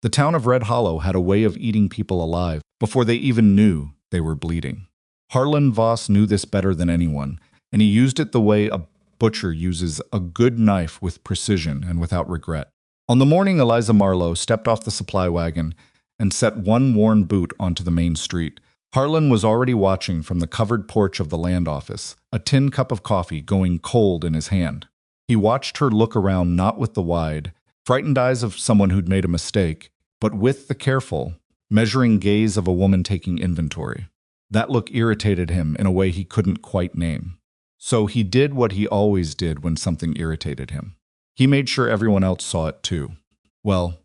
The town of Red Hollow had a way of eating people alive before they even knew they were bleeding. Harlan Voss knew this better than anyone, and he used it the way a butcher uses a good knife, with precision and without regret. On the morning Eliza Marlowe stepped off the supply wagon and set one worn boot onto the main street, Harlan was already watching from the covered porch of the land office, a tin cup of coffee going cold in his hand. He watched her look around, not with the wide, frightened eyes of someone who'd made a mistake, but with the careful, measuring gaze of a woman taking inventory. That look irritated him in a way he couldn't quite name. So he did what he always did when something irritated him. He made sure everyone else saw it too. "Well,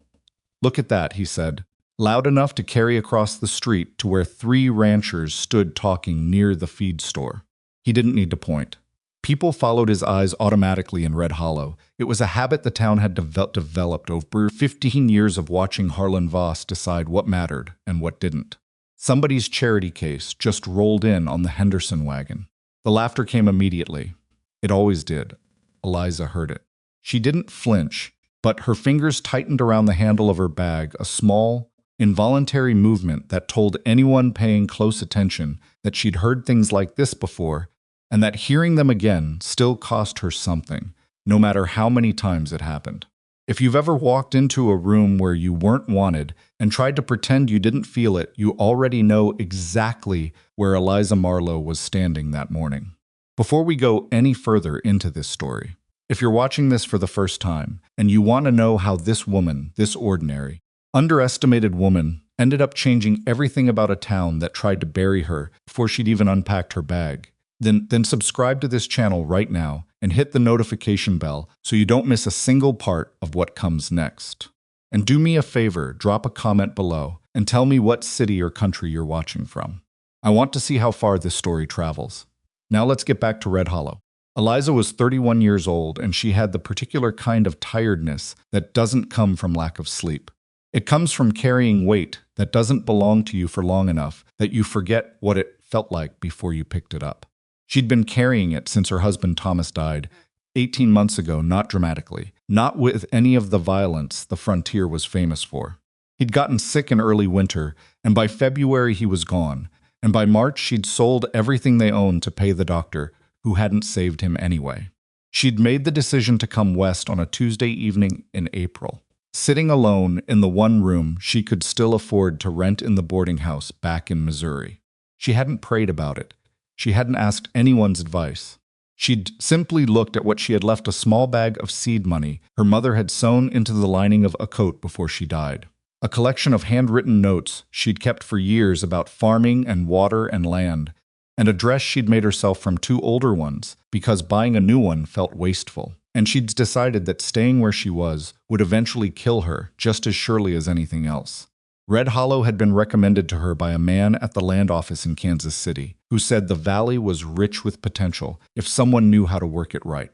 look at that," he said, loud enough to carry across the street to where 3 ranchers stood talking near the feed store. He didn't need to point. People followed his eyes automatically in Red Hollow. It was a habit the town had developed over 15 years of watching Harlan Voss decide what mattered and what didn't. Somebody's charity case just rolled in on the Henderson wagon. The laughter came immediately. It always did. Eliza heard it. She didn't flinch, but her fingers tightened around the handle of her bag, a small, involuntary movement that told anyone paying close attention that she'd heard things like this before, and that hearing them again still cost her something, no matter how many times it happened. If you've ever walked into a room where you weren't wanted and tried to pretend you didn't feel it, you already know exactly where Eliza Marlowe was standing that morning. Before we go any further into this story, if you're watching this for the first time and you want to know how this woman, this ordinary, underestimated woman, ended up changing everything about a town that tried to bury her before she'd even unpacked her bag, then subscribe to this channel right now and hit the notification bell so you don't miss a single part of what comes next. And do me a favor, drop a comment below and tell me what city or country you're watching from. I want to see how far this story travels. Now let's get back to Red Hollow. Eliza was 31 years old, and she had the particular kind of tiredness that doesn't come from lack of sleep. It comes from carrying weight that doesn't belong to you for long enough that you forget what it felt like before you picked it up. She'd been carrying it since her husband Thomas died 18 months ago, not dramatically, not with any of the violence the frontier was famous for. He'd gotten sick in early winter, and by February he was gone, and by March she'd sold everything they owned to pay the doctor, who hadn't saved him anyway. She'd made the decision to come west on a Tuesday evening in April, sitting alone in the one room she could still afford to rent in the boarding house back in Missouri. She hadn't prayed about it. She hadn't asked anyone's advice. She'd simply looked at what she had left, a small bag of seed money her mother had sewn into the lining of a coat before she died. A collection of handwritten notes she'd kept for years about farming and water and land, and a dress she'd made herself from 2 older ones because buying a new one felt wasteful. And she'd decided that staying where she was would eventually kill her just as surely as anything else. Red Hollow had been recommended to her by a man at the land office in Kansas City, who said the valley was rich with potential if someone knew how to work it right.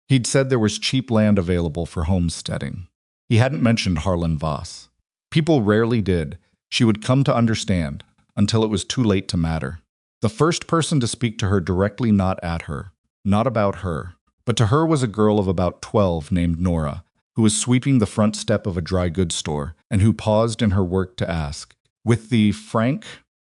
He'd said there was cheap land available for homesteading. He hadn't mentioned Harlan Voss. People rarely did. She would come to understand, until it was too late to matter. The first person to speak to her directly, not at her, not about her, but to her, was a girl of about 12 named Nora, who was sweeping the front step of a dry goods store and who paused in her work to ask, with the frank,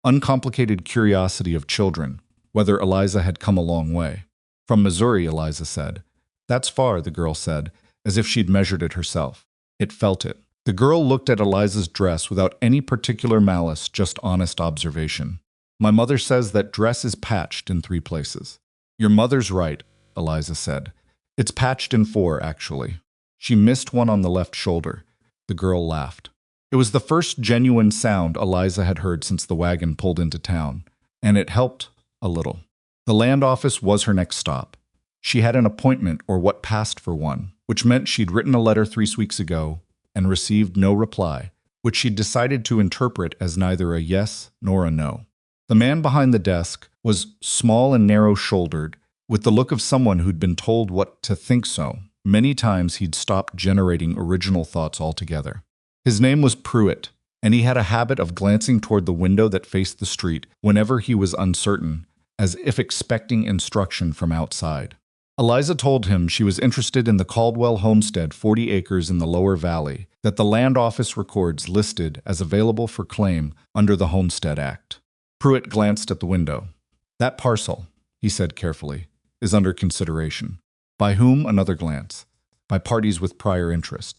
uncomplicated curiosity of children, whether Eliza had come a long way. "From Missouri," Eliza said. "That's far," the girl said, as if she'd measured it herself. It felt it. The girl looked at Eliza's dress without any particular malice, just honest observation. "My mother says that dress is patched in 3 places." "Your mother's right," Eliza said. "It's patched in 4, actually." She missed one on the left shoulder. The girl laughed. It was the first genuine sound Eliza had heard since the wagon pulled into town, and it helped a little. The land office was her next stop. She had an appointment, or what passed for one, which meant she'd written a letter 3 weeks ago and received no reply, which she'd decided to interpret as neither a yes nor a no. The man behind the desk was small and narrow-shouldered, with the look of someone who'd been told what to think so. Many times he'd stopped generating original thoughts altogether. His name was Pruitt, and he had a habit of glancing toward the window that faced the street whenever he was uncertain, as if expecting instruction from outside. Eliza told him she was interested in the Caldwell homestead, 40 acres in the Lower Valley, that the land office records listed as available for claim under the Homestead Act. Pruitt glanced at the window. That parcel, he said carefully, is under consideration. By whom? Another glance. By parties with prior interest.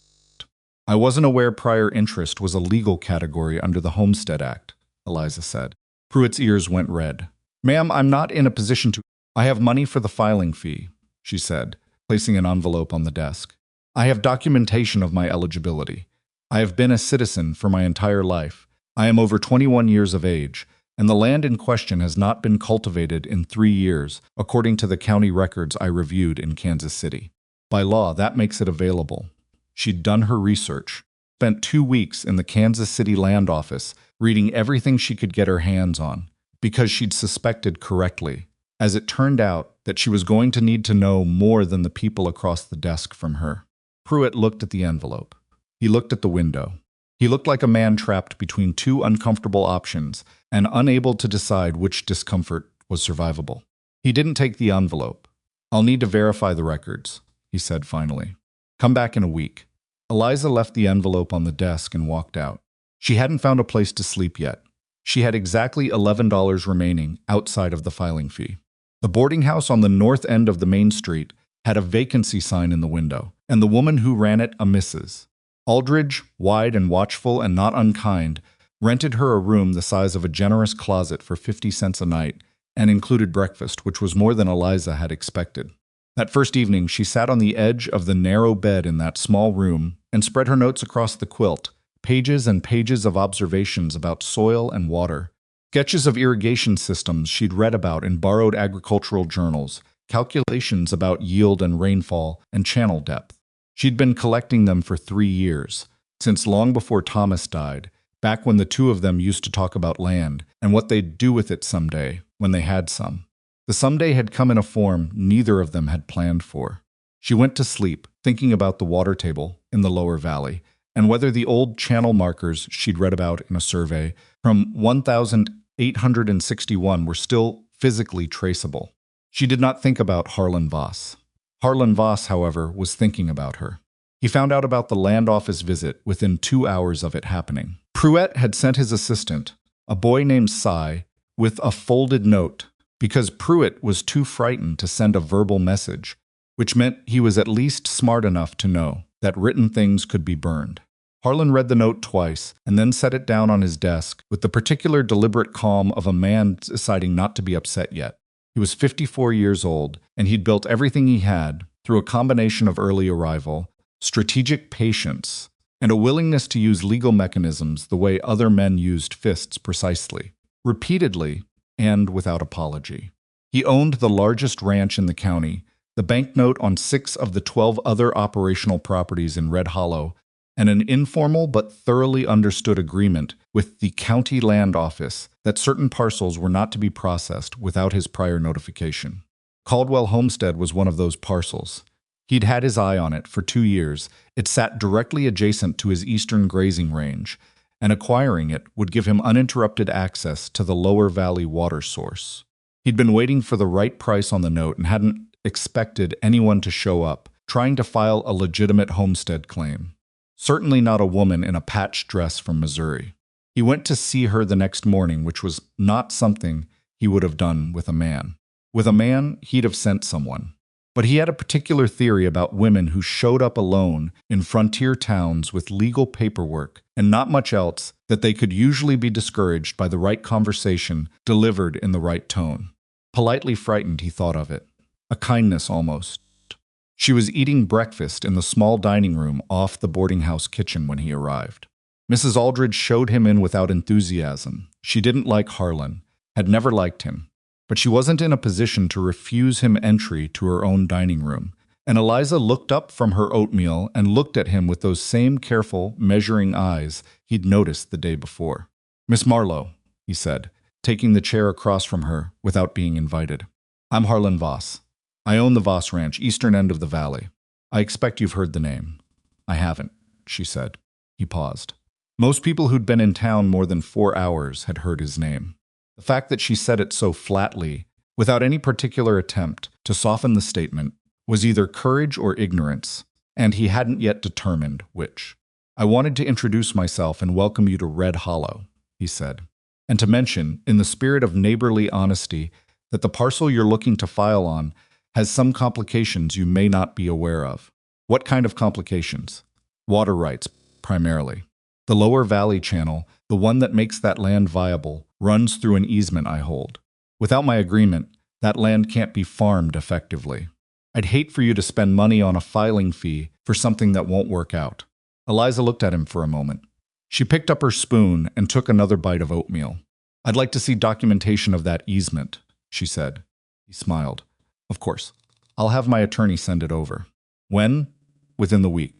I wasn't aware prior interest was a legal category under the Homestead Act, Eliza said. Pruitt's ears went red. Ma'am, I'm not in a position to— I have money for the filing fee, she said, placing an envelope on the desk. I have documentation of my eligibility. I have been a citizen for my entire life. I am over 21 years of age, and the land in question has not been cultivated in 3 years, according to the county records I reviewed in Kansas City. By law, that makes it available. She'd done her research, spent 2 weeks in the Kansas City land office, reading everything she could get her hands on, because she'd suspected correctly. As it turned out, that she was going to need to know more than the people across the desk from her. Pruitt looked at the envelope. He looked at the window. He looked like a man trapped between 2 uncomfortable options and unable to decide which discomfort was survivable. He didn't take the envelope. I'll need to verify the records, he said finally. Come back in a week. Eliza left the envelope on the desk and walked out. She hadn't found a place to sleep yet. She had exactly $11 remaining outside of the filing fee. The boarding house on the north end of the main street had a vacancy sign in the window, and the woman who ran it a Mrs. Aldridge, wide and watchful and not unkind, rented her a room the size of a generous closet for 50 cents a night and included breakfast, which was more than Eliza had expected. That first evening, she sat on the edge of the narrow bed in that small room and spread her notes across the quilt, pages and pages of observations about soil and water, sketches of irrigation systems she'd read about in borrowed agricultural journals, calculations about yield and rainfall and channel depth. She'd been collecting them for 3 years, since long before Thomas died, back when the two of them used to talk about land and what they'd do with it someday, when they had some. The someday had come in a form neither of them had planned for. She went to sleep, thinking about the water table in the lower valley, and whether the old channel markers she'd read about in a survey from 1861 were still physically traceable. She did not think about Harlan Voss. Harlan Voss, however, was thinking about her. He found out about the land office visit within 2 hours of it happening. Pruitt had sent his assistant, a boy named Cy, with a folded note, because Pruitt was too frightened to send a verbal message, which meant he was at least smart enough to know that written things could be burned. Harlan read the note twice and then set it down on his desk with the particular deliberate calm of a man deciding not to be upset yet. He was 54 years old, and he'd built everything he had through a combination of early arrival, strategic patience, and a willingness to use legal mechanisms the way other men used fists precisely, repeatedly, and without apology. He owned the largest ranch in the county, the banknote on 6 of the 12 other operational properties in Red Hollow, and an informal but thoroughly understood agreement with the county land office that certain parcels were not to be processed without his prior notification. Caldwell Homestead was one of those parcels. He'd had his eye on it for 2 years. It sat directly adjacent to his eastern grazing range, and acquiring it would give him uninterrupted access to the lower valley water source. He'd been waiting for the right price on the note and hadn't expected anyone to show up, trying to file a legitimate homestead claim. Certainly not a woman in a patched dress from Missouri. He went to see her the next morning, which was not something he would have done with a man. With a man, he'd have sent someone. But he had a particular theory about women who showed up alone in frontier towns with legal paperwork and not much else, that they could usually be discouraged by the right conversation delivered in the right tone. Politely frightened, he thought of it. A kindness almost. She was eating breakfast in the small dining room off the boarding house kitchen when he arrived. Mrs. Aldridge showed him in without enthusiasm. She didn't like Harlan, had never liked him, but she wasn't in a position to refuse him entry to her own dining room, and Eliza looked up from her oatmeal and looked at him with those same careful, measuring eyes he'd noticed the day before. "Miss Marlowe," he said, taking the chair across from her without being invited. "I'm Harlan Voss. I own the Voss Ranch, eastern end of the valley. I expect you've heard the name." "I haven't," she said. He paused. Most people who'd been in town more than 4 hours had heard his name. The fact that she said it so flatly, without any particular attempt to soften the statement, was either courage or ignorance, and he hadn't yet determined which. "I wanted to introduce myself and welcome you to Red Hollow," he said, "and to mention, in the spirit of neighborly honesty, that the parcel you're looking to file on has some complications you may not be aware of." "What kind of complications?" "Water rights, primarily. The Lower Valley Channel, the one that makes that land viable, runs through an easement I hold. Without my agreement, that land can't be farmed effectively. I'd hate for you to spend money on a filing fee for something that won't work out." Eliza looked at him for a moment. She picked up her spoon and took another bite of oatmeal. "I'd like to see documentation of that easement," she said. He smiled. "Of course. I'll have my attorney send it over." "When?" "Within the week."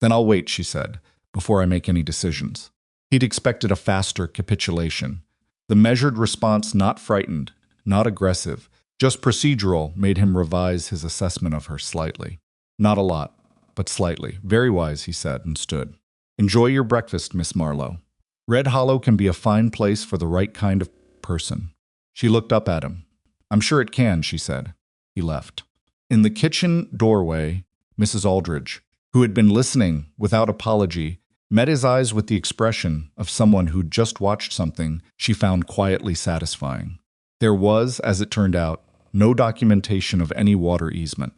"Then I'll wait," she said, "before I make any decisions." He'd expected a faster capitulation. The measured response, not frightened, not aggressive, just procedural, made him revise his assessment of her slightly. "Not a lot, but slightly. Very wise," he said, and stood. "Enjoy your breakfast, Miss Marlowe. Red Hollow can be a fine place for the right kind of person." She looked up at him. "I'm sure it can," she said. He left. In the kitchen doorway, Mrs. Aldridge, who had been listening without apology, met his eyes with the expression of someone who'd just watched something she found quietly satisfying. There was, as it turned out, no documentation of any water easement.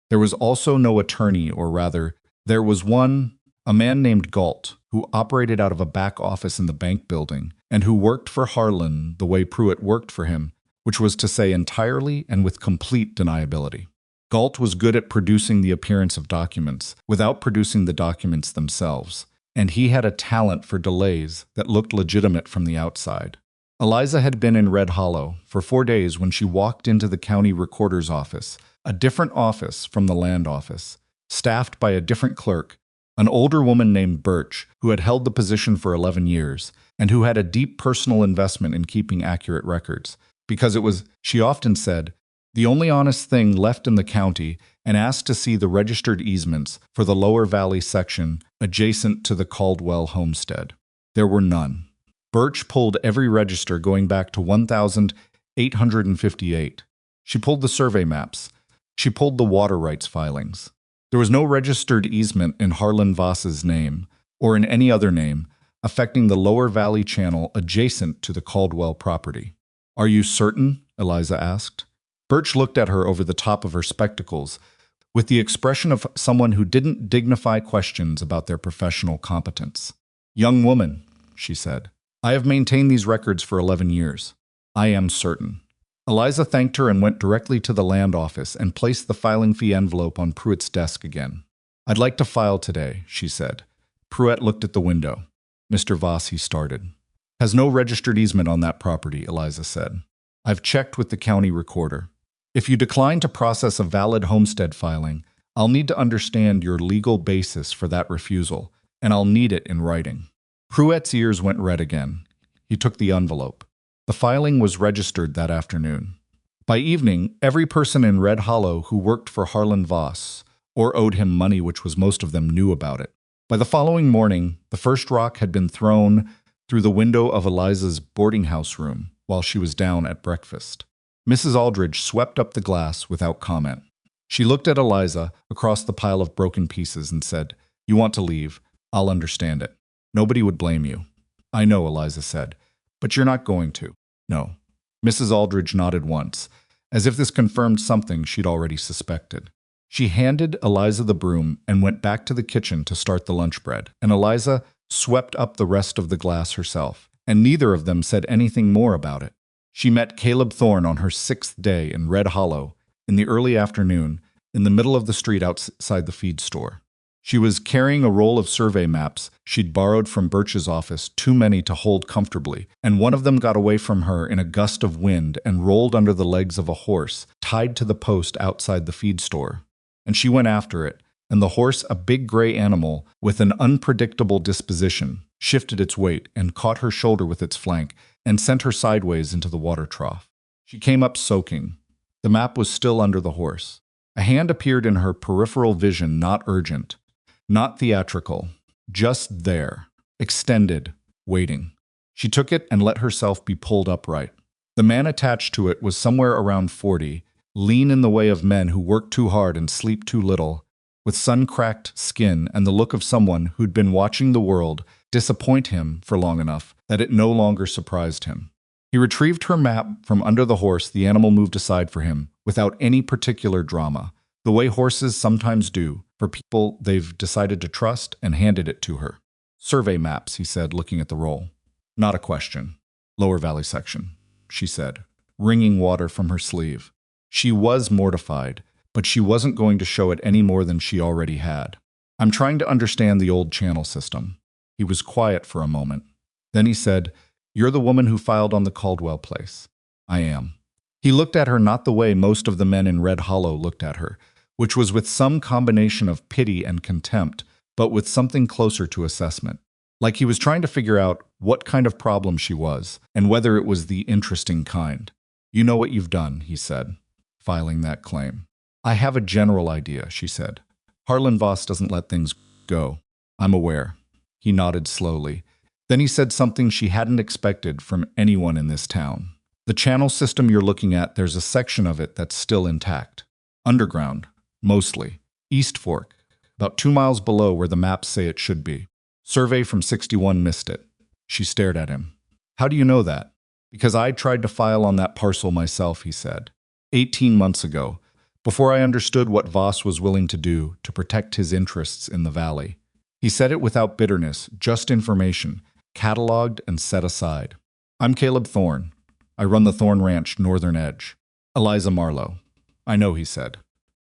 There was also no attorney, or rather, there was one, a man named Galt, who operated out of a back office in the bank building, and who worked for Harlan the way Pruitt worked for him, which was to say entirely and with complete deniability. Galt was good at producing the appearance of documents, without producing the documents themselves, and he had a talent for delays that looked legitimate from the outside. Eliza had been in Red Hollow for 4 days when she walked into the county recorder's office, a different office from the land office, staffed by a different clerk, an older woman named Birch, who had held the position for 11 years, and who had a deep personal investment in keeping accurate records, because it was, she often said, the only honest thing left in the county, and asked to see the registered easements for the Lower Valley section adjacent to the Caldwell homestead. There were none. Birch pulled every register going back to 1858. She pulled the survey maps. She pulled the water rights filings. There was no registered easement in Harlan Voss's name, or in any other name, affecting the Lower Valley Channel adjacent to the Caldwell property. "Are you certain?" Eliza asked. Birch looked at her over the top of her spectacles, with the expression of someone who didn't dignify questions about their professional competence. "Young woman," she said, "I have maintained these records for 11 years. I am certain." Eliza thanked her and went directly to the land office and placed the filing fee envelope on Pruitt's desk again. "I'd like to file today," she said. Pruitt looked at the window. "Mr. Voss," he started. "Has no registered easement on that property," Eliza said. "I've checked with the county recorder. If you decline to process a valid homestead filing, I'll need to understand your legal basis for that refusal, and I'll need it in writing." Pruitt's ears went red again. He took the envelope. The filing was registered that afternoon. By evening, every person in Red Hollow who worked for Harlan Voss, or owed him money, which was most of them, knew about it. By the following morning, the first rock had been thrown through the window of Eliza's boarding house room while she was down at breakfast. Mrs. Aldridge swept up the glass without comment. She looked at Eliza across the pile of broken pieces and said, "You want to leave. I'll understand it. Nobody would blame you." "I know," Eliza said, "but you're not going to." "No." Mrs. Aldridge nodded once, as if this confirmed something she'd already suspected. She handed Eliza the broom and went back to the kitchen to start the lunch bread, and Eliza swept up the rest of the glass herself, and neither of them said anything more about it. She met Caleb Thorn on her 6th day in Red Hollow in the early afternoon, in the middle of the street outside the feed store. She was carrying a roll of survey maps she'd borrowed from Birch's office, too many to hold comfortably, and one of them got away from her in a gust of wind and rolled under the legs of a horse tied to the post outside the feed store. And she went after it, and the horse, a big gray animal with an unpredictable disposition, shifted its weight and caught her shoulder with its flank and sent her sideways into the water trough. She came up soaking. The map was still under the horse. A hand appeared in her peripheral vision, not urgent, not theatrical, just there, extended, waiting. She took it and let herself be pulled upright. The man attached to it was somewhere around 40, lean in the way of men who work too hard and sleep too little, with sun-cracked skin and the look of someone who'd been watching the world disappoint him for long enough that it no longer surprised him. He retrieved her map from under the horse. The animal moved aside for him, without any particular drama, the way horses sometimes do for people they've decided to trust, and handed it to her. "Survey maps," he said, looking at the roll. "Not a question." "Lower Valley section," she said, wringing water from her sleeve. She was mortified, but she wasn't going to show it any more than she already had. "I'm trying to understand the old channel system." He was quiet for a moment. Then he said, "You're the woman who filed on the Caldwell place." "I am." He looked at her not the way most of the men in Red Hollow looked at her, which was with some combination of pity and contempt, but with something closer to assessment. Like he was trying to figure out what kind of problem she was, and whether it was the interesting kind. "You know what you've done," he said, filing that claim. "I have a general idea," she said. "Harlan Voss doesn't let things go. I'm aware." He nodded slowly. Then he said something she hadn't expected from anyone in this town. "The channel system you're looking at, there's a section of it that's still intact. Underground, mostly. East Fork, about 2 miles below where the maps say it should be. Survey from 61 missed it." She stared at him. "How do you know that?" "Because I tried to file on that parcel myself," he said. 18 months ago, before I understood what Voss was willing to do to protect his interests in the valley. He said it without bitterness, just information, cataloged and set aside. "I'm Caleb Thorn. I run the Thorn Ranch, Northern Edge." "Eliza Marlowe." "I know," he said.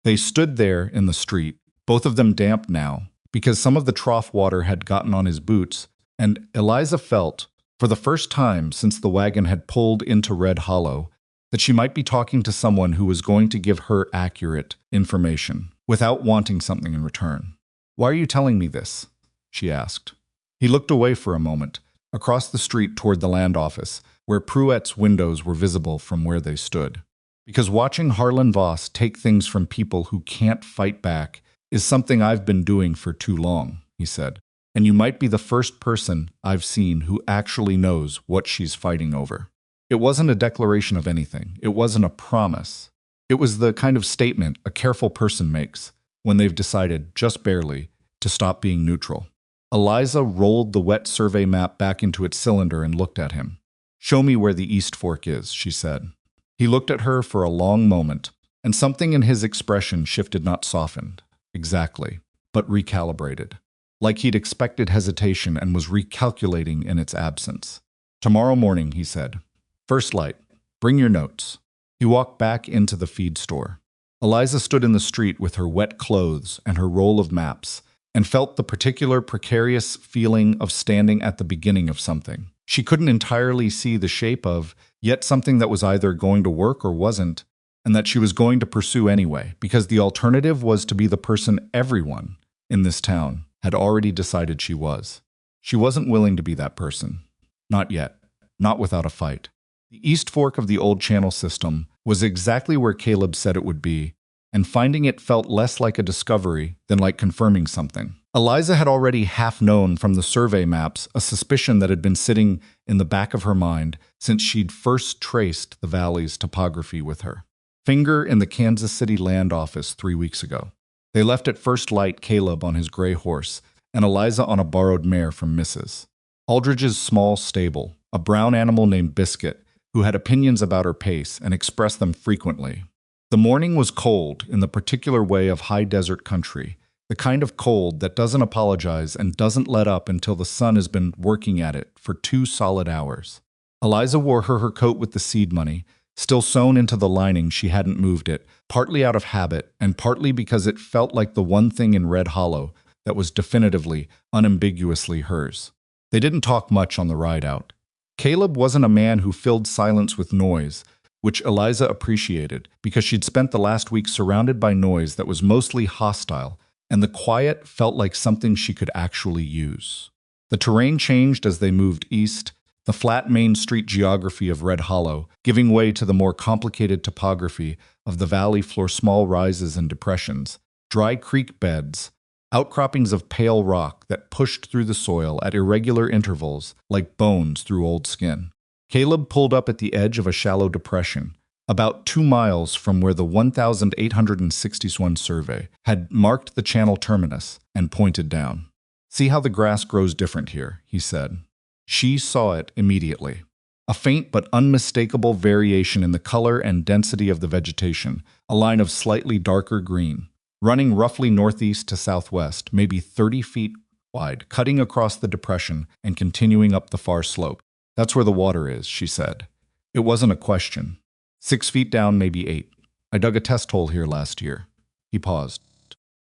They stood there in the street, both of them damp now, because some of the trough water had gotten on his boots, and Eliza felt, for the first time since the wagon had pulled into Red Hollow, that she might be talking to someone who was going to give her accurate information, without wanting something in return. "Why are you telling me this?" she asked. He looked away for a moment, across the street toward the land office, where Pruett's windows were visible from where they stood. "Because watching Harlan Voss take things from people who can't fight back is something I've been doing for too long," he said. "And you might be the first person I've seen who actually knows what she's fighting over." It wasn't a declaration of anything. It wasn't a promise. It was the kind of statement a careful person makes when they've decided, just barely, to stop being neutral. Eliza rolled the wet survey map back into its cylinder and looked at him. "Show me where the East Fork is," she said. He looked at her for a long moment, and something in his expression shifted, not softened, exactly, but recalibrated. Like he'd expected hesitation and was recalculating in its absence. "Tomorrow morning," he said. "First light. Bring your notes." He walked back into the feed store. Eliza stood in the street with her wet clothes and her roll of maps, and felt the particular precarious feeling of standing at the beginning of something. She couldn't entirely see the shape of, yet something that was either going to work or wasn't, and that she was going to pursue anyway, because the alternative was to be the person everyone in this town had already decided she was. She wasn't willing to be that person. Not yet. Not without a fight. The East Fork of the old channel system was exactly where Caleb said it would be, and finding it felt less like a discovery than like confirming something. Eliza had already half known from the survey maps a suspicion that had been sitting in the back of her mind since she'd first traced the valley's topography with her finger in the Kansas City land office 3 weeks ago. They left at first light, Caleb on his gray horse, and Eliza on a borrowed mare from Mrs. Aldridge's small stable, a brown animal named Biscuit, who had opinions about her pace and expressed them frequently. The morning was cold in the particular way of high desert country, the kind of cold that doesn't apologize and doesn't let up until the sun has been working at it for 2 solid hours. Eliza wore her coat with the seed money, still sewn into the lining. She hadn't moved it, partly out of habit and partly because it felt like the one thing in Red Hollow that was definitively, unambiguously hers. They didn't talk much on the ride out. Caleb wasn't a man who filled silence with noise, which Eliza appreciated because she'd spent the last week surrounded by noise that was mostly hostile, and the quiet felt like something she could actually use. The terrain changed as they moved east, the flat Main Street geography of Red Hollow giving way to the more complicated topography of the valley floor, small rises and depressions, dry creek beds, outcroppings of pale rock that pushed through the soil at irregular intervals like bones through old skin. Caleb pulled up at the edge of a shallow depression, about 2 miles from where the 1861 survey had marked the channel terminus, and pointed down. "See how the grass grows different here," he said. She saw it immediately. A faint but unmistakable variation in the color and density of the vegetation, a line of slightly darker green, running roughly northeast to southwest, maybe 30 feet wide, cutting across the depression and continuing up the far slope. "That's where the water is," she said. It wasn't a question. 6 feet down, maybe 8. "I dug a test hole here last year." He paused.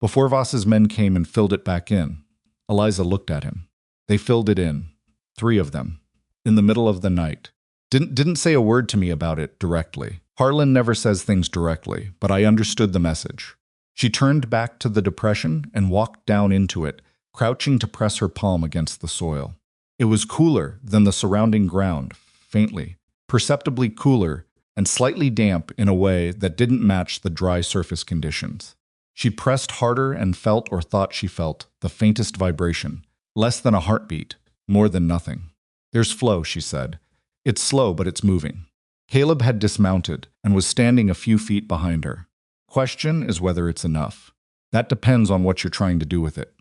"Before Voss's men came and filled it back in." Eliza looked at him. "They filled it in. 3 of them. In the middle of the night. Didn't say a word to me about it directly. Harlan never says things directly, but I understood the message." She turned back to the depression and walked down into it, crouching to press her palm against the soil. It was cooler than the surrounding ground, faintly, perceptibly cooler, and slightly damp in a way that didn't match the dry surface conditions. She pressed harder and felt, or thought she felt, the faintest vibration, less than a heartbeat, more than nothing. "There's flow," she said. "It's slow, but it's moving." Caleb had dismounted and was standing a few feet behind her. "Question is whether it's enough. That depends on what you're trying to do with it."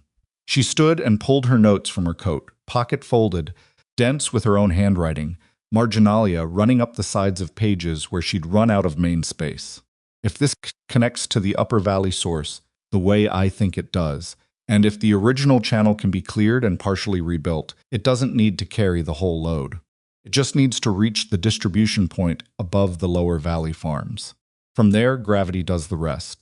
She stood and pulled her notes from her coat, pocket folded, dense with her own handwriting, marginalia running up the sides of pages where she'd run out of main space. "If this connects to the upper valley source, the way I think it does, and if the original channel can be cleared and partially rebuilt, it doesn't need to carry the whole load. It just needs to reach the distribution point above the lower valley farms. From there, gravity does the rest."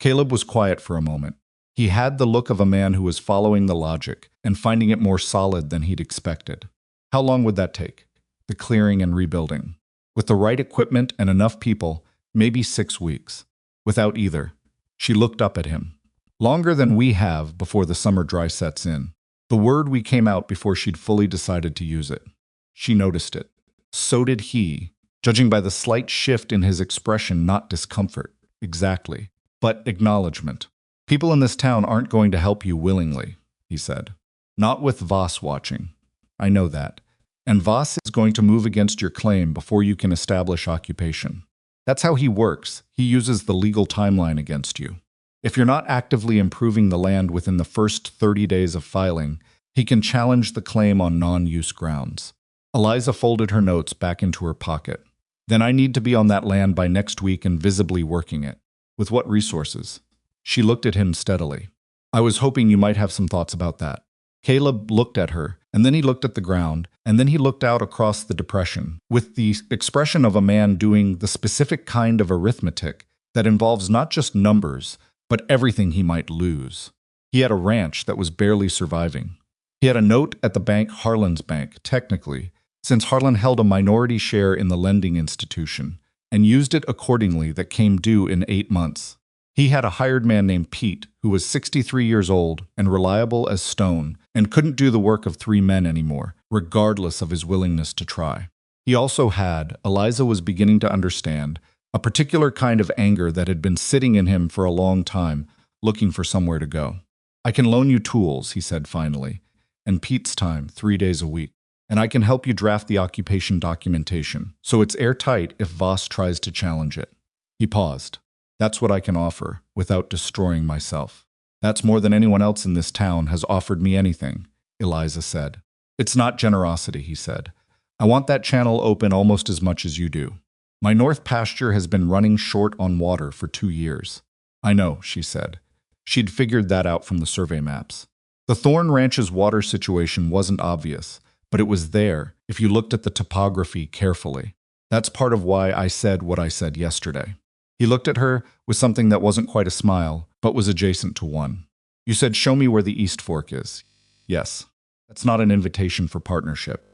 Caleb was quiet for a moment. He had the look of a man who was following the logic and finding it more solid than he'd expected. "How long would that take? The clearing and rebuilding?" "With the right equipment and enough people, maybe 6 weeks. Without either." She looked up at him. "Longer than we have before the summer dry sets in." The word we came out before she'd fully decided to use it. She noticed it. So did he, judging by the slight shift in his expression, not discomfort, exactly, but acknowledgement. "People in this town aren't going to help you willingly," he said. "Not with Voss watching. I know that. And Voss is going to move against your claim before you can establish occupation. That's how he works. He uses the legal timeline against you. If you're not actively improving the land within the first 30 days of filing, he can challenge the claim on non-use grounds." Eliza folded her notes back into her pocket. "Then I need to be on that land by next week and visibly working it. With what resources?" She looked at him steadily. "I was hoping you might have some thoughts about that." Caleb looked at her, and then he looked at the ground, and then he looked out across the depression, with the expression of a man doing the specific kind of arithmetic that involves not just numbers, but everything he might lose. He had a ranch that was barely surviving. He had a note at the bank, Harlan's bank, technically, since Harlan held a minority share in the lending institution, and used it accordingly, that came due in 8 months. He had a hired man named Pete, who was 63 years old and reliable as stone, and couldn't do the work of 3 men anymore, regardless of his willingness to try. He also had, Eliza was beginning to understand, a particular kind of anger that had been sitting in him for a long time, looking for somewhere to go. "I can loan you tools," he said finally, "and Pete's time, 3 days a week. And I can help you draft the occupation documentation, so it's airtight if Voss tries to challenge it." He paused. "That's what I can offer, without destroying myself. That's more than anyone else in this town has offered me anything," Eliza said. "It's not generosity," he said. "I want that channel open almost as much as you do. My north pasture has been running short on water for 2 years." "I know," she said. She'd figured that out from the survey maps. The Thorn Ranch's water situation wasn't obvious, but it was there if you looked at the topography carefully. "That's part of why I said what I said yesterday." He looked at her with something that wasn't quite a smile, but was adjacent to one. "You said, 'Show me where the East Fork is.'" "Yes. That's not an invitation for partnership."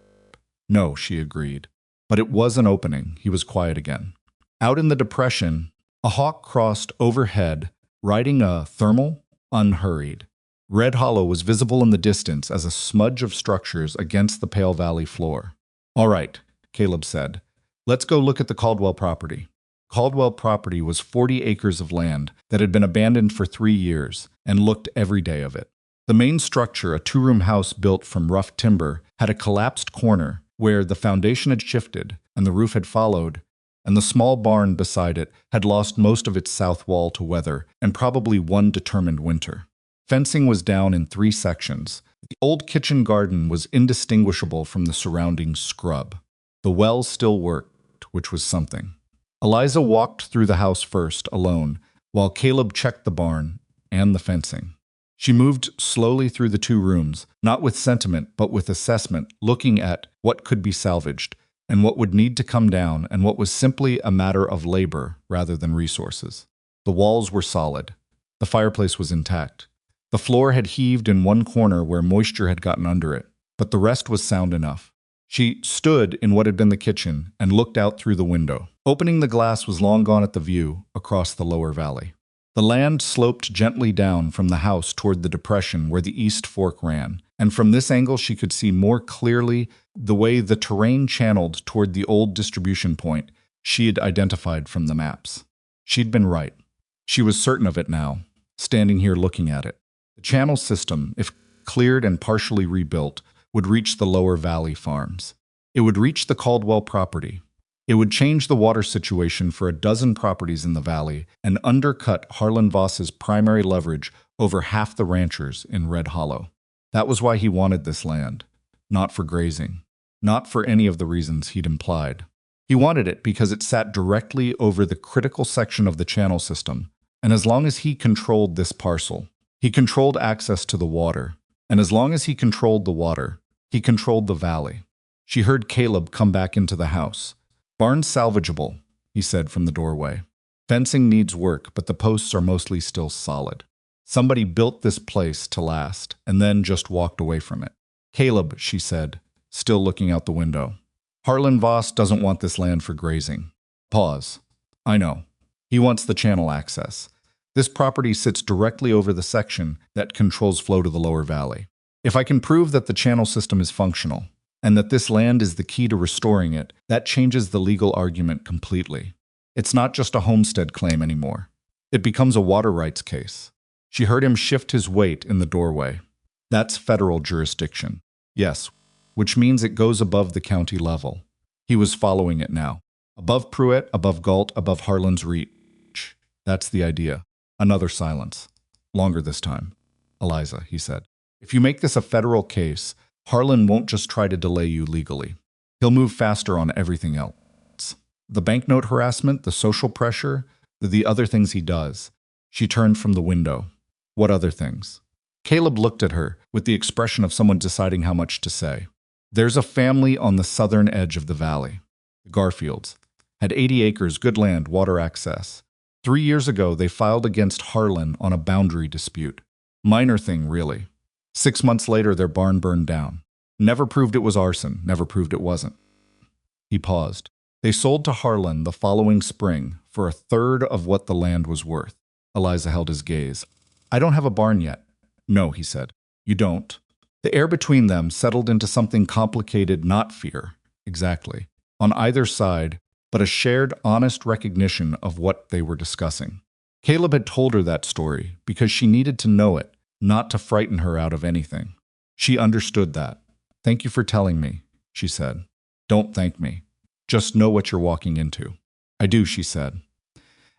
"No," she agreed. But it was an opening. He was quiet again. Out in the depression, a hawk crossed overhead, riding a thermal, unhurried. Red Hollow was visible in the distance as a smudge of structures against the pale valley floor. "All right," Caleb said. "Let's go look at the Caldwell property." Caldwell property was 40 acres of land that had been abandoned for 3 years and looked every day of it. The main structure, a 2-room house built from rough timber, had a collapsed corner where the foundation had shifted and the roof had followed, and the small barn beside it had lost most of its south wall to weather and probably one determined winter. Fencing was down in 3 sections. The old kitchen garden was indistinguishable from the surrounding scrub. The well still worked, which was something. Eliza walked through the house first, alone, while Caleb checked the barn and the fencing. She moved slowly through the 2 rooms, not with sentiment, but with assessment, looking at what could be salvaged, and what would need to come down, and what was simply a matter of labor rather than resources. The walls were solid. The fireplace was intact. The floor had heaved in one corner where moisture had gotten under it, but the rest was sound enough. She stood in what had been the kitchen and looked out through the window. Opening the glass was long gone at the view across the lower valley. The land sloped gently down from the house toward the depression where the East Fork ran, and from this angle she could see more clearly the way the terrain channeled toward the old distribution point she had identified from the maps. She'd been right. She was certain of it now, standing here looking at it. The channel system, if cleared and partially rebuilt, would reach the lower valley farms. It would reach the Caldwell property. It would change the water situation for a dozen properties in the valley and undercut Harlan Voss's primary leverage over half the ranchers in Red Hollow. That was why he wanted this land. Not for grazing. Not for any of the reasons he'd implied. He wanted it because it sat directly over the critical section of the channel system, and as long as he controlled this parcel, he controlled access to the water, and as long as he controlled the water, he controlled the valley. She heard Caleb come back into the house. "Barn's salvageable," he said from the doorway. "Fencing needs work, but the posts are mostly still solid. Somebody built this place to last, and then just walked away from it." "Caleb," she said, still looking out the window. "Harlan Voss doesn't want this land for grazing." Pause. "I know. He wants the channel access. This property sits directly over the section that controls flow to the lower valley. If I can prove that the channel system is functional, and that this land is the key to restoring it, that changes the legal argument completely. It's not just a homestead claim anymore. It becomes a water rights case." She heard him shift his weight in the doorway. "That's federal jurisdiction." "Yes, which means it goes above the county level." He was following it now. Above Pruitt, above Galt, above Harlan's reach. That's the idea. Another silence. Longer this time. "Eliza," he said, "if you make this a federal case, Harlan won't just try to delay you legally. He'll move faster on everything else. The banknote harassment, the social pressure, the other things he does." She turned from the window. "What other things?" Caleb looked at her with the expression of someone deciding how much to say. "There's a family on the southern edge of the valley. The Garfields. Had 80 acres, good land, water access. 3 years ago, they filed against Harlan on a boundary dispute. Minor thing, really. 6 months later, their barn burned down. Never proved it was arson, never proved it wasn't." He paused. "They sold to Harlan the following spring for a third of what the land was worth." Eliza held his gaze. "I don't have a barn yet." "No," he said. "You don't." The air between them settled into something complicated, not fear, exactly, on either side, but a shared, honest recognition of what they were discussing. Caleb had told her that story because she needed to know it, not to frighten her out of anything. She understood that. "Thank you for telling me," she said. "Don't thank me. Just know what you're walking into." "I do," she said.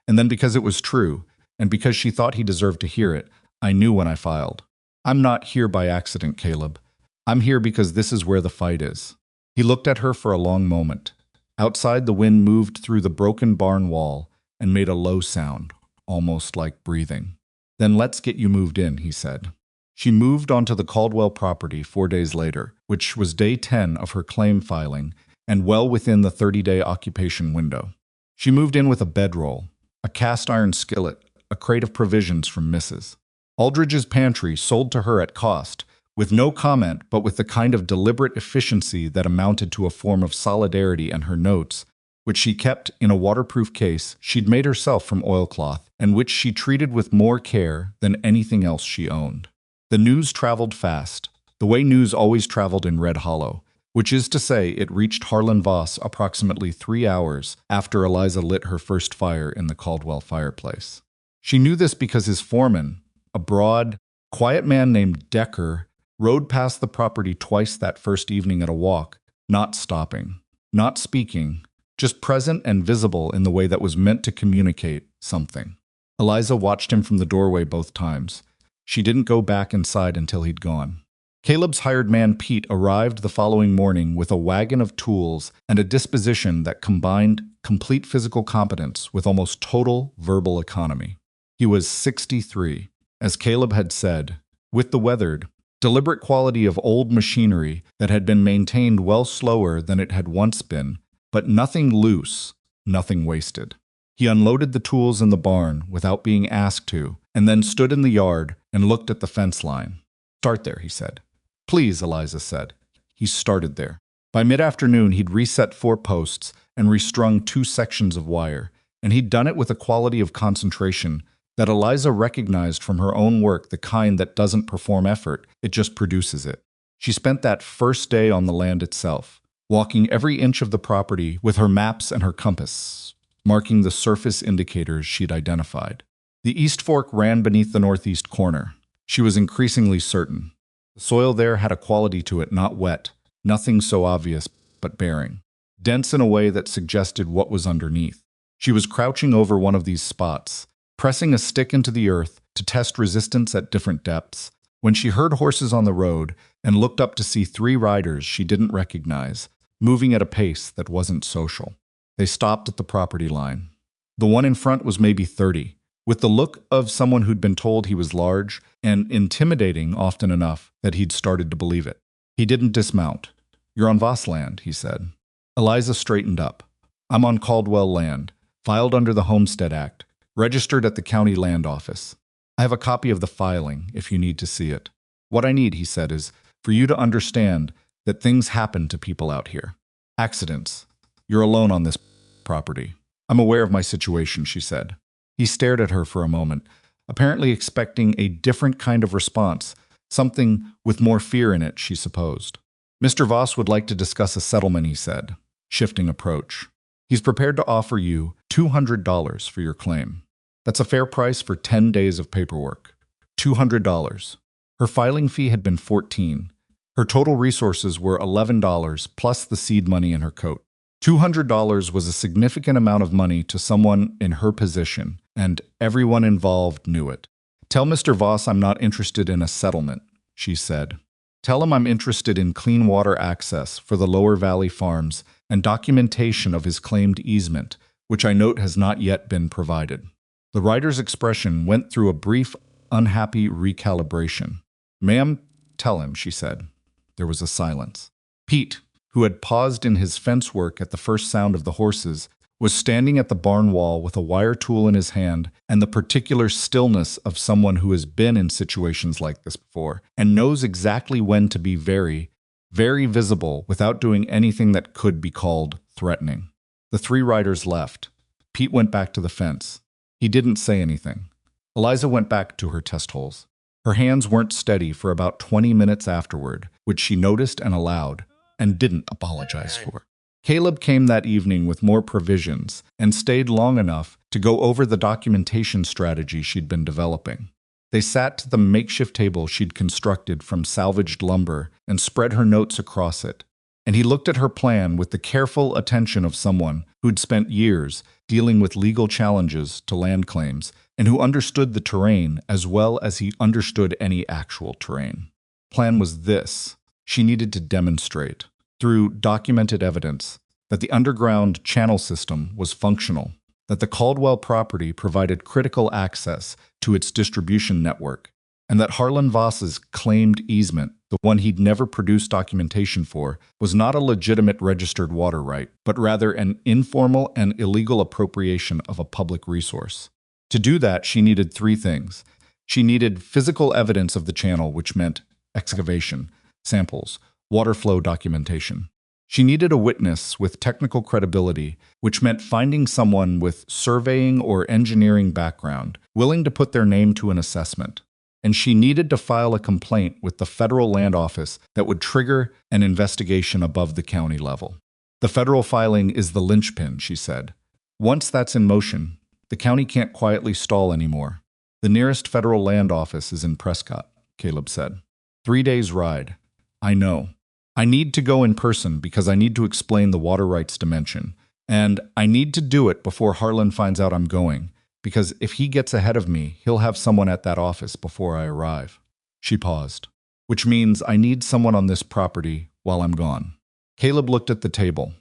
And then because it was true, and because she thought he deserved to hear it, "I knew when I filed. I'm not here by accident, Caleb. I'm here because this is where the fight is." He looked at her for a long moment. Outside, the wind moved through the broken barn wall and made a low sound, almost like breathing. "Then let's get you moved in," he said. She moved onto the Caldwell property 4 days later, which was day 10 of her claim filing and well within the 30-day occupation window. She moved in with a bedroll, a cast-iron skillet, a crate of provisions from Mrs. Aldridge's pantry sold to her at cost, with no comment but with the kind of deliberate efficiency that amounted to a form of solidarity, and her notes, which she kept in a waterproof case she'd made herself from oilcloth, and which she treated with more care than anything else she owned. The news traveled fast, the way news always traveled in Red Hollow, which is to say it reached Harlan Voss approximately 3 hours after Eliza lit her first fire in the Caldwell fireplace. She knew this because his foreman, a broad, quiet man named Decker, rode past the property twice that first evening at a walk, not stopping, not speaking, just present and visible in the way that was meant to communicate something. Eliza watched him from the doorway both times. She didn't go back inside until he'd gone. Caleb's hired man Pete arrived the following morning with a wagon of tools and a disposition that combined complete physical competence with almost total verbal economy. He was 63, as Caleb had said, with the weathered, deliberate quality of old machinery that had been maintained well slower than it had once been, but nothing loose, nothing wasted. He unloaded the tools in the barn without being asked to, and then stood in the yard and looked at the fence line. "Start there," he said. "Please," Eliza said. He started there. By mid-afternoon, he'd reset 4 posts and restrung 2 sections of wire, and he'd done it with a quality of concentration that Eliza recognized from her own work, the kind that doesn't perform effort, it just produces it. She spent that first day on the land itself, walking every inch of the property with her maps and her compass, marking the surface indicators she'd identified. The East Fork ran beneath the northeast corner. She was increasingly certain. The soil there had a quality to it, not wet, nothing so obvious, but bearing. Dense in a way that suggested what was underneath. She was crouching over one of these spots, pressing a stick into the earth to test resistance at different depths, when she heard horses on the road and looked up to see 3 riders she didn't recognize, moving at a pace that wasn't social. They stopped at the property line. The one in front was maybe 30, with the look of someone who'd been told he was large and intimidating often enough that he'd started to believe it. He didn't dismount. "You're on Voss land," he said. Eliza straightened up. "I'm on Caldwell land, filed under the Homestead Act, registered at the county land office. I have a copy of the filing if you need to see it. What I need," he said, "is for you to understand that things happen to people out here. Accidents. You're alone on this property." "I'm aware of my situation," she said. He stared at her for a moment, apparently expecting a different kind of response, something with more fear in it, she supposed. "Mr. Voss would like to discuss a settlement," he said, shifting approach. "He's prepared to offer you $200 for your claim. That's a fair price for 10 days of paperwork. $200. Her filing fee had been $14. Her total resources were $11 plus the seed money in her coat. $200 was a significant amount of money to someone in her position, and everyone involved knew it. "Tell Mr. Voss I'm not interested in a settlement," she said. "Tell him I'm interested in clean water access for the Lower Valley farms and documentation of his claimed easement, which I note has not yet been provided." The writer's expression went through a brief, unhappy recalibration. "Ma'am, tell him," she said. There was a silence. Pete, who had paused in his fence work at the first sound of the horses, was standing at the barn wall with a wire tool in his hand and the particular stillness of someone who has been in situations like this before and knows exactly when to be very, very visible without doing anything that could be called threatening. The 3 riders left. Pete went back to the fence. He didn't say anything. Eliza went back to her test holes. Her hands weren't steady for about 20 minutes afterward, which she noticed and allowed, and didn't apologize for. Caleb came that evening with more provisions and stayed long enough to go over the documentation strategy she'd been developing. They sat to the makeshift table she'd constructed from salvaged lumber and spread her notes across it. And he looked at her plan with the careful attention of someone who'd spent years dealing with legal challenges to land claims and who understood the terrain as well as he understood any actual terrain. Plan was this. She needed to demonstrate, through documented evidence, that the underground channel system was functional, that the Caldwell property provided critical access to its distribution network, and that Harlan Voss's claimed easement, the one he'd never produced documentation for, was not a legitimate registered water right, but rather an informal and illegal appropriation of a public resource. To do that, she needed 3 things. She needed physical evidence of the channel, which meant excavation, samples, water flow documentation. She needed a witness with technical credibility, which meant finding someone with surveying or engineering background, willing to put their name to an assessment. And she needed to file a complaint with the federal land office that would trigger an investigation above the county level. The federal filing is the linchpin, she said. Once that's in motion, the county can't quietly stall anymore. The nearest federal land office is in Prescott, Caleb said. 3 days' ride. I know. I need to go in person because I need to explain the water rights dimension. And I need to do it before Harlan finds out I'm going, because if he gets ahead of me, he'll have someone at that office before I arrive. She paused. Which means I need someone on this property while I'm gone. Caleb looked at the table.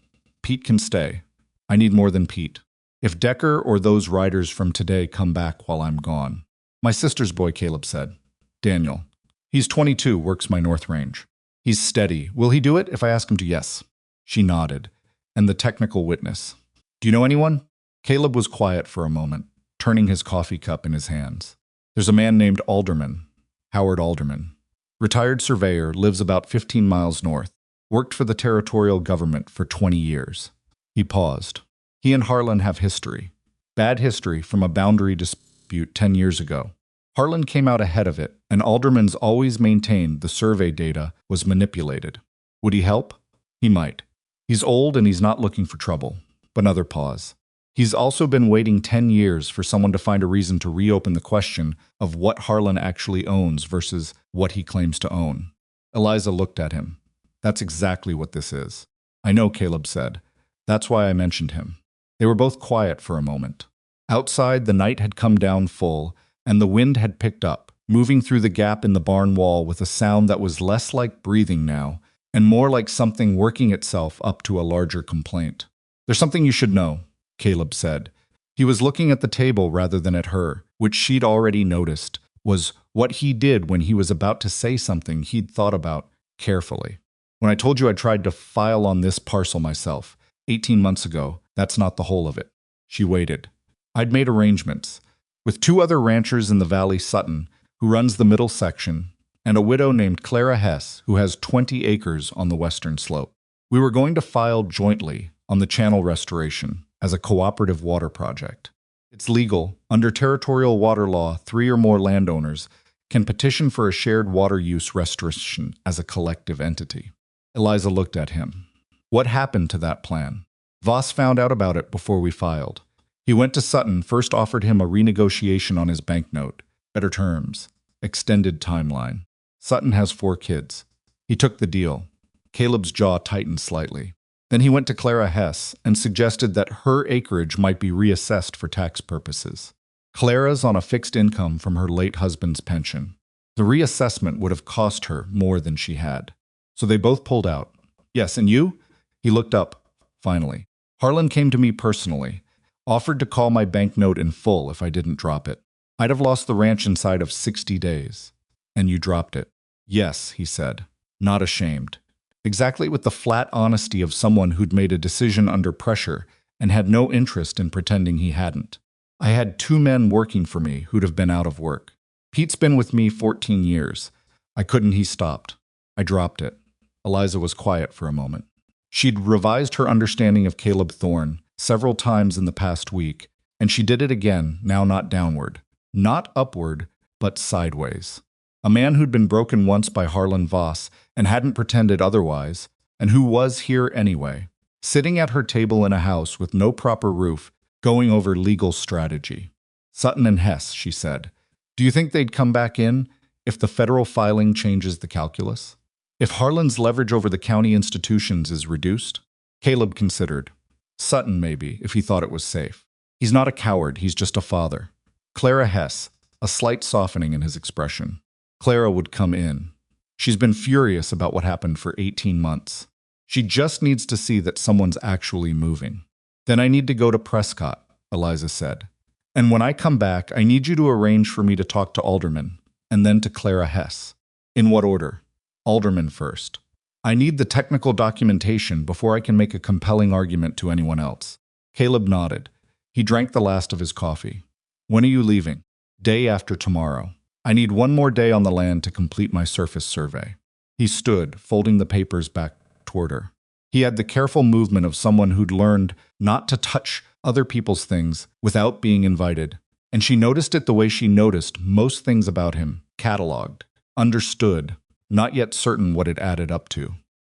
Pete can stay. I need more than Pete. If Decker or those riders from today come back while I'm gone. My sister's boy, Caleb said. Daniel. He's 22, works my North Range. He's steady. Will he do it if I ask him to? Yes. She nodded. And the technical witness. Do you know anyone? Caleb was quiet for a moment, turning his coffee cup in his hands. There's a man named Alderman, Howard Alderman. Retired surveyor, lives about 15 miles north. Worked for the territorial government for 20 years. He paused. He and Harlan have history. Bad history from a boundary dispute 10 years ago. Harlan came out ahead of it, and Alderman's always maintained the survey data was manipulated. Would he help? He might. He's old and he's not looking for trouble. Another pause. He's also been waiting 10 years for someone to find a reason to reopen the question of what Harlan actually owns versus what he claims to own. Eliza looked at him. That's exactly what this is. I know, Caleb said. That's why I mentioned him. They were both quiet for a moment. Outside, the night had come down full, and the wind had picked up, moving through the gap in the barn wall with a sound that was less like breathing now, and more like something working itself up to a larger complaint. There's something you should know, Caleb said. He was looking at the table rather than at her, which she'd already noticed, was what he did when he was about to say something he'd thought about carefully. When I told you I tried to file on this parcel myself, 18 months ago, that's not the whole of it. She waited. I'd made arrangements. With 2 other ranchers in the valley, Sutton, who runs the middle section, and a widow named Clara Hess, who has 20 acres on the western slope. We were going to file jointly on the channel restoration as a cooperative water project. It's legal. Under territorial water law, 3 or more landowners can petition for a shared water use restoration as a collective entity. Eliza looked at him. What happened to that plan? Voss found out about it before we filed. He went to Sutton, first offered him a renegotiation on his banknote, better terms, extended timeline. Sutton has 4 kids. He took the deal. Caleb's jaw tightened slightly. Then he went to Clara Hess and suggested that her acreage might be reassessed for tax purposes. Clara's on a fixed income from her late husband's pension. The reassessment would have cost her more than she had. So they both pulled out. Yes, and you? He looked up, finally. Harlan came to me personally, offered to call my banknote in full if I didn't drop it. I'd have lost the ranch inside of 60 days. And you dropped it. Yes, he said, not ashamed. Exactly with the flat honesty of someone who'd made a decision under pressure and had no interest in pretending he hadn't. I had 2 men working for me who'd have been out of work. Pete's been with me 14 years. I couldn't, he stopped. I dropped it. Eliza was quiet for a moment. She'd revised her understanding of Caleb Thorn several times in the past week, and she did it again, now not downward, not upward, but sideways. A man who'd been broken once by Harlan Voss and hadn't pretended otherwise, and who was here anyway, sitting at her table in a house with no proper roof, going over legal strategy. Sutton and Hess, she said. Do you think they'd come back in if the federal filing changes the calculus? If Harlan's leverage over the county institutions is reduced? Caleb considered. Sutton, maybe, if he thought it was safe. He's not a coward, he's just a father. Clara Hess, a slight softening in his expression. Clara would come in. She's been furious about what happened for 18 months. She just needs to see that someone's actually moving. Then I need to go to Prescott, Eliza said. And when I come back, I need you to arrange for me to talk to Alderman, and then to Clara Hess. In what order? Alderman first. I need the technical documentation before I can make a compelling argument to anyone else. Caleb nodded. He drank the last of his coffee. When are you leaving? Day after tomorrow. I need 1 more day on the land to complete my surface survey. He stood, folding the papers back toward her. He had the careful movement of someone who'd learned not to touch other people's things without being invited, and she noticed it the way she noticed most things about him, cataloged, understood, not yet certain what it added up to.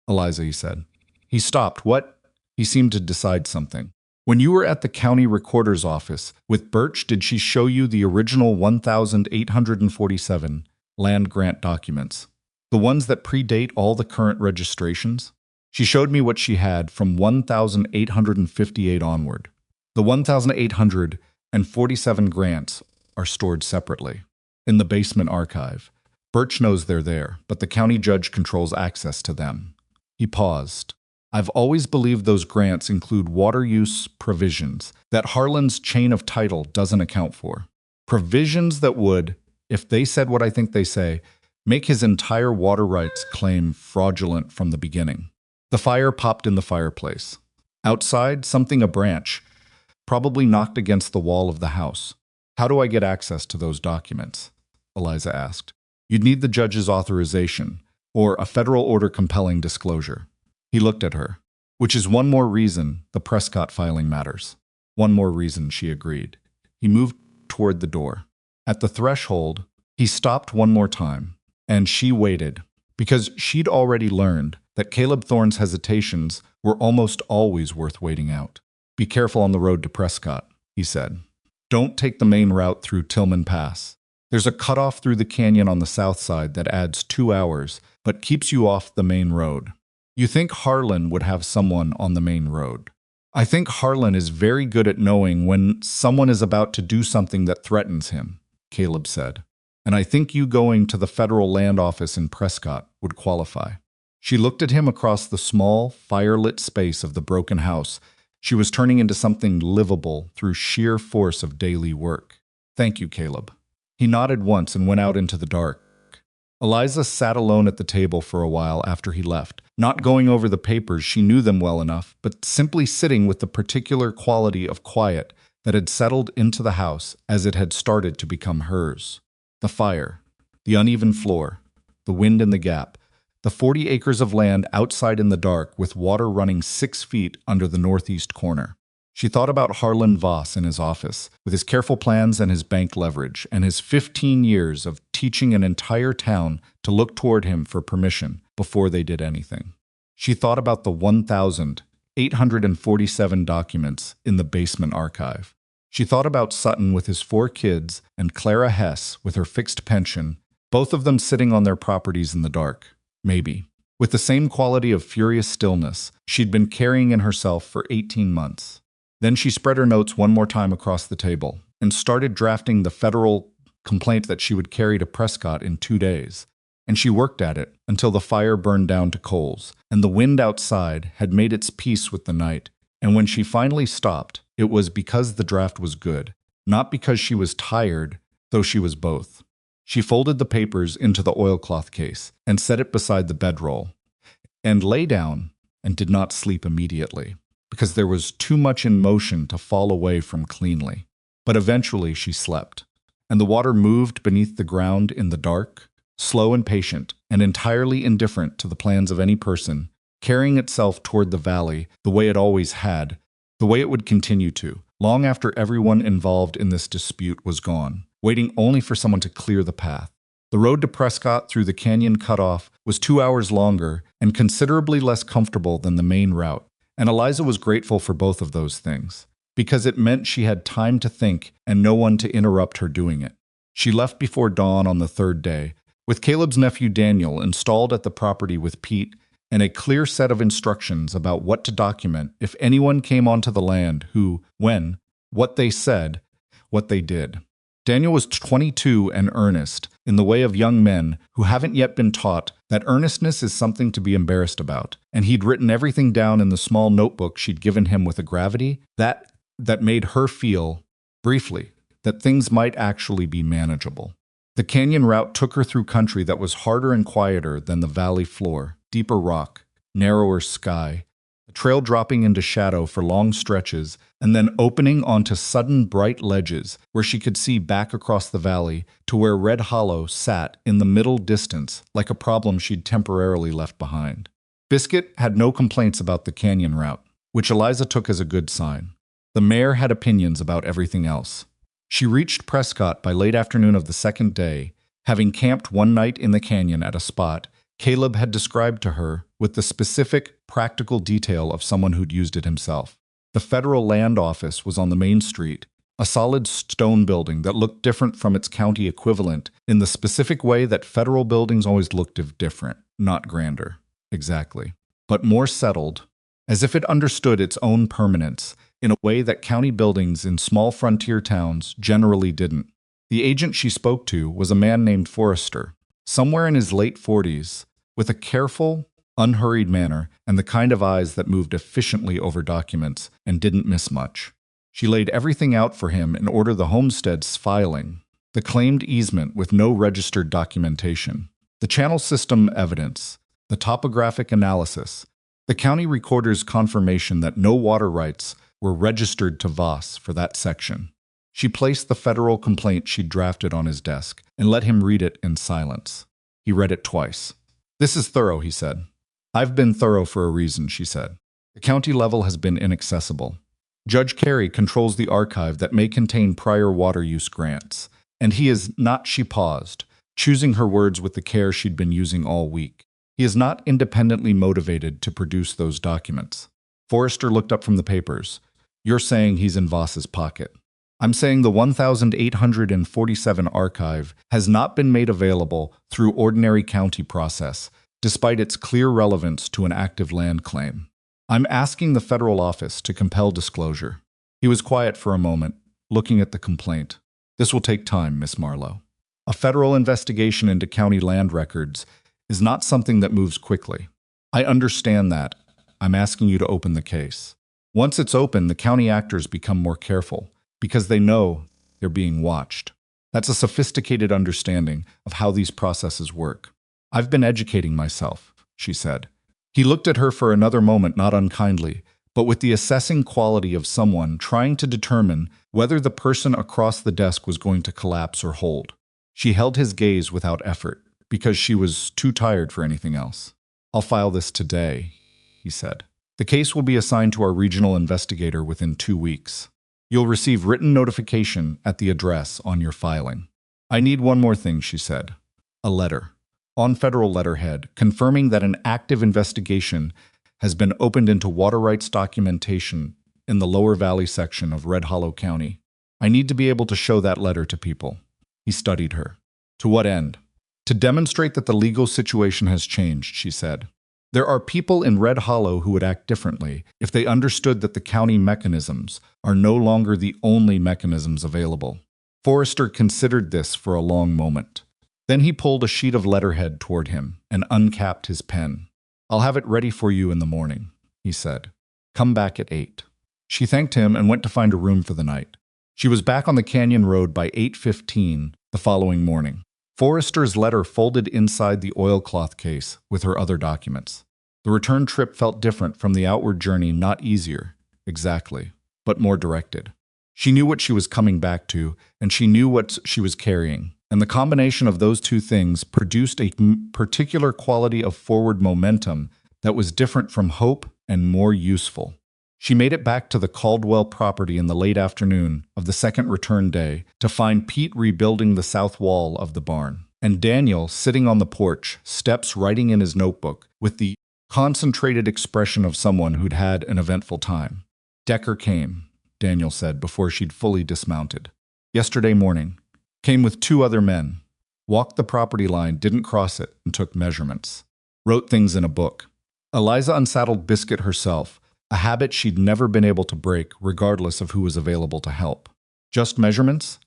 Eliza, he said. He stopped. What? He seemed to decide something. When you were at the county recorder's office with Birch, did she show you the original 1,847 land grant documents? The ones that predate all the current registrations? She showed me what she had from 1,858 onward. The 1,847 grants are stored separately in the basement archive. Birch knows they're there, but the county judge controls access to them. He paused. I've always believed those grants include water use provisions that Harlan's chain of title doesn't account for. Provisions that would, if they said what I think they say, make his entire water rights claim fraudulent from the beginning. The fire popped in the fireplace. Outside, a branch, probably knocked against the wall of the house. How do I get access to those documents? Eliza asked. You'd need the judge's authorization, or a federal order compelling disclosure. He looked at her. Which is one more reason the Prescott filing matters. One more reason, she agreed. He moved toward the door. At the threshold, he stopped one more time, and she waited, because she'd already learned that Caleb Thorn's hesitations were almost always worth waiting out. Be careful on the road to Prescott, he said. Don't take the main route through Tillman Pass. There's a cutoff through the canyon on the south side that adds 2 hours, but keeps you off the main road. You think Harlan would have someone on the main road. I think Harlan is very good at knowing when someone is about to do something that threatens him, Caleb said. And I think you going to the federal land office in Prescott would qualify. She looked at him across the small, fire-lit space of the broken house. She was turning into something livable through sheer force of daily work. Thank you, Caleb. He nodded once and went out into the dark. Eliza sat alone at the table for a while after he left, not going over the papers, she knew them well enough, but simply sitting with the particular quality of quiet that had settled into the house as it had started to become hers. The fire, the uneven floor, the wind in the gap, the 40 acres of land outside in the dark with water running 6 feet under the northeast corner. She thought about Harlan Voss in his office, with his careful plans and his bank leverage, and his 15 years of teaching an entire town to look toward him for permission before they did anything. She thought about the 1,847 documents in the basement archive. She thought about Sutton with his 4 kids and Clara Hess with her fixed pension, both of them sitting on their properties in the dark. Maybe, with the same quality of furious stillness she'd been carrying in herself for 18 months. Then she spread her notes one more time across the table and started drafting the federal complaint that she would carry to Prescott in 2 days. And she worked at it until the fire burned down to coals, and the wind outside had made its peace with the night. And when she finally stopped, it was because the draft was good, not because she was tired, though she was both. She folded the papers into the oilcloth case and set it beside the bedroll, and lay down and did not sleep immediately, because there was too much in motion to fall away from cleanly. But eventually she slept, and the water moved beneath the ground in the dark, slow and patient, and entirely indifferent to the plans of any person, carrying itself toward the valley the way it always had, the way it would continue to, long after everyone involved in this dispute was gone, waiting only for someone to clear the path. The road to Prescott through the canyon cutoff was 2 hours longer and considerably less comfortable than the main route, and Eliza was grateful for both of those things, because it meant she had time to think and no one to interrupt her doing it. She left before dawn on the 3rd day, with Caleb's nephew Daniel installed at the property with Pete and a clear set of instructions about what to document if anyone came onto the land who, when, what they said, what they did. Daniel was 22 and earnest, in the way of young men who haven't yet been taught that earnestness is something to be embarrassed about, and he'd written everything down in the small notebook she'd given him with a gravity that made her feel, briefly, that things might actually be manageable. The canyon route took her through country that was harder and quieter than the valley floor, deeper rock, narrower sky, the trail dropping into shadow for long stretches, and then opening onto sudden bright ledges where she could see back across the valley to where Red Hollow sat in the middle distance like a problem she'd temporarily left behind. Biscuit had no complaints about the canyon route, which Eliza took as a good sign. The mare had opinions about everything else. She reached Prescott by late afternoon of the 2nd day, having camped one night in the canyon at a spot Caleb had described to her with the specific, practical detail of someone who'd used it himself. The federal land office was on the main street, a solid stone building that looked different from its county equivalent in the specific way that federal buildings always looked different, not grander. Exactly. but more settled, as if it understood its own permanence in a way that county buildings in small frontier towns generally didn't. The agent she spoke to was a man named Forrester, somewhere in his late 40s, with a careful, unhurried manner and the kind of eyes that moved efficiently over documents and didn't miss much. She laid everything out for him in order: the homestead's filing, the claimed easement with no registered documentation, the channel system evidence, the topographic analysis, the county recorder's confirmation that no water rights were registered to Voss for that section. She placed the federal complaint she'd drafted on his desk and let him read it in silence. He read it twice. "This is thorough," he said. "I've been thorough for a reason," she said. "The county level has been inaccessible. Judge Carey controls the archive that may contain prior water use grants, and he is not," she paused, choosing her words with the care she'd been using all week. "He is not independently motivated to produce those documents." Forrester looked up from the papers. "You're saying he's in Voss's pocket." "I'm saying the 1,847 archive has not been made available through ordinary county process, despite its clear relevance to an active land claim. I'm asking the federal office to compel disclosure." He was quiet for a moment, looking at the complaint. "This will take time, Miss Marlowe. A federal investigation into county land records is not something that moves quickly. I understand that. I'm asking you to open the case. Once it's open, the county actors become more careful because they know they're being watched. That's a sophisticated understanding of how these processes work. I've been educating myself," she said. He looked at her for another moment, not unkindly, but with the assessing quality of someone trying to determine whether the person across the desk was going to collapse or hold. She held his gaze without effort, because she was too tired for anything else. "I'll file this today," he said. "The case will be assigned to our regional investigator within 2 weeks. You'll receive written notification at the address on your filing." "I need one more thing," she said. "A letter, on federal letterhead, confirming that an active investigation has been opened into water rights documentation in the Lower Valley section of Red Hollow County. I need to be able to show that letter to people." He studied her. "To what end?" "To demonstrate that the legal situation has changed," she said. "There are people in Red Hollow who would act differently if they understood that the county mechanisms are no longer the only mechanisms available." Forrester considered this for a long moment. Then he pulled a sheet of letterhead toward him and uncapped his pen. "I'll have it ready for you in the morning," he said. "Come back at 8. She thanked him and went to find a room for the night. She was back on the canyon road by 8:15 the following morning. Forrester's letter folded inside the oilcloth case with her other documents. The return trip felt different from the outward journey, not easier, exactly, but more directed. She knew what she was coming back to, and she knew what she was carrying, and the combination of those two things produced a particular quality of forward momentum that was different from hope and more useful. She made it back to the Caldwell property in the late afternoon of the second return day to find Pete rebuilding the south wall of the barn, and Daniel sitting on the porch, steps writing in his notebook with the concentrated expression of someone who'd had an eventful time. "Decker came," Daniel said before she'd fully dismounted. "Yesterday morning. Came with 2 other men. Walked the property line, didn't cross it, and took measurements. Wrote things in a book." Eliza unsaddled Biscuit herself, a habit she'd never been able to break regardless of who was available to help. "Just measurements?"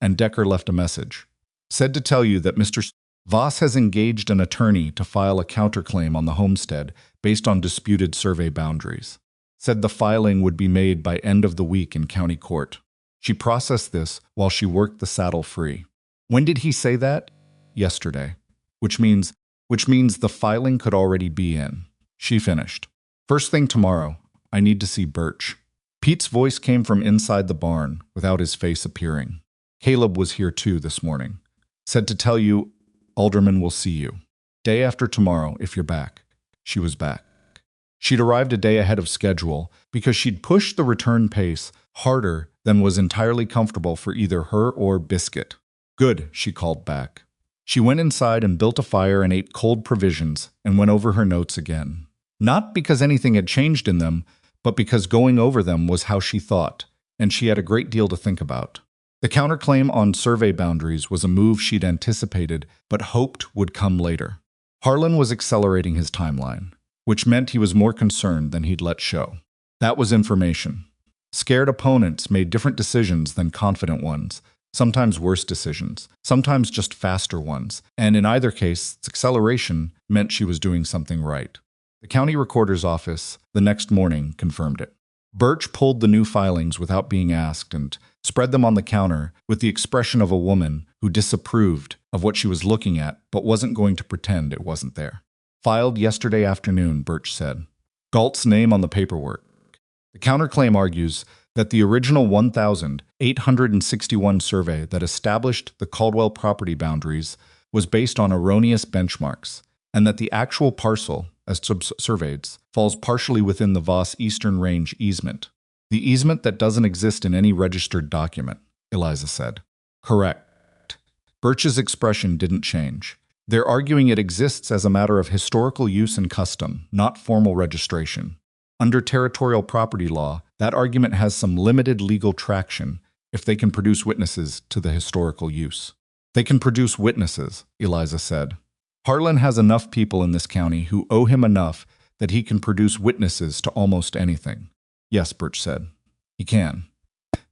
And Decker left a message. "Said to tell you that Mr. Voss has engaged an attorney to file a counterclaim on the homestead based on disputed survey boundaries. Said the filing would be made by end of the week in county court. She processed this while she worked the saddle free." "When did he say that?" "Yesterday. Which means the filing could already be in." She finished. "First thing tomorrow. I need to see Birch." Pete's voice came from inside the barn without his face appearing. "Caleb was here too this morning. Said to tell you Alderman will see you. Day after tomorrow if you're back." She was back. She'd arrived a day ahead of schedule because she'd pushed the return pace harder than was entirely comfortable for either her or Biscuit. "Good," she called back. She went inside and built a fire and ate cold provisions and went over her notes again. Not because anything had changed in them, but because going over them was how she thought, and she had a great deal to think about. The counterclaim on survey boundaries was a move she'd anticipated but hoped would come later. Harlan was accelerating his timeline. which meant he was more concerned than he'd let show. That was information. Scared opponents made different decisions than confident ones, sometimes worse decisions, sometimes just faster ones, and in either case, acceleration meant she was doing something right. The county recorder's office, the next morning, confirmed it. Birch pulled the new filings without being asked and spread them on the counter with the expression of a woman who disapproved of what she was looking at but wasn't going to pretend it wasn't there. Filed yesterday afternoon, Birch said. Galt's name on the paperwork. The counterclaim argues that the original 1,861 survey that established the Caldwell property boundaries was based on erroneous benchmarks, and that the actual parcel, as surveyed, falls partially within the Voss Eastern Range easement. The easement that doesn't exist in any registered document, Eliza said. Correct. Birch's expression didn't change. They're arguing it exists as a matter of historical use and custom, not formal registration. Under territorial property law, that argument has some limited legal traction if they can produce witnesses to the historical use. They can produce witnesses, Eliza said. Harlan has enough people in this county who owe him enough that he can produce witnesses to almost anything. Yes, Birch said. He can.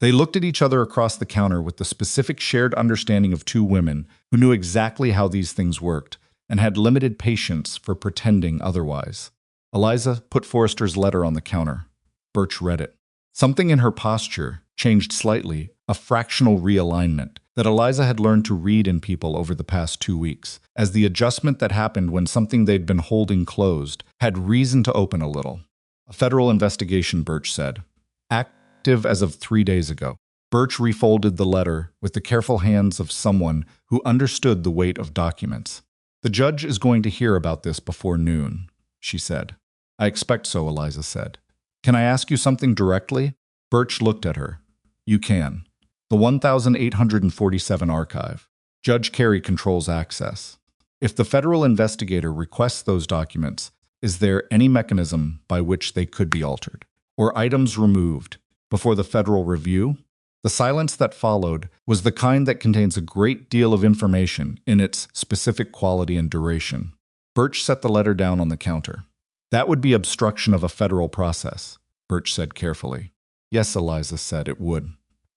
They looked at each other across the counter with the specific shared understanding of two women who knew exactly how these things worked and had limited patience for pretending otherwise. Eliza put Forrester's letter on the counter. Birch read it. Something in her posture changed slightly, a fractional realignment that Eliza had learned to read in people over the past 2 weeks, as the adjustment that happened when something they'd been holding closed had reason to open a little. A federal investigation, Birch said. Active as of 3 days ago. Birch refolded the letter with the careful hands of someone who understood the weight of documents. The judge is going to hear about this before noon, she said. I expect so, Eliza said. Can I ask you something directly? Birch looked at her. You can. The 1,847 archive. Judge Carey controls access. If the federal investigator requests those documents, is there any mechanism by which they could be altered, or items removed, before the federal review? The silence that followed was the kind that contains a great deal of information in its specific quality and duration. Birch set the letter down on the counter. That would be obstruction of a federal process, Birch said carefully. Yes, Eliza said it would.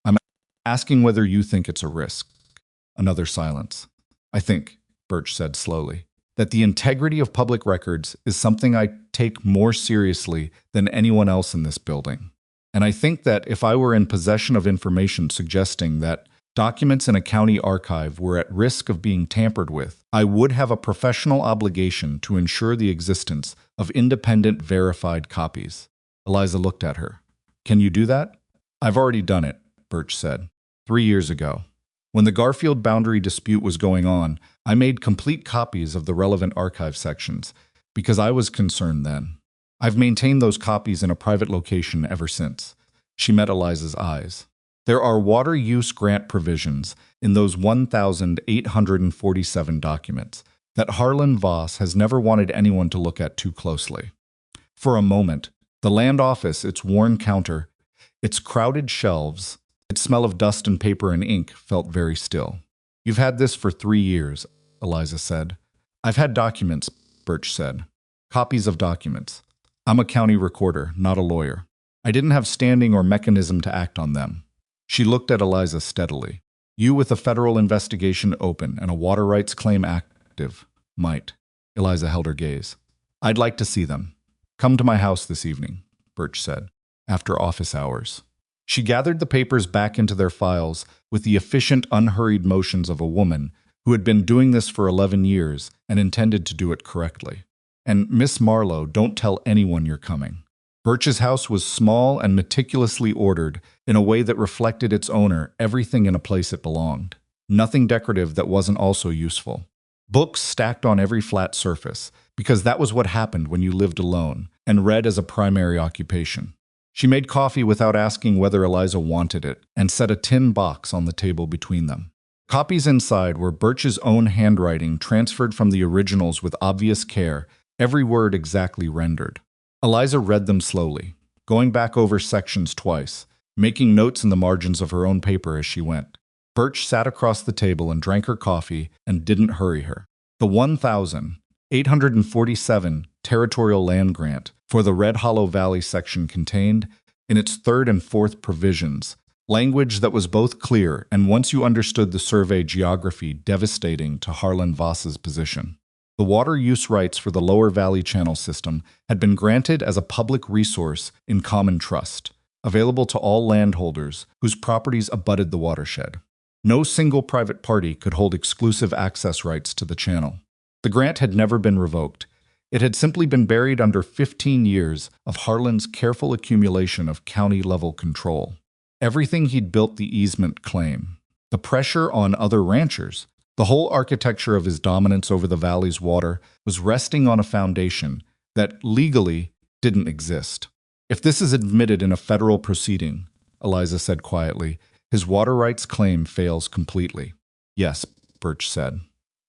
I'm asking whether you think it's a risk. Another silence. I think, Birch said slowly, that the integrity of public records is something I take more seriously than anyone else in this building. And I think that if I were in possession of information suggesting that documents in a county archive were at risk of being tampered with, I would have a professional obligation to ensure the existence of independent verified copies. Eliza looked at her. Can you do that? I've already done it, Birch said. 3 years ago. When the Garfield boundary dispute was going on, I made complete copies of the relevant archive sections because I was concerned then. I've maintained those copies in a private location ever since. She met Eliza's eyes. There are water use grant provisions in those 1,847 documents that Harlan Voss has never wanted anyone to look at too closely. For a moment, the land office, its worn counter, its crowded shelves, its smell of dust and paper and ink felt very still. You've had this for 3 years, Eliza said. I've had documents, Birch said. Copies of documents. I'm a county recorder, not a lawyer. I didn't have standing or mechanism to act on them. She looked at Eliza steadily. You with a federal investigation open and a water rights claim active might. Eliza held her gaze. I'd like to see them. Come to my house this evening, Birch said, after office hours. She gathered the papers back into their files with the efficient, unhurried motions of a woman who had been doing this for 11 years and intended to do it correctly. And Miss Marlowe, don't tell anyone you're coming. Birch's house was small and meticulously ordered in a way that reflected its owner, everything in a place it belonged. Nothing decorative that wasn't also useful. Books stacked on every flat surface, because that was what happened when you lived alone and read as a primary occupation. She made coffee without asking whether Eliza wanted it and set a tin box on the table between them. Copies inside were Birch's own handwriting transferred from the originals with obvious care, every word exactly rendered. Eliza read them slowly, going back over sections twice, making notes in the margins of her own paper as she went. Birch sat across the table and drank her coffee and didn't hurry her. The 1,847 territorial land grant for the Red Hollow Valley section contained, in its third and fourth provisions, language that was both clear and, once you understood the survey geography, devastating to Harlan Voss's position. The water use rights for the Lower Valley Channel system had been granted as a public resource in common trust, available to all landholders whose properties abutted the watershed. No single private party could hold exclusive access rights to the channel. The grant had never been revoked. It had simply been buried under 15 years of Harlan's careful accumulation of county-level control. Everything he'd built the easement claim, the pressure on other ranchers, the whole architecture of his dominance over the valley's water was resting on a foundation that legally didn't exist. If this is admitted in a federal proceeding, Eliza said quietly, his water rights claim fails completely. Yes, Birch said.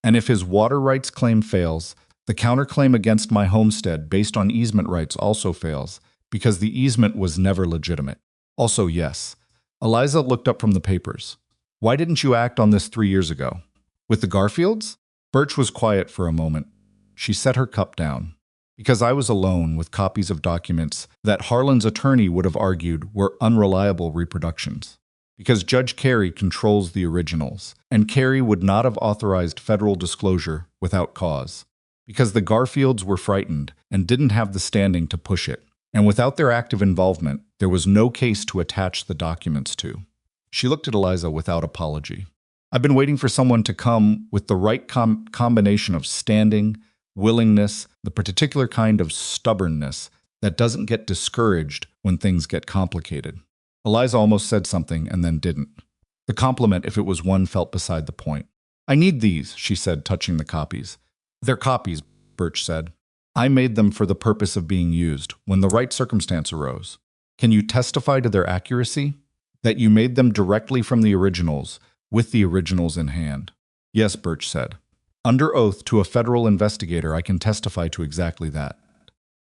And if his water rights claim fails, the counterclaim against my homestead based on easement rights also fails, because the easement was never legitimate. Also, yes. Eliza looked up from the papers. Why didn't you act on this 3 years ago? With the Garfields? Birch was quiet for a moment. She set her cup down. Because I was alone with copies of documents that Harlan's attorney would have argued were unreliable reproductions. Because Judge Carey controls the originals, and Carey would not have authorized federal disclosure without cause. Because the Garfields were frightened and didn't have the standing to push it. And without their active involvement, there was no case to attach the documents to. She looked at Eliza without apology. I've been waiting for someone to come with the right combination of standing, willingness, the particular kind of stubbornness that doesn't get discouraged when things get complicated. Eliza almost said something and then didn't. The compliment, if it was one, felt beside the point. I need these, she said, touching the copies. They're copies, Birch said. I made them for the purpose of being used when the right circumstance arose. Can you testify to their accuracy? That you made them directly from the originals, with the originals in hand? Yes, Birch said. Under oath to a federal investigator, I can testify to exactly that.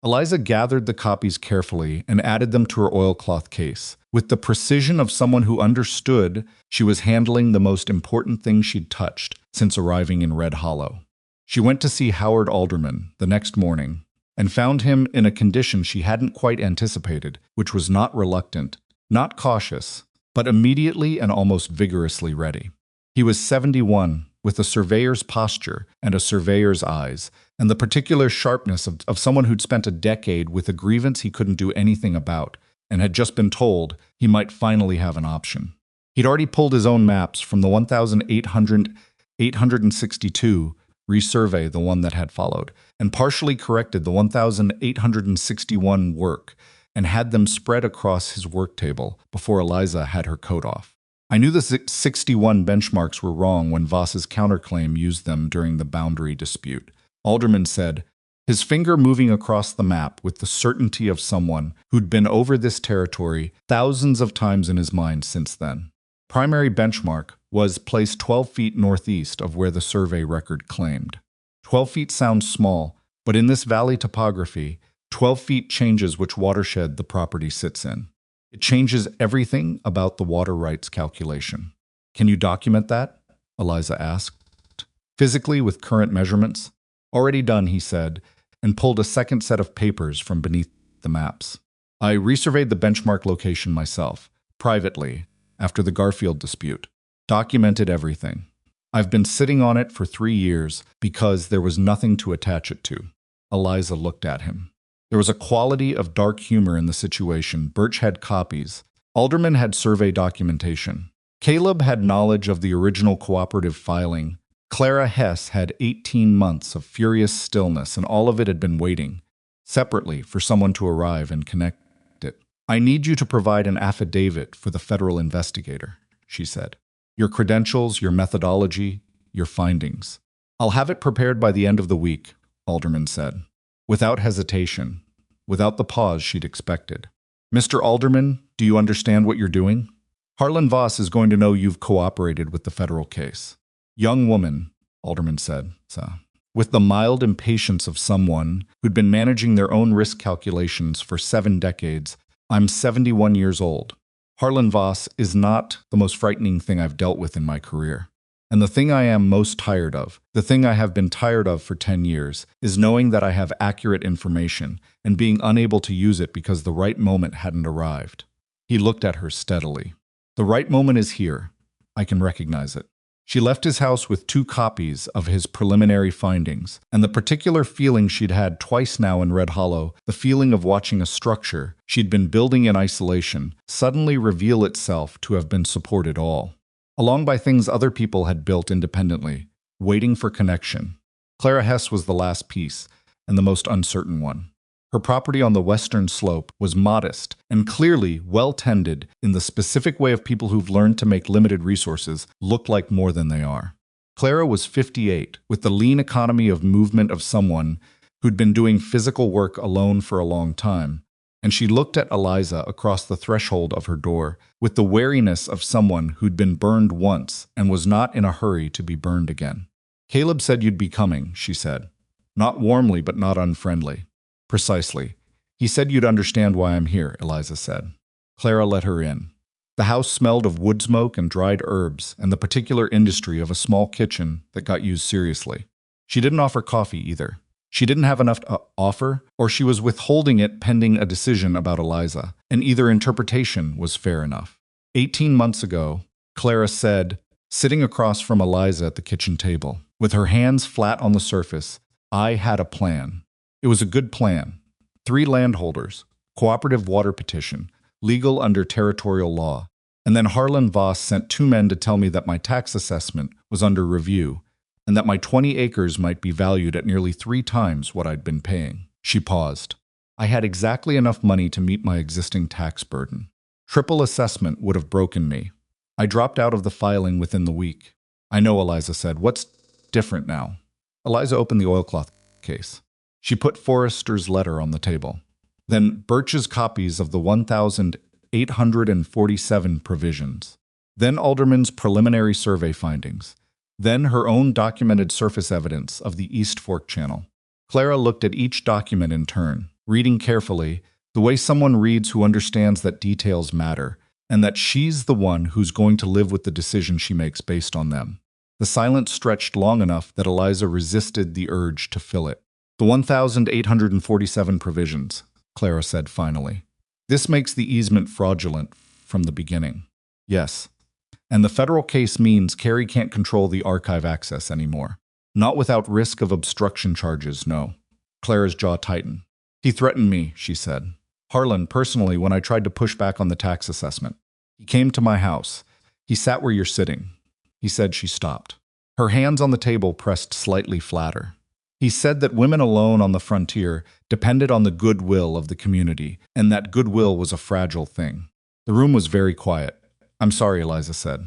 Eliza gathered the copies carefully and added them to her oilcloth case, with the precision of someone who understood she was handling the most important thing she'd touched since arriving in Red Hollow. She went to see Howard Alderman the next morning and found him in a condition she hadn't quite anticipated, which was not reluctant, not cautious, but immediately and almost vigorously ready. He was 71, with a surveyor's posture and a surveyor's eyes, and the particular sharpness of someone who'd spent a decade with a grievance he couldn't do anything about, and had just been told he might finally have an option. He'd already pulled his own maps from the 1,862 resurvey, the one that had followed, and partially corrected the 1,861 work, and had them spread across his work table before Eliza had her coat off. I knew the 61 benchmarks were wrong when Voss's counterclaim used them during the boundary dispute. Alderman said, his finger moving across the map with the certainty of someone who'd been over this territory thousands of times in his mind since then. Primary benchmark was placed 12 feet northeast of where the survey record claimed. 12 feet sounds small, but in this valley topography, 12 feet changes which watershed the property sits in. It changes everything about the water rights calculation. Can you document that? Eliza asked. Physically with current measurements? Already done, he said, and pulled a second set of papers from beneath the maps. I resurveyed the benchmark location myself, privately, after the Garfield dispute. Documented everything. I've been sitting on it for 3 years because there was nothing to attach it to. Eliza looked at him. There was a quality of dark humor in the situation. Birch had copies. Alderman had survey documentation. Caleb had knowledge of the original cooperative filing. Clara Hess had 18 months of furious stillness, and all of it had been waiting, separately, for someone to arrive and connect it. I need you to provide an affidavit for the federal investigator, she said. Your credentials, your methodology, your findings. I'll have it prepared by the end of the week, Alderman said, without hesitation, without the pause she'd expected. Mr. Alderman, do you understand what you're doing? Harlan Voss is going to know you've cooperated with the federal case. Young woman, Alderman said, with the mild impatience of someone who'd been managing their own risk calculations for 7 decades. I'm 71 years old. Harlan Voss is not the most frightening thing I've dealt with in my career. And the thing I am most tired of, the thing I have been tired of for 10 years, is knowing that I have accurate information and being unable to use it because the right moment hadn't arrived." He looked at her steadily. "The right moment is here. I can recognize it." She left his house with 2 copies of his preliminary findings, and the particular feeling she'd had twice now in Red Hollow, the feeling of watching a structure she'd been building in isolation, suddenly reveal itself to have been supported all along by things other people had built independently, waiting for connection. Clara Hess was the last piece, and the most uncertain one. Her property on the western slope was modest and clearly well-tended in the specific way of people who've learned to make limited resources look like more than they are. Clara was 58, with the lean economy of movement of someone who'd been doing physical work alone for a long time, and she looked at Eliza across the threshold of her door with the wariness of someone who'd been burned once and was not in a hurry to be burned again. "Caleb said you'd be coming," she said. Not warmly, but not unfriendly. "Precisely. He said you'd understand why I'm here," Eliza said. Clara let her in. The house smelled of wood smoke and dried herbs and the particular industry of a small kitchen that got used seriously. She didn't offer coffee either. She didn't have enough to offer, or she was withholding it pending a decision about Eliza, and either interpretation was fair enough. 18 months ago, Clara said, sitting across from Eliza at the kitchen table, with her hands flat on the surface, "I had a plan. It was a good plan. 3 landholders, cooperative water petition, legal under territorial law. And then Harlan Voss sent 2 men to tell me that my tax assessment was under review and that my 20 acres might be valued at nearly 3 times what I'd been paying." She paused. "I had exactly enough money to meet my existing tax burden. Triple assessment would have broken me. I dropped out of the filing within the week." "I know," Eliza said. "What's different now?" Eliza opened the oilcloth case. She put Forrester's letter on the table. Then Birch's copies of the 1,847 provisions. Then Alderman's preliminary survey findings. Then her own documented surface evidence of the East Fork Channel. Clara looked at each document in turn, reading carefully, the way someone reads who understands that details matter, and that she's the one who's going to live with the decision she makes based on them. The silence stretched long enough that Eliza resisted the urge to fill it. "The 1,847 provisions," Clara said finally. "This makes the easement fraudulent from the beginning." "Yes. And the federal case means Carrie can't control the archive access anymore. Not without risk of obstruction charges, no." Clara's jaw tightened. "He threatened me," she said. "Harlan, personally, when I tried to push back on the tax assessment. He came to my house. He sat where you're sitting." He said. She stopped. Her hands on the table pressed slightly flatter. "He said that women alone on the frontier depended on the goodwill of the community, and that goodwill was a fragile thing." The room was very quiet. "I'm sorry," Eliza said.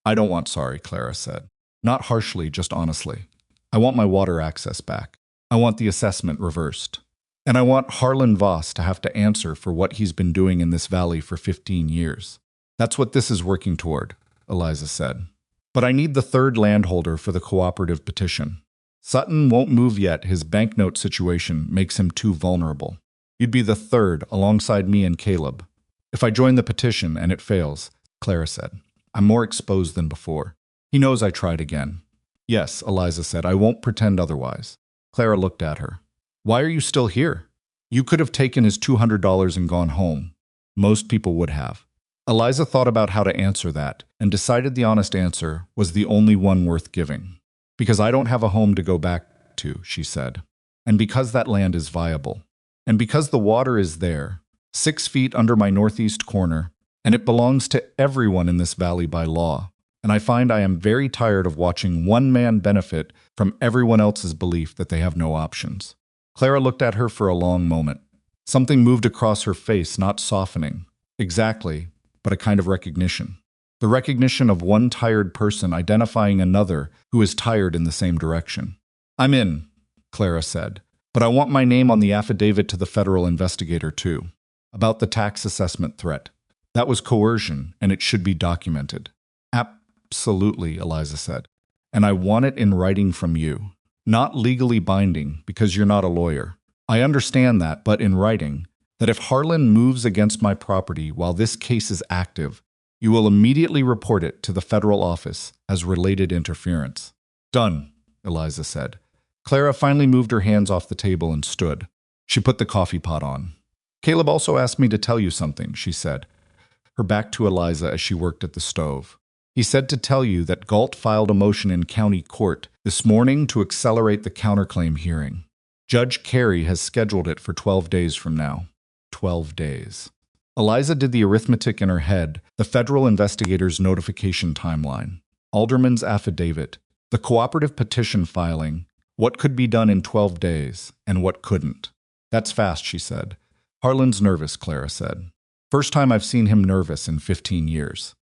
"I don't want sorry," Clara said. Not harshly, just honestly. "I want my water access back. I want the assessment reversed. And I want Harlan Voss to have to answer for what he's been doing in this valley for 15 years. That's what this is working toward," Eliza said. "But I need the 3rd landholder for the cooperative petition. Sutton won't move yet. His banknote situation makes him too vulnerable. You'd be the 3rd alongside me and Caleb. If I join the petition and it fails," Clara said, "I'm more exposed than before. He knows I tried again." "Yes," Eliza said. "I won't pretend otherwise." Clara looked at her. "Why are you still here? You could have taken his $200 and gone home." Most people would have. Eliza thought about how to answer that and decided the honest answer was the only one worth giving. "Because I don't have a home to go back to," she said. "And because that land is viable. And because the water is there, 6 feet under my northeast corner, and it belongs to everyone in this valley by law. And I find I am very tired of watching one man benefit from everyone else's belief that they have no options." Clara looked at her for a long moment. Something moved across her face, not softening. Exactly, but a kind of recognition. The recognition of one tired person identifying another who is tired in the same direction. "I'm in," Clara said, "but I want my name on the affidavit to the federal investigator too, about the tax assessment threat. That was coercion, and it should be documented." "Absolutely," Eliza said. "And I want it in writing from you. Not legally binding, because you're not a lawyer. I understand that, but in writing, that if Harlan moves against my property while this case is active, You will immediately report it to the federal office as related interference. Done, Eliza said. Clara finally moved her hands off the table and stood. She put the coffee pot on. Caleb also asked me to tell you something, she said, her back to Eliza as she worked at the stove. He said to tell you that Galt filed a motion in county court this morning to accelerate the counterclaim hearing. Judge Carey has scheduled it for 12 days from now. 12 days. Eliza did the arithmetic in her head, the federal investigator's notification timeline, Alderman's affidavit, the cooperative petition filing, what could be done in 12 days, and what couldn't. That's fast, she said. Harlan's nervous, Clara said. First time I've seen him nervous in 15 years.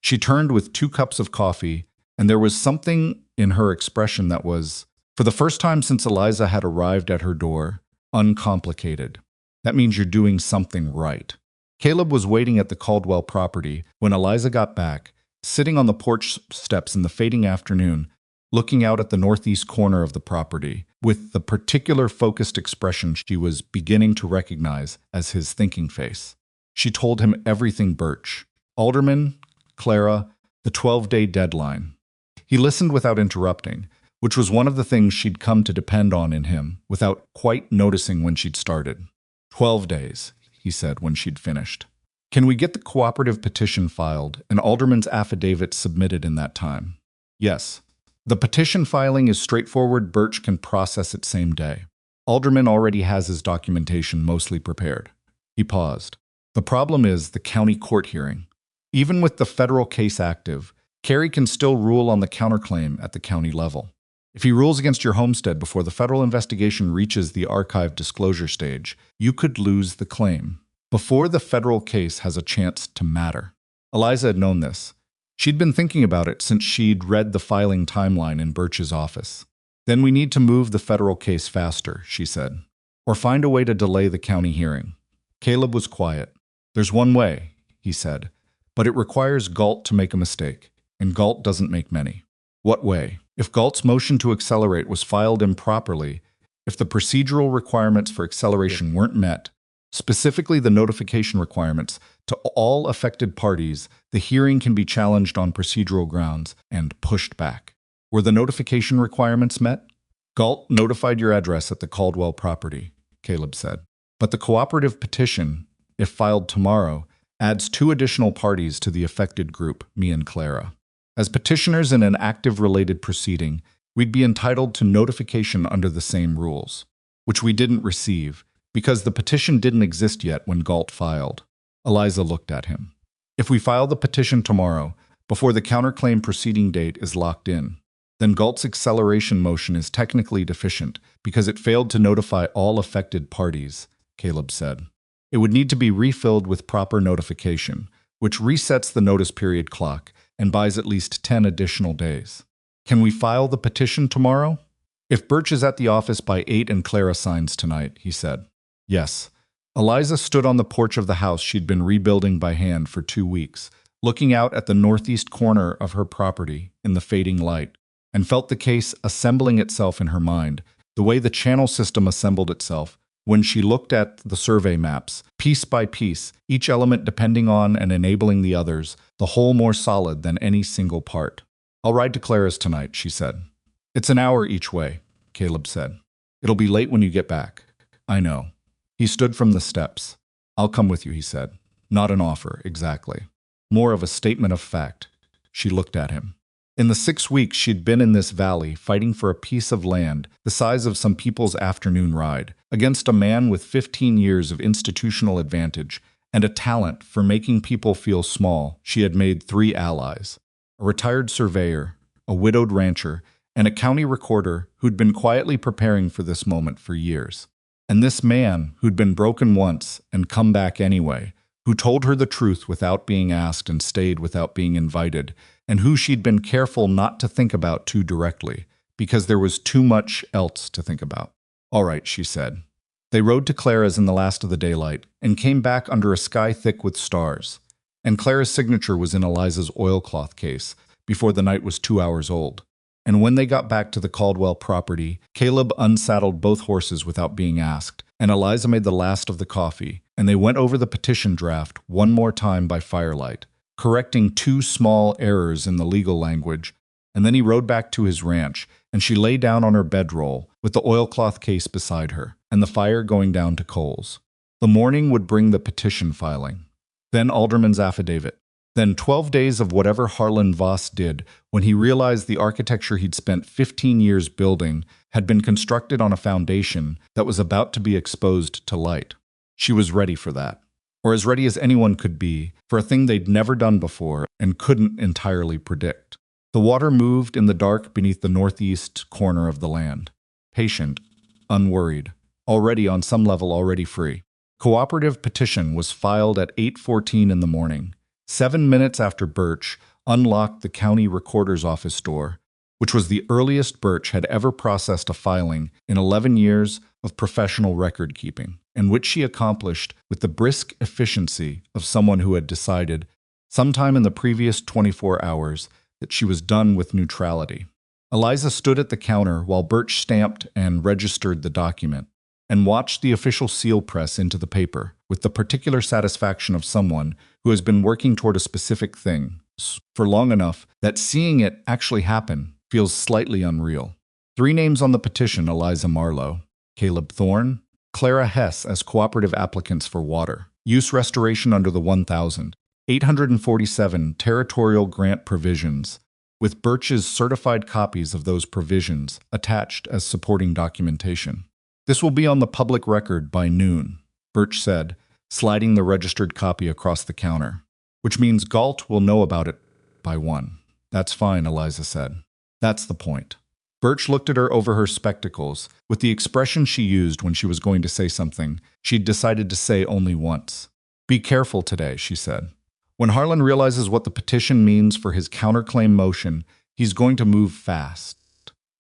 She turned with 2 cups of coffee, and there was something in her expression that was, for the first time since Eliza had arrived at her door, uncomplicated. That means you're doing something right. Caleb was waiting at the Caldwell property when Eliza got back, sitting on the porch steps in the fading afternoon, looking out at the northeast corner of the property, with the particular focused expression she was beginning to recognize as his thinking face. She told him everything Birch. Alderman, Clara, the 12-day deadline. He listened without interrupting, which was one of the things she'd come to depend on in him, without quite noticing when she'd started. 12 days, he said when she'd finished. Can we get the cooperative petition filed and Alderman's affidavit submitted in that time? Yes. The petition filing is straightforward. Birch can process it same day. Alderman already has his documentation mostly prepared. He paused. The problem is the county court hearing. Even with the federal case active, Carey can still rule on the counterclaim at the county level. If he rules against your homestead before the federal investigation reaches the archive disclosure stage, you could lose the claim, before the federal case has a chance to matter. Eliza had known this. She'd been thinking about it since she'd read the filing timeline in Birch's office. Then we need to move the federal case faster, she said, or find a way to delay the county hearing. Caleb was quiet. There's one way, he said, but it requires Galt to make a mistake, and Galt doesn't make many. What way? If Galt's motion to accelerate was filed improperly, if the procedural requirements for acceleration weren't met, specifically the notification requirements to all affected parties, the hearing can be challenged on procedural grounds and pushed back. Were the notification requirements met? Galt notified your address at the Caldwell property, Caleb said. But the cooperative petition, if filed tomorrow, adds 2 additional parties to the affected group, me and Clara. As petitioners in an active related proceeding, we'd be entitled to notification under the same rules, which we didn't receive because the petition didn't exist yet when Galt filed. Eliza looked at him. If we file the petition tomorrow, before the counterclaim proceeding date is locked in, then Galt's acceleration motion is technically deficient because it failed to notify all affected parties, Caleb said. It would need to be refilled with proper notification, which resets the notice period clock and buys at least 10 additional days. Can we file the petition tomorrow? If Birch is at the office by 8 and Clara signs tonight, he said. Yes. Eliza stood on the porch of the house she'd been rebuilding by hand for 2 weeks, looking out at the northeast corner of her property in the fading light, and felt the case assembling itself in her mind, the way the channel system assembled itself when she looked at the survey maps, piece by piece, each element depending on and enabling the others, the whole more solid than any single part. I'll ride to Clara's tonight, she said. It's an hour each way, Caleb said. It'll be late when you get back. I know. He stood from the steps. I'll come with you, he said. Not an offer, exactly. More of a statement of fact. She looked at him. In the 6 weeks she'd been in this valley fighting for a piece of land the size of some people's afternoon ride, against a man with 15 years of institutional advantage and a talent for making people feel small, she had made 3 allies. A retired surveyor, a widowed rancher, and a county recorder who'd been quietly preparing for this moment for years. And this man who'd been broken once and come back anyway, who told her the truth without being asked and stayed without being invited, and who she'd been careful not to think about too directly, because there was too much else to think about. All right, she said. They rode to Clara's in the last of the daylight and came back under a sky thick with stars. And Clara's signature was in Eliza's oilcloth case before the night was 2 hours old. And when they got back to the Caldwell property, Caleb unsaddled both horses without being asked, and Eliza made the last of the coffee, and they went over the petition draft one more time by firelight, correcting 2 small errors in the legal language, and then he rode back to his ranch, and she lay down on her bedroll with the oilcloth case beside her, and the fire going down to coals. The morning would bring the petition filing, then Alderman's affidavit, then 12 days of whatever Harlan Voss did when he realized the architecture he'd spent 15 years building had been constructed on a foundation that was about to be exposed to light. She was ready for that, or as ready as anyone could be for a thing they'd never done before and couldn't entirely predict. The water moved in the dark beneath the northeast corner of the land, patient, unworried, already on some level already free. Cooperative petition was filed at 8:14 in the morning, 7 minutes after Birch unlocked the county recorder's office door, which was the earliest Birch had ever processed a filing in 11 years of professional record keeping, and which she accomplished with the brisk efficiency of someone who had decided, sometime in the previous 24 hours, that she was done with neutrality. Eliza stood at the counter while Birch stamped and registered the document, and watched the official seal press into the paper with the particular satisfaction of someone who has been working toward a specific thing for long enough that seeing it actually happen feels slightly unreal. 3 names on the petition: Eliza Marlowe, Caleb Thorn, Clara Hess as cooperative applicants for water, use restoration under the 1,847 territorial grant provisions, with Birch's certified copies of those provisions attached as supporting documentation. This will be on the public record by noon, Birch said, sliding the registered copy across the counter, which means Galt will know about it by 1. That's fine, Eliza said. That's the point. Birch looked at her over her spectacles with the expression she used when she was going to say something she'd decided to say only once. Be careful today, she said. When Harlan realizes what the petition means for his counterclaim motion, he's going to move fast.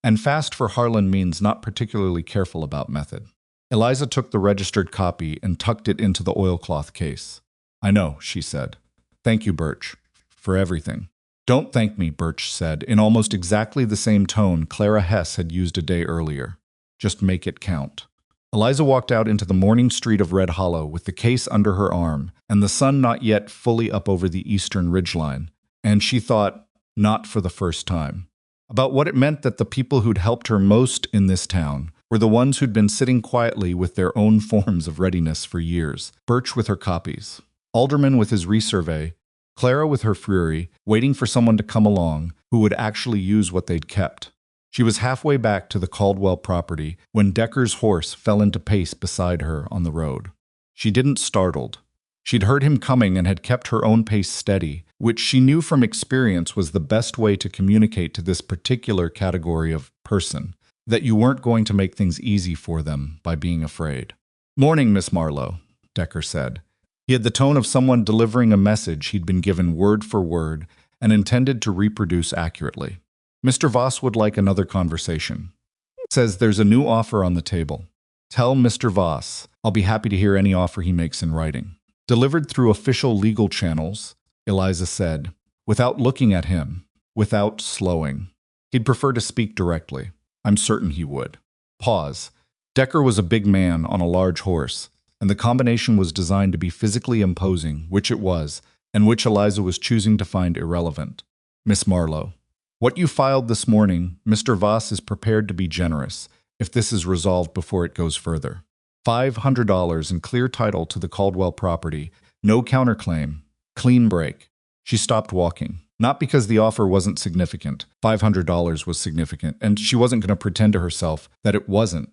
And fast for Harlan means not particularly careful about method. Eliza took the registered copy and tucked it into the oilcloth case. I know, she said. Thank you, Birch, for everything. Don't thank me, Birch said, in almost exactly the same tone Clara Hess had used a day earlier. Just make it count. Eliza walked out into the morning street of Red Hollow with the case under her arm and the sun not yet fully up over the eastern ridgeline, and she thought, not for the first time, about what it meant that the people who'd helped her most in this town were the ones who'd been sitting quietly with their own forms of readiness for years, Birch with her copies, Alderman with his resurvey, Clara with her fury, waiting for someone to come along who would actually use what they'd kept. She was halfway back to the Caldwell property when Decker's horse fell into pace beside her on the road. She didn't startled. She'd heard him coming and had kept her own pace steady, which she knew from experience was the best way to communicate to this particular category of person, that you weren't going to make things easy for them by being afraid. Morning, Miss Marlowe, Decker said. He had the tone of someone delivering a message he'd been given word for word and intended to reproduce accurately. Mr. Voss would like another conversation. Says there's a new offer on the table. Tell Mr. Voss I'll be happy to hear any offer he makes in writing. Delivered through official legal channels, Eliza said, without looking at him, without slowing. He'd prefer to speak directly. I'm certain he would. Pause. Decker was a big man on a large horse, and the combination was designed to be physically imposing, which it was, and which Eliza was choosing to find irrelevant. Miss Marlowe. What you filed this morning, Mr. Voss is prepared to be generous, if this is resolved before it goes further. $500 in clear title to the Caldwell property, no counterclaim, clean break. She stopped walking, not because the offer wasn't significant. $500 was significant, and she wasn't going to pretend to herself that it wasn't,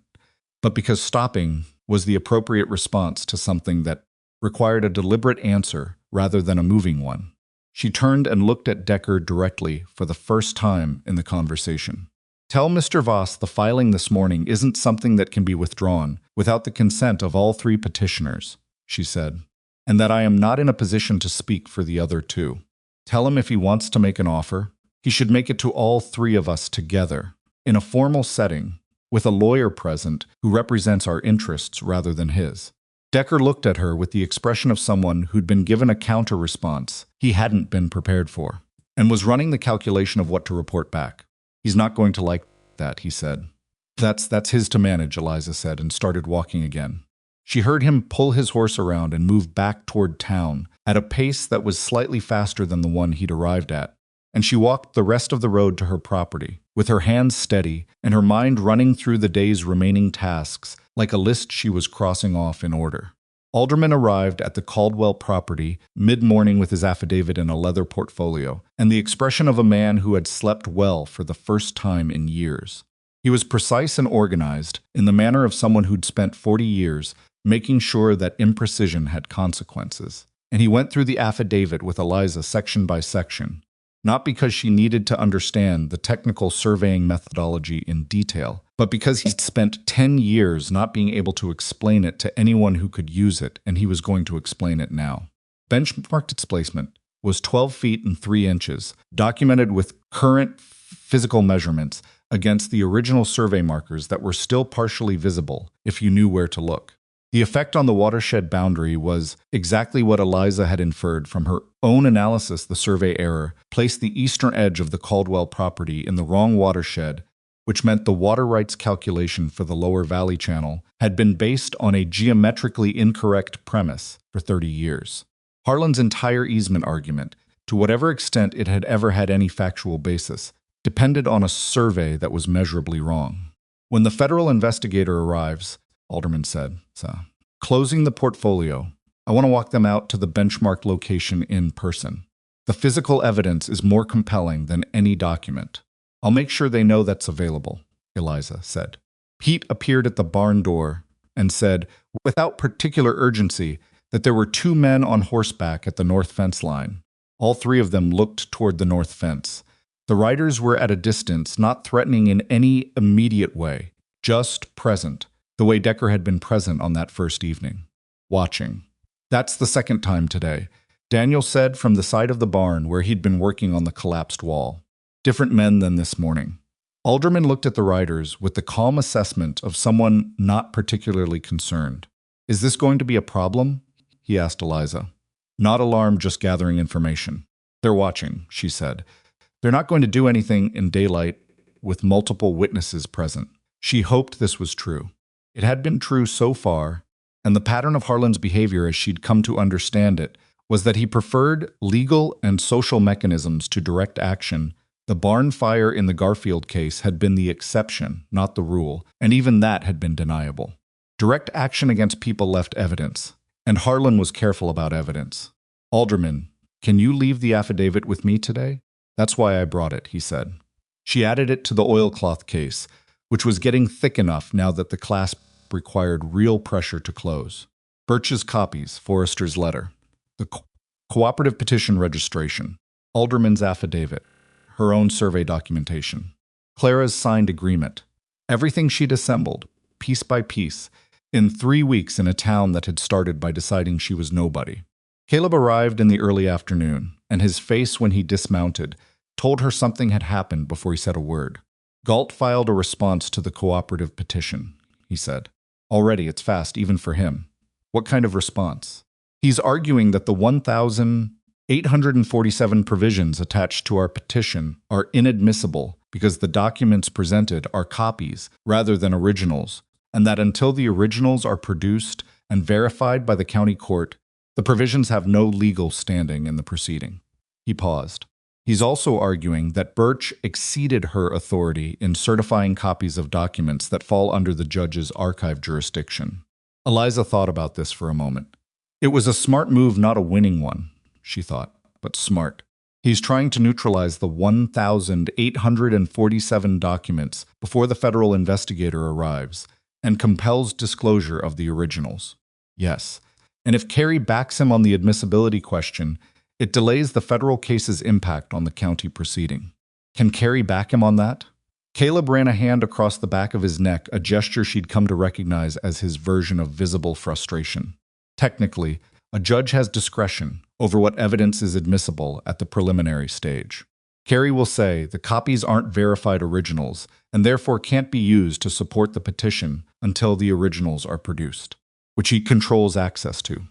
but because stopping was the appropriate response to something that required a deliberate answer rather than a moving one. She turned and looked at Decker directly for the first time in the conversation. Tell Mr. Voss the filing this morning isn't something that can be withdrawn without the consent of all 3 petitioners, she said, and that I am not in a position to speak for the other 2. Tell him if he wants to make an offer, he should make it to all 3 of us together, in a formal setting, with a lawyer present who represents our interests rather than his. Decker looked at her with the expression of someone who'd been given a counter-response he hadn't been prepared for, and was running the calculation of what to report back. He's not going to like that, he said. That's his to manage, Eliza said, and started walking again. She heard him pull his horse around and move back toward town at a pace that was slightly faster than the one he'd arrived at, and she walked the rest of the road to her property, with her hands steady and her mind running through the day's remaining tasks like a list she was crossing off in order. Alderman arrived at the Caldwell property mid-morning with his affidavit in a leather portfolio, and the expression of a man who had slept well for the first time in years. He was precise and organized, in the manner of someone who'd spent 40 years making sure that imprecision had consequences. And he went through the affidavit with Eliza section by section, not because she needed to understand the technical surveying methodology in detail, but because he'd spent 10 years not being able to explain it to anyone who could use it, and he was going to explain it now. Benchmark displacement was 12 feet and 3 inches, documented with current physical measurements against the original survey markers that were still partially visible if you knew where to look. The effect on the watershed boundary was exactly what Eliza had inferred from her own analysis. The survey error placed the eastern edge of the Caldwell property in the wrong watershed, which meant the water rights calculation for the lower valley channel had been based on a geometrically incorrect premise for 30 years. Harlan's entire easement argument, to whatever extent it had ever had any factual basis, depended on a survey that was measurably wrong. When the federal investigator arrives, Alderman said, closing the portfolio, I want to walk them out to the benchmark location in person. The physical evidence is more compelling than any document. I'll make sure they know that's available, Eliza said. Pete appeared at the barn door and said, without particular urgency, that there were 2 men on horseback at the north fence line. All 3 of them looked toward the north fence. The riders were at a distance, not threatening in any immediate way, just present, the way Decker had been present on that first evening. Watching. That's the second time today, Daniel said from the side of the barn where he'd been working on the collapsed wall. Different men than this morning. Alderman looked at the riders with the calm assessment of someone not particularly concerned. Is this going to be a problem? He asked Eliza. Not alarmed, just gathering information. They're watching, she said. They're not going to do anything in daylight with multiple witnesses present. She hoped this was true. It had been true so far, and the pattern of Harlan's behavior as she'd come to understand it was that he preferred legal and social mechanisms to direct action. The barn fire in the Garfield case had been the exception, not the rule, and even that had been deniable. Direct action against people left evidence, and Harlan was careful about evidence. Alderman, can you leave the affidavit with me today? That's why I brought it, he said. She added it to the oilcloth case, which was getting thick enough now that the clasp required real pressure to close. Birch's copies, Forrester's letter, the cooperative petition registration, Alderman's affidavit, her own survey documentation, Clara's signed agreement, everything she'd assembled, piece by piece, in 3 weeks in a town that had started by deciding she was nobody. Caleb arrived in the early afternoon, and his face when he dismounted told her something had happened before he said a word. Galt filed a response to the cooperative petition, he said. Already it's fast, even for him. What kind of response? He's arguing that the 1,847 provisions attached to our petition are inadmissible because the documents presented are copies rather than originals, and that until the originals are produced and verified by the county court, the provisions have no legal standing in the proceeding. He paused. He's also arguing that Birch exceeded her authority in certifying copies of documents that fall under the judge's archive jurisdiction. Eliza thought about this for a moment. It was a smart move, not a winning one, she thought, but smart. He's trying to neutralize the 1,847 documents before the federal investigator arrives and compels disclosure of the originals. Yes, and if Carey backs him on the admissibility question, it delays the federal case's impact on the county proceeding. Can Carey back him on that? Caleb ran a hand across the back of his neck, a gesture she'd come to recognize as his version of visible frustration. Technically, a judge has discretion over what evidence is admissible at the preliminary stage. Carey will say the copies aren't verified originals and therefore can't be used to support the petition until the originals are produced, which he controls access to.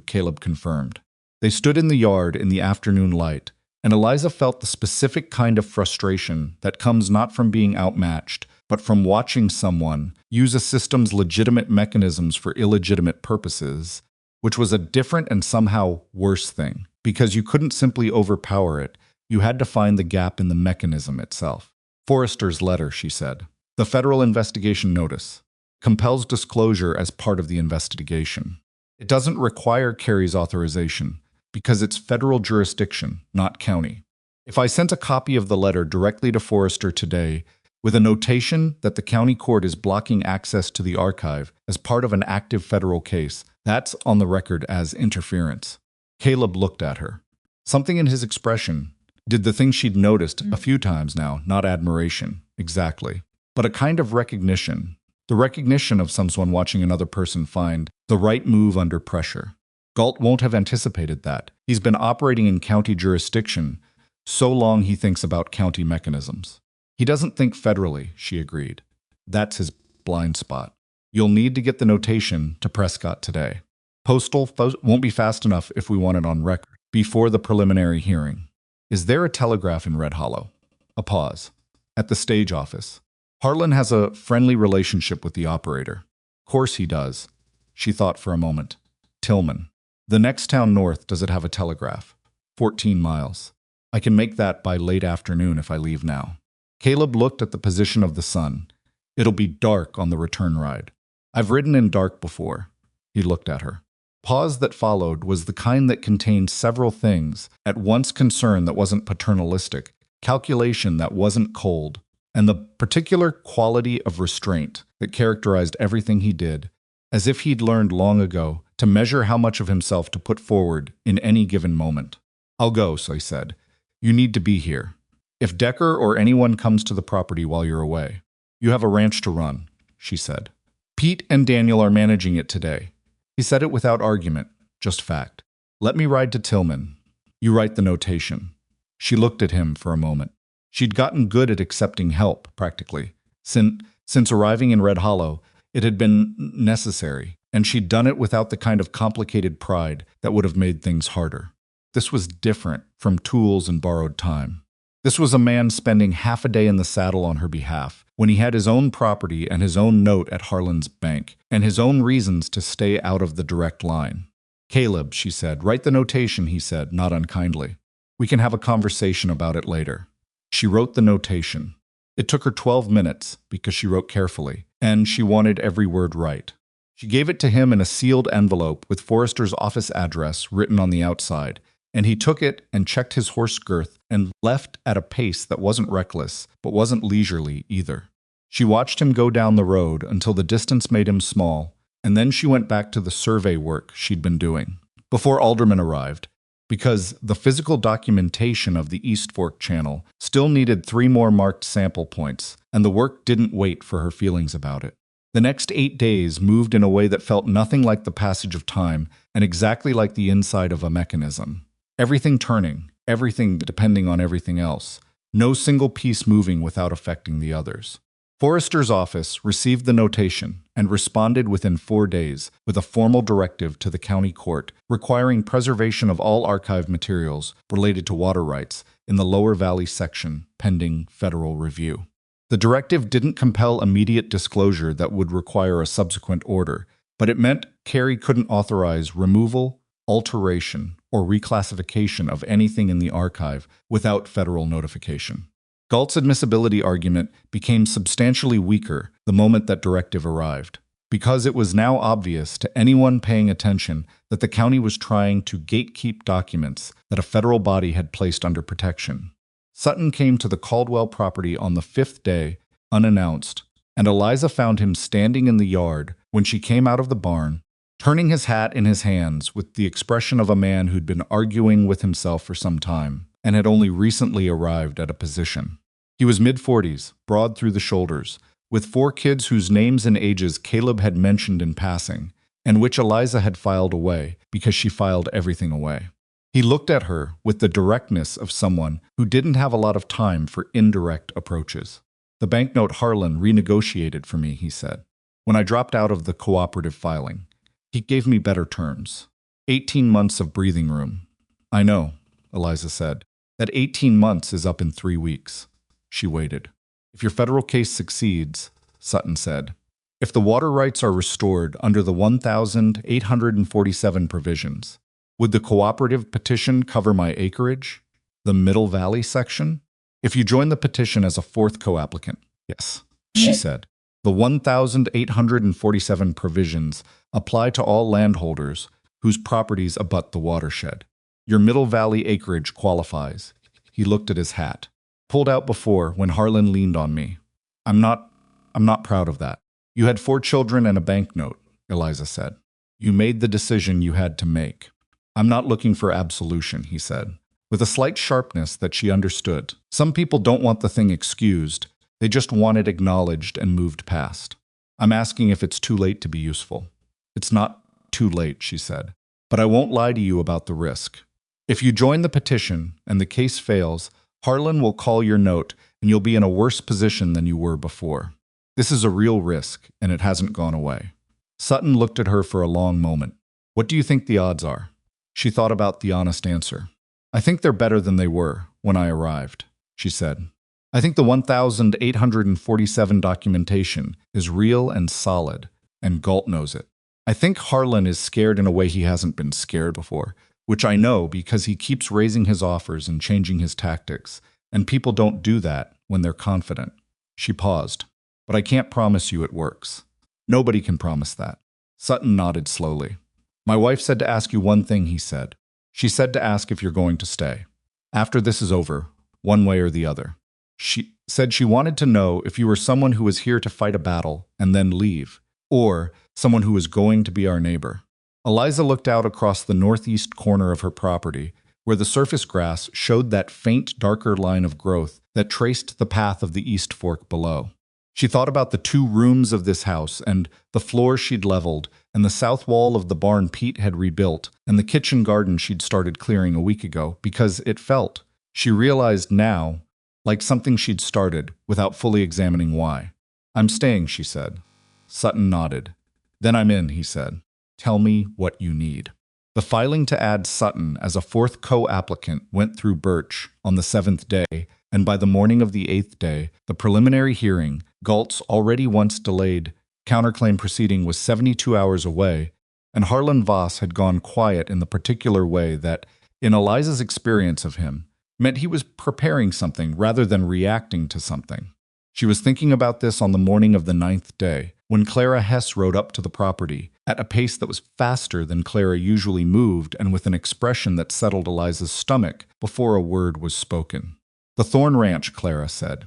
Caleb confirmed. They stood in the yard in the afternoon light, and Eliza felt the specific kind of frustration that comes not from being outmatched, but from watching someone use a system's legitimate mechanisms for illegitimate purposes which was a different and somehow worse thing, because you couldn't simply overpower it. You had to find the gap in the mechanism itself. Forrester's letter, she said. The federal investigation notice compels disclosure as part of the investigation. It doesn't require Carey's authorization because it's federal jurisdiction, not county. If I sent a copy of the letter directly to Forrester today with a notation that the county court is blocking access to the archive as part of an active federal case, that's on the record as interference. Caleb looked at her. Something in his expression did the thing she'd noticed a few times now, not admiration, exactly, but a kind of recognition, the recognition of someone watching another person find the right move under pressure. Galt won't have anticipated that. He's been operating in county jurisdiction so long he thinks about county mechanisms. He doesn't think federally, she agreed. That's his blind spot. You'll need to get the notation to Prescott today. Postal won't be fast enough if we want it on record before the preliminary hearing. Is there a telegraph in Red Hollow? A pause. At the stage office. Harlan has a friendly relationship with the operator. Of course he does. She thought for a moment. Tillman. The next town north, does it have a telegraph? 14 miles. I can make that by late afternoon if I leave now. Caleb looked at the position of the sun. It'll be dark on the return ride. I've ridden in dark before. He looked at her. Pause that followed was the kind that contained several things, at once concern that wasn't paternalistic, calculation that wasn't cold, and the particular quality of restraint that characterized everything he did, as if he'd learned long ago to measure how much of himself to put forward in any given moment. I'll go, so he said. You need to be here. If Decker or anyone comes to the property while you're away, you have a ranch to run, she said. Pete and Daniel are managing it today. He said it without argument, just fact. Let me ride to Tillman. You write the notation. She looked at him for a moment. She'd gotten good at accepting help, practically. Since arriving in Red Hollow, it had been necessary, and she'd done it without the kind of complicated pride that would have made things harder. This was different from tools and borrowed time. This was a man spending half a day in the saddle on her behalf, when he had his own property and his own note at Harlan's bank, and his own reasons to stay out of the direct line. Caleb, she said. Write the notation, he said, not unkindly. We can have a conversation about it later. She wrote the notation. It took her 12 minutes, because she wrote carefully, and she wanted every word right. She gave it to him in a sealed envelope with Forrester's office address written on the outside, and he took it and checked his horse girth and left at a pace that wasn't reckless, but wasn't leisurely either. She watched him go down the road until the distance made him small, and then she went back to the survey work she'd been doing, before Alderman arrived, because the physical documentation of the East Fork Channel still needed 3 more marked sample points, and the work didn't wait for her feelings about it. The next 8 days moved in a way that felt nothing like the passage of time and exactly like the inside of a mechanism. Everything turning, everything depending on everything else, no single piece moving without affecting the others. Forrester's office received the notation and responded within 4 days with a formal directive to the county court requiring preservation of all archived materials related to water rights in the Lower Valley section pending federal review. The directive didn't compel immediate disclosure that would require a subsequent order, but it meant Carey couldn't authorize removal, alteration, or reclassification of anything in the archive without federal notification. Galt's admissibility argument became substantially weaker the moment that directive arrived, because it was now obvious to anyone paying attention that the county was trying to gatekeep documents that a federal body had placed under protection. Sutton came to the Caldwell property on the 5th day, unannounced, and Eliza found him standing in the yard when she came out of the barn, turning his hat in his hands with the expression of a man who'd been arguing with himself for some time and had only recently arrived at a position. He was mid-40s, broad through the shoulders, with 4 kids whose names and ages Caleb had mentioned in passing, and which Eliza had filed away because she filed everything away. He looked at her with the directness of someone who didn't have a lot of time for indirect approaches. The banknote Harlan renegotiated for me, he said, when I dropped out of the cooperative filing. He gave me better terms. 18 months of breathing room. I know, Eliza said. That 18 months is up in 3 weeks. She waited. If your federal case succeeds, Sutton said, if the water rights are restored under the 1,847 provisions, would the cooperative petition cover my acreage? The Middle Valley section? If you join the petition as a fourth co-applicant, yes, she said. The 1,847 provisions apply to all landholders whose properties abut the watershed. Your Middle Valley acreage qualifies. He looked at his hat. Pulled out before when Harlan leaned on me. I'm not proud of that. You had 4 children and a banknote, Eliza said. You made the decision you had to make. I'm not looking for absolution, he said, with a slight sharpness that she understood. Some people don't want the thing excused. They just want it acknowledged and moved past. I'm asking if it's too late to be useful. It's not too late, she said, but I won't lie to you about the risk. If you join the petition and the case fails, Harlan will call your note and you'll be in a worse position than you were before. This is a real risk, and it hasn't gone away. Sutton looked at her for a long moment. What do you think the odds are? She thought about the honest answer. I think they're better than they were when I arrived, she said. I think the 1,847 documentation is real and solid, and Galt knows it. I think Harlan is scared in a way he hasn't been scared before, which I know because he keeps raising his offers and changing his tactics, and people don't do that when they're confident. She paused. But I can't promise you it works. Nobody can promise that. Sutton nodded slowly. My wife said to ask you one thing, he said. She said to ask if you're going to stay. After this is over, one way or the other. She said she wanted to know if you were someone who was here to fight a battle and then leave, or someone who was going to be our neighbor. Eliza looked out across the northeast corner of her property, where the surface grass showed that faint, darker line of growth that traced the path of the east fork below. She thought about the 2 rooms of this house and the floor she'd leveled and the south wall of the barn Pete had rebuilt and the kitchen garden she'd started clearing a week ago because it felt, she realized now, like something she'd started without fully examining why. I'm staying, she said. Sutton nodded. Then I'm in, he said. Tell me what you need. The filing to add Sutton as a fourth co-applicant went through Birch on the 7th day, and by the morning of the 8th day, the preliminary hearing, Galt's already once delayed counterclaim proceeding, was 72 hours away, and Harlan Voss had gone quiet in the particular way that, in Eliza's experience of him, meant he was preparing something rather than reacting to something. She was thinking about this on the morning of the 9th day, when Clara Hess rode up to the property, at a pace that was faster than Clara usually moved and with an expression that settled Eliza's stomach before a word was spoken. The Thorn Ranch, Clara said.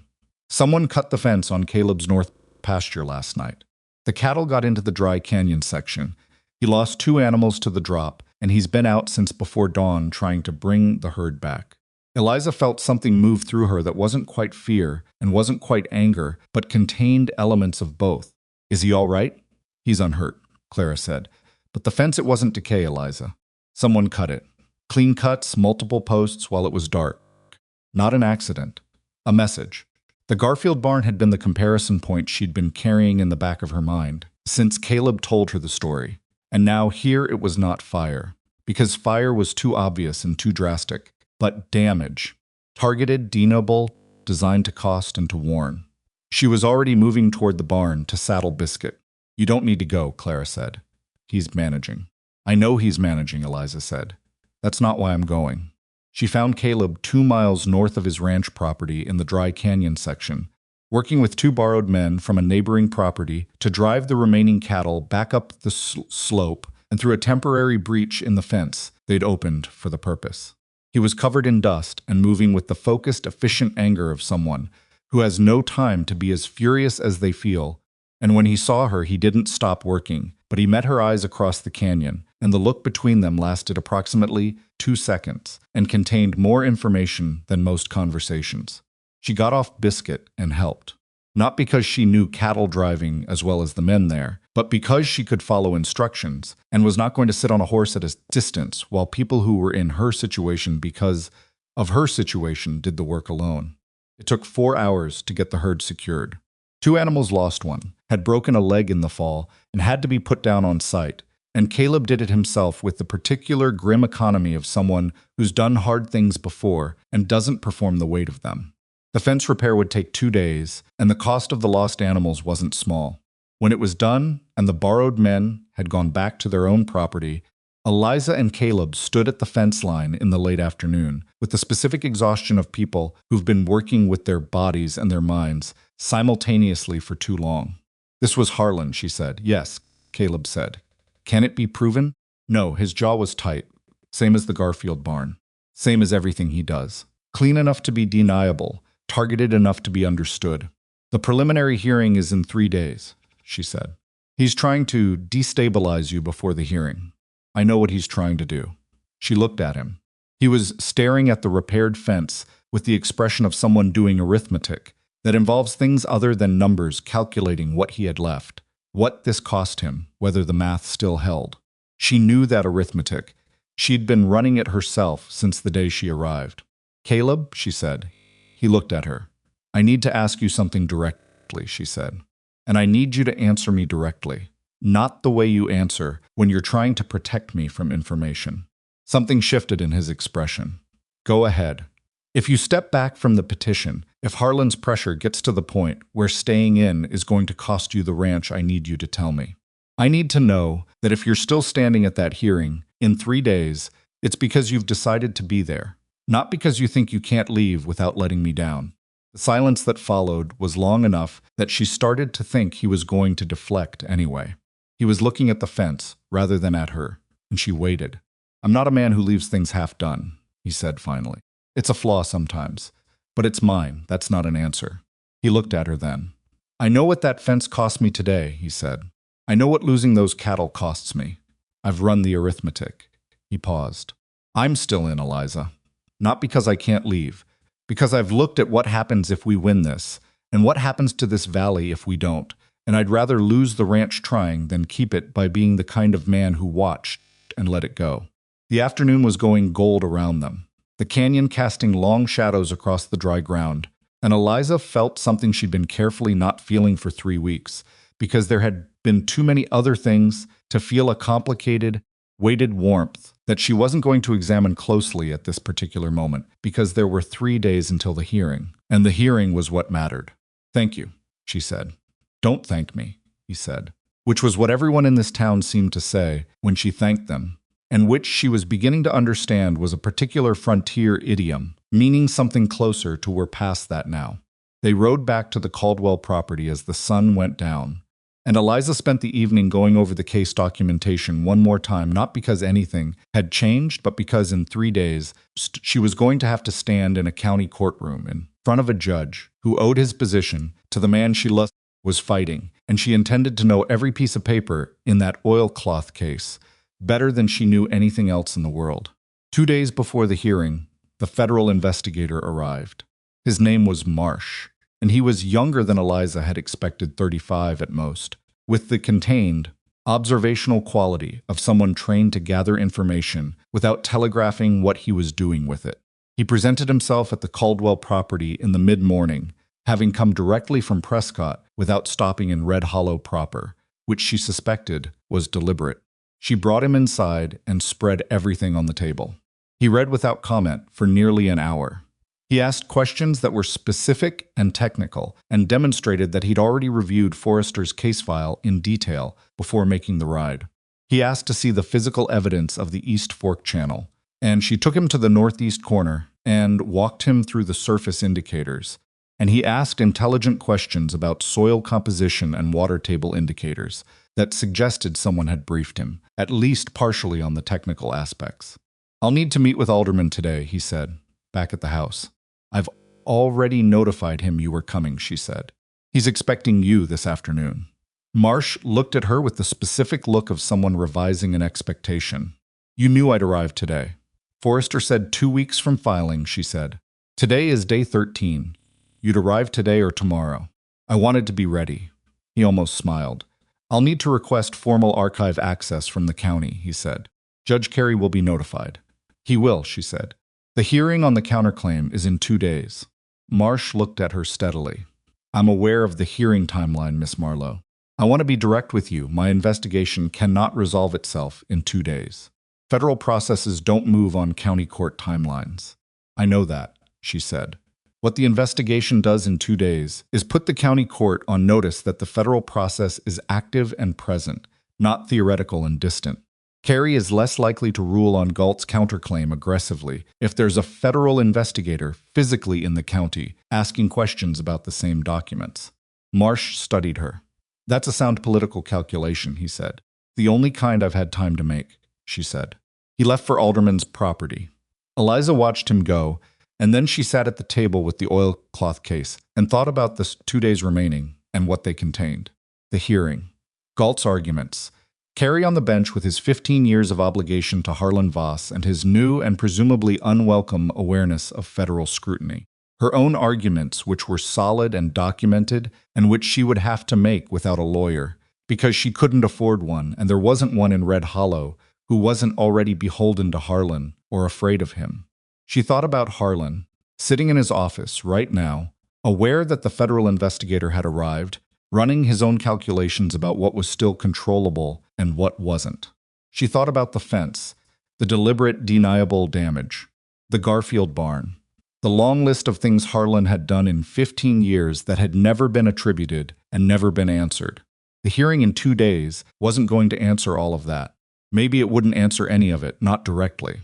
Someone cut the fence on Caleb's north pasture last night. The cattle got into the dry canyon section. He lost 2 animals to the drop, and he's been out since before dawn trying to bring the herd back. Eliza felt something move through her that wasn't quite fear and wasn't quite anger, but contained elements of both. Is he all right? He's unhurt, Clara said. But the fence, it wasn't decay, Eliza. Someone cut it. Clean cuts, multiple posts while it was dark. Not an accident. A message. The Garfield barn had been the comparison point she'd been carrying in the back of her mind since Caleb told her the story. And now here it was not fire, because fire was too obvious and too drastic, but damage. Targeted, deniable, designed to cost and to warn. She was already moving toward the barn to saddle Biscuit. You don't need to go, Clara said. He's managing. I know he's managing, Eliza said. That's not why I'm going. She found Caleb 2 miles north of his ranch property in the dry canyon section, working with 2 borrowed men from a neighboring property to drive the remaining cattle back up the slope and through a temporary breach in the fence they'd opened for the purpose. He was covered in dust and moving with the focused, efficient anger of someone who has no time to be as furious as they feel, and when he saw her, he didn't stop working, but he met her eyes across the canyon, and the look between them lasted approximately 2 seconds and contained more information than most conversations. She got off Biscuit and helped. Not because she knew cattle driving as well as the men there, but because she could follow instructions and was not going to sit on a horse at a distance while people who were in her situation because of her situation did the work alone. It took 4 hours to get the herd secured. 2 animals lost one, had broken a leg in the fall, and had to be put down on site, and Caleb did it himself with the particular grim economy of someone who's done hard things before and doesn't perform the weight of them. The fence repair would take 2 days, and the cost of the lost animals wasn't small. When it was done and the borrowed men had gone back to their own property, Eliza and Caleb stood at the fence line in the late afternoon with the specific exhaustion of people who've been working with their bodies and their minds simultaneously for too long. "This was Harlan," she said. "Yes," Caleb said. "Can it be proven?" No, his jaw was tight, same as the Garfield barn, same as everything he does. Clean enough to be deniable, targeted enough to be understood. "The preliminary hearing is in 3 days," she said. "He's trying to destabilize you before the hearing. I know what he's trying to do." She looked at him. He was staring at the repaired fence with the expression of someone doing arithmetic that involves things other than numbers, calculating what he had left, what this cost him, whether the math still held. She knew that arithmetic. She'd been running it herself since the day she arrived. "Caleb," she said. He looked at her. "I need to ask you something directly," she said. "And I need you to answer me directly. Not the way you answer when you're trying to protect me from information." Something shifted in his expression. "Go ahead. If you step back from the petition, if Harlan's pressure gets to the point where staying in is going to cost you the ranch, I need you to tell me. I need to know that if you're still standing at that hearing in 3 days, it's because you've decided to be there, not because you think you can't leave without letting me down." The silence that followed was long enough that she started to think he was going to deflect anyway. He was looking at the fence rather than at her, and she waited. "I'm not a man who leaves things half done," he said finally. "It's a flaw sometimes, but it's mine. That's not an answer." He looked at her then. "I know what that fence cost me today," he said. "I know what losing those cattle costs me. I've run the arithmetic." He paused. "I'm still in, Eliza. Not because I can't leave, because I've looked at what happens if we win this, and what happens to this valley if we don't, and I'd rather lose the ranch trying than keep it by being the kind of man who watched and let it go." The afternoon was going gold around them, the canyon casting long shadows across the dry ground, and Eliza felt something she'd been carefully not feeling for 3 weeks, because there had been too many other things to feel a complicated, weighted warmth that she wasn't going to examine closely at this particular moment, because there were 3 days until the hearing, and the hearing was what mattered. "Thank you," she said. "Don't thank me," he said, which was what everyone in this town seemed to say when she thanked them, and which she was beginning to understand was a particular frontier idiom, meaning something closer to we're past that now. They rode back to the Caldwell property as the sun went down, and Eliza spent the evening going over the case documentation one more time, not because anything had changed, but because in 3 days she was going to have to stand in a county courtroom in front of a judge who owed his position to the man she was fighting, and she intended to know every piece of paper in that oilcloth case better than she knew anything else in the world. 2 days before the hearing, the federal investigator arrived. His name was Marsh, and he was younger than Eliza had expected, 35 at most, with the contained, observational quality of someone trained to gather information without telegraphing what he was doing with it. He presented himself at the Caldwell property in the mid-morning, having come directly from Prescott without stopping in Red Hollow proper, which she suspected was deliberate. She brought him inside and spread everything on the table. He read without comment for nearly an hour. He asked questions that were specific and technical and demonstrated that he'd already reviewed Forrester's case file in detail before making the ride. He asked to see the physical evidence of the East Fork Channel, and she took him to the northeast corner and walked him through the surface indicators. And he asked intelligent questions about soil composition and water table indicators that suggested someone had briefed him, at least partially on the technical aspects. "I'll need to meet with Alderman today," he said, back at the house. "I've already notified him you were coming," she said. "He's expecting you this afternoon." Marsh looked at her with the specific look of someone revising an expectation. "You knew I'd arrive today." "Forrester said 2 weeks from filing," she said. "Today is day 13. You'd arrive today or tomorrow. I wanted to be ready." He almost smiled. "I'll need to request formal archive access from the county," he said. "Judge Carey will be notified." "He will," she said. "The hearing on the counterclaim is in 2 days." Marsh looked at her steadily. "I'm aware of the hearing timeline, Miss Marlowe. I want to be direct with you. My investigation cannot resolve itself in 2 days. Federal processes don't move on county court timelines." "I know that," she said. What the investigation does in 2 days is put the county court on notice that the federal process is active and present, not theoretical and distant. Carey is less likely to rule on Galt's counterclaim aggressively if there's a federal investigator physically in the county asking questions about the same documents. Marsh studied her. "That's a sound political calculation," he said. "The only kind I've had time to make," she said. He left for Alderman's property. Eliza watched him go, and then she sat at the table with the oilcloth case and thought about the 2 days remaining and what they contained. The hearing. Galt's arguments. Carey on the bench with his 15 years of obligation to Harlan Voss and his new and presumably unwelcome awareness of federal scrutiny. Her own arguments, which were solid and documented, and which she would have to make without a lawyer, because she couldn't afford one, and there wasn't one in Red Hollow who wasn't already beholden to Harlan or afraid of him. She thought about Harlan, sitting in his office right now, aware that the federal investigator had arrived, running his own calculations about what was still controllable and what wasn't. She thought about the fence, the deliberate, deniable damage, the Garfield barn, the long list of things Harlan had done in 15 years that had never been attributed and never been answered. The hearing in 2 days wasn't going to answer all of that. Maybe it wouldn't answer any of it, not directly.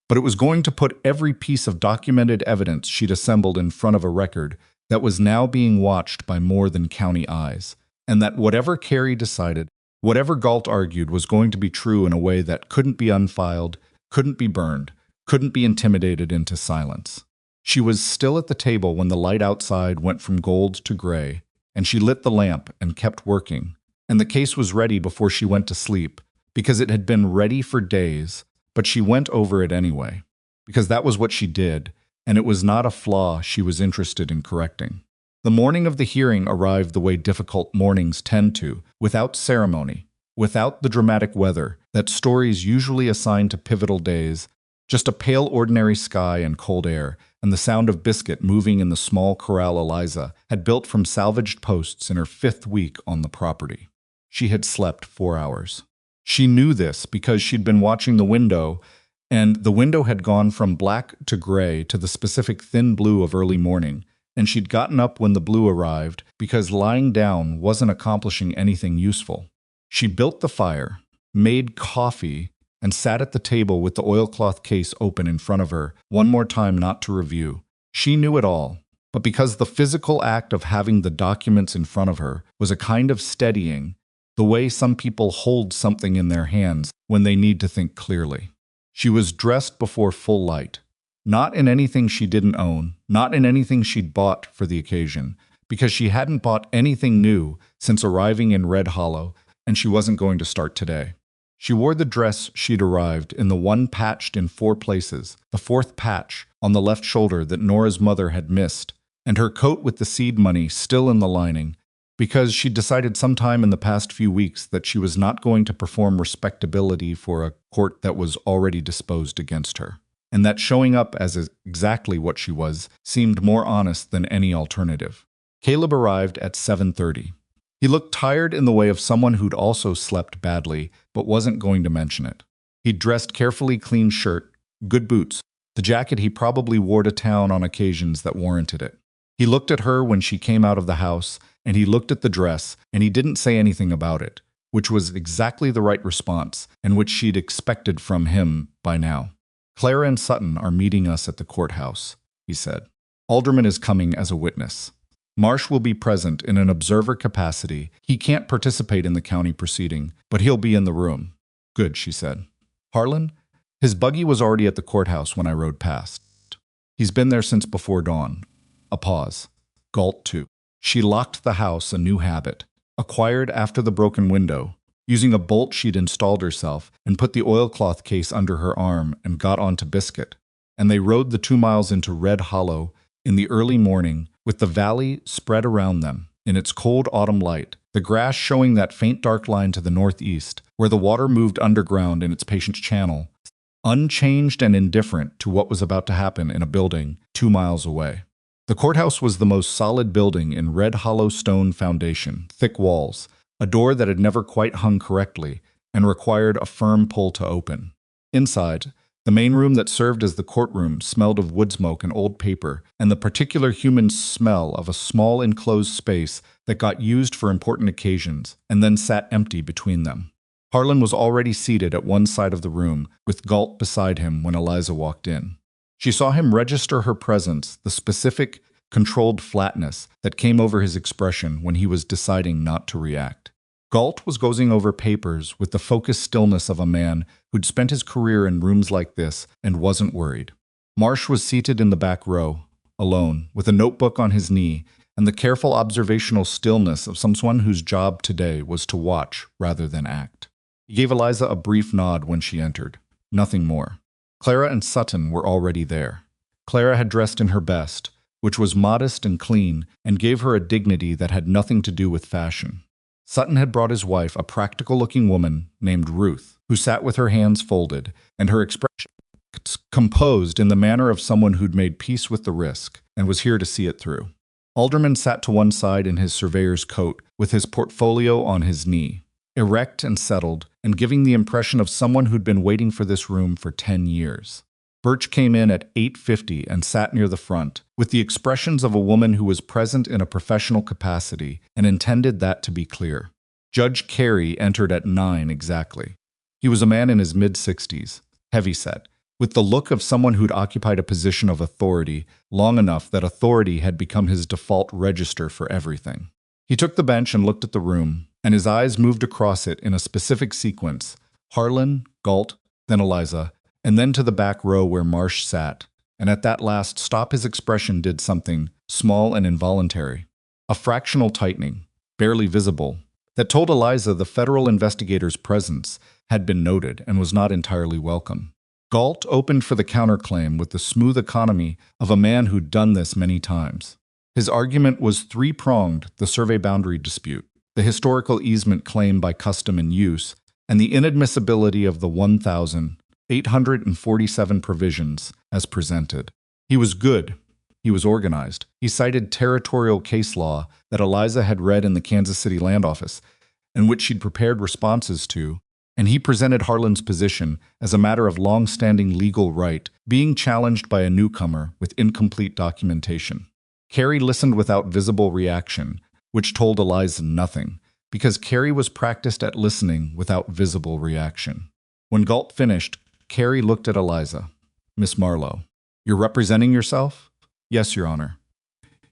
But it was going to put every piece of documented evidence she'd assembled in front of a record that was now being watched by more than county eyes, and that whatever Carey decided, whatever Galt argued, was going to be true in a way that couldn't be unfiled, couldn't be burned, couldn't be intimidated into silence. She was still at the table when the light outside went from gold to gray, and she lit the lamp and kept working, and the case was ready before she went to sleep, because it had been ready for days, but she went over it anyway, because that was what she did, and it was not a flaw she was interested in correcting. The morning of the hearing arrived the way difficult mornings tend to, without ceremony, without the dramatic weather that stories usually assign to pivotal days, just a pale ordinary sky and cold air, and the sound of biscuit moving in the small corral Eliza had built from salvaged posts in her 5th week on the property. She had slept 4 hours. She knew this because she'd been watching the window, and the window had gone from black to gray to the specific thin blue of early morning, and she'd gotten up when the blue arrived because lying down wasn't accomplishing anything useful. She built the fire, made coffee, and sat at the table with the oilcloth case open in front of her, one more time not to review. She knew it all, but because the physical act of having the documents in front of her was a kind of steadying, the way some people hold something in their hands when they need to think clearly. She was dressed before full light, not in anything she didn't own, not in anything she'd bought for the occasion, because she hadn't bought anything new since arriving in Red Hollow, and she wasn't going to start today. She wore the dress she'd arrived in, the one patched in 4 places, the 4th patch on the left shoulder that Nora's mother had missed, and her coat with the seed money still in the lining, because she'd decided sometime in the past few weeks that she was not going to perform respectability for a court that was already disposed against her, and that showing up as exactly what she was seemed more honest than any alternative. Caleb arrived at 7:30. He looked tired in the way of someone who'd also slept badly, but wasn't going to mention it. He'd dressed carefully clean shirt, good boots, the jacket he probably wore to town on occasions that warranted it. He looked at her when she came out of the house, and he looked at the dress, and he didn't say anything about it, which was exactly the right response, and which she'd expected from him by now. "Clara and Sutton are meeting us at the courthouse," he said. "Alderman is coming as a witness. Marsh will be present in an observer capacity. He can't participate in the county proceeding, but he'll be in the room." "Good," she said. "Harlan? His buggy was already at the courthouse when I rode past. He's been there since before dawn." A pause. Galt, too. She locked the house, a new habit, acquired after the broken window, using a bolt she'd installed herself, and put the oilcloth case under her arm and got onto Biscuit. And they rode the 2 miles into Red Hollow in the early morning, with the valley spread around them in its cold autumn light, the grass showing that faint dark line to the northeast, where the water moved underground in its patient channel, unchanged and indifferent to what was about to happen in a building 2 miles away. The courthouse was the most solid building in Red Hollow stone foundation, thick walls, a door that had never quite hung correctly and required a firm pull to open. Inside, The main room that served as the courtroom smelled of wood smoke and old paper, and the particular human smell of a small enclosed space that got used for important occasions and then sat empty between them. Harlan was already seated at one side of the room, with Galt beside him when Eliza walked in. She saw him register her presence, the specific, controlled flatness that came over his expression when he was deciding not to react. Galt was going over papers with the focused stillness of a man who'd spent his career in rooms like this and wasn't worried. Marsh was seated in the back row, alone, with a notebook on his knee and the careful observational stillness of someone whose job today was to watch rather than act. He gave Eliza a brief nod when she entered. Nothing more. Clara and Sutton were already there. Clara had dressed in her best, which was modest and clean and gave her a dignity that had nothing to do with fashion. Sutton had brought his wife, a practical-looking woman named Ruth, who sat with her hands folded and her expression composed in the manner of someone who'd made peace with the risk and was here to see it through. Alderman sat to one side in his surveyor's coat with his portfolio on his knee, erect and settled, and giving the impression of someone who'd been waiting for this room for 10 years. Birch came in at 8:50 and sat near the front, with the expressions of a woman who was present in a professional capacity and intended that to be clear. Judge Carey entered at 9 exactly. He was a man in his mid-60s, heavy-set, with the look of someone who'd occupied a position of authority long enough that authority had become his default register for everything. He took the bench and looked at the room, and his eyes moved across it in a specific sequence: Harlan, Galt, then Eliza, and then to the back row where Marsh sat, and at that last stop his expression did something small and involuntary, a fractional tightening, barely visible, that told Eliza the federal investigator's presence had been noted and was not entirely welcome. Galt opened for the counterclaim with the smooth economy of a man who'd done this many times. His argument was three-pronged: the survey boundary dispute, the historical easement claim by custom and use, and the inadmissibility of the 1,847 provisions as presented. He was good. He was organized. He cited territorial case law that Eliza had read in the Kansas City Land Office and which she'd prepared responses to, and he presented Harlan's position as a matter of long-standing legal right being challenged by a newcomer with incomplete documentation. Carey listened without visible reaction, which told Eliza nothing, because Carey was practiced at listening without visible reaction. When Galt finished, Carey looked at Eliza. "Miss Marlowe, you're representing yourself?" "Yes, Your Honor."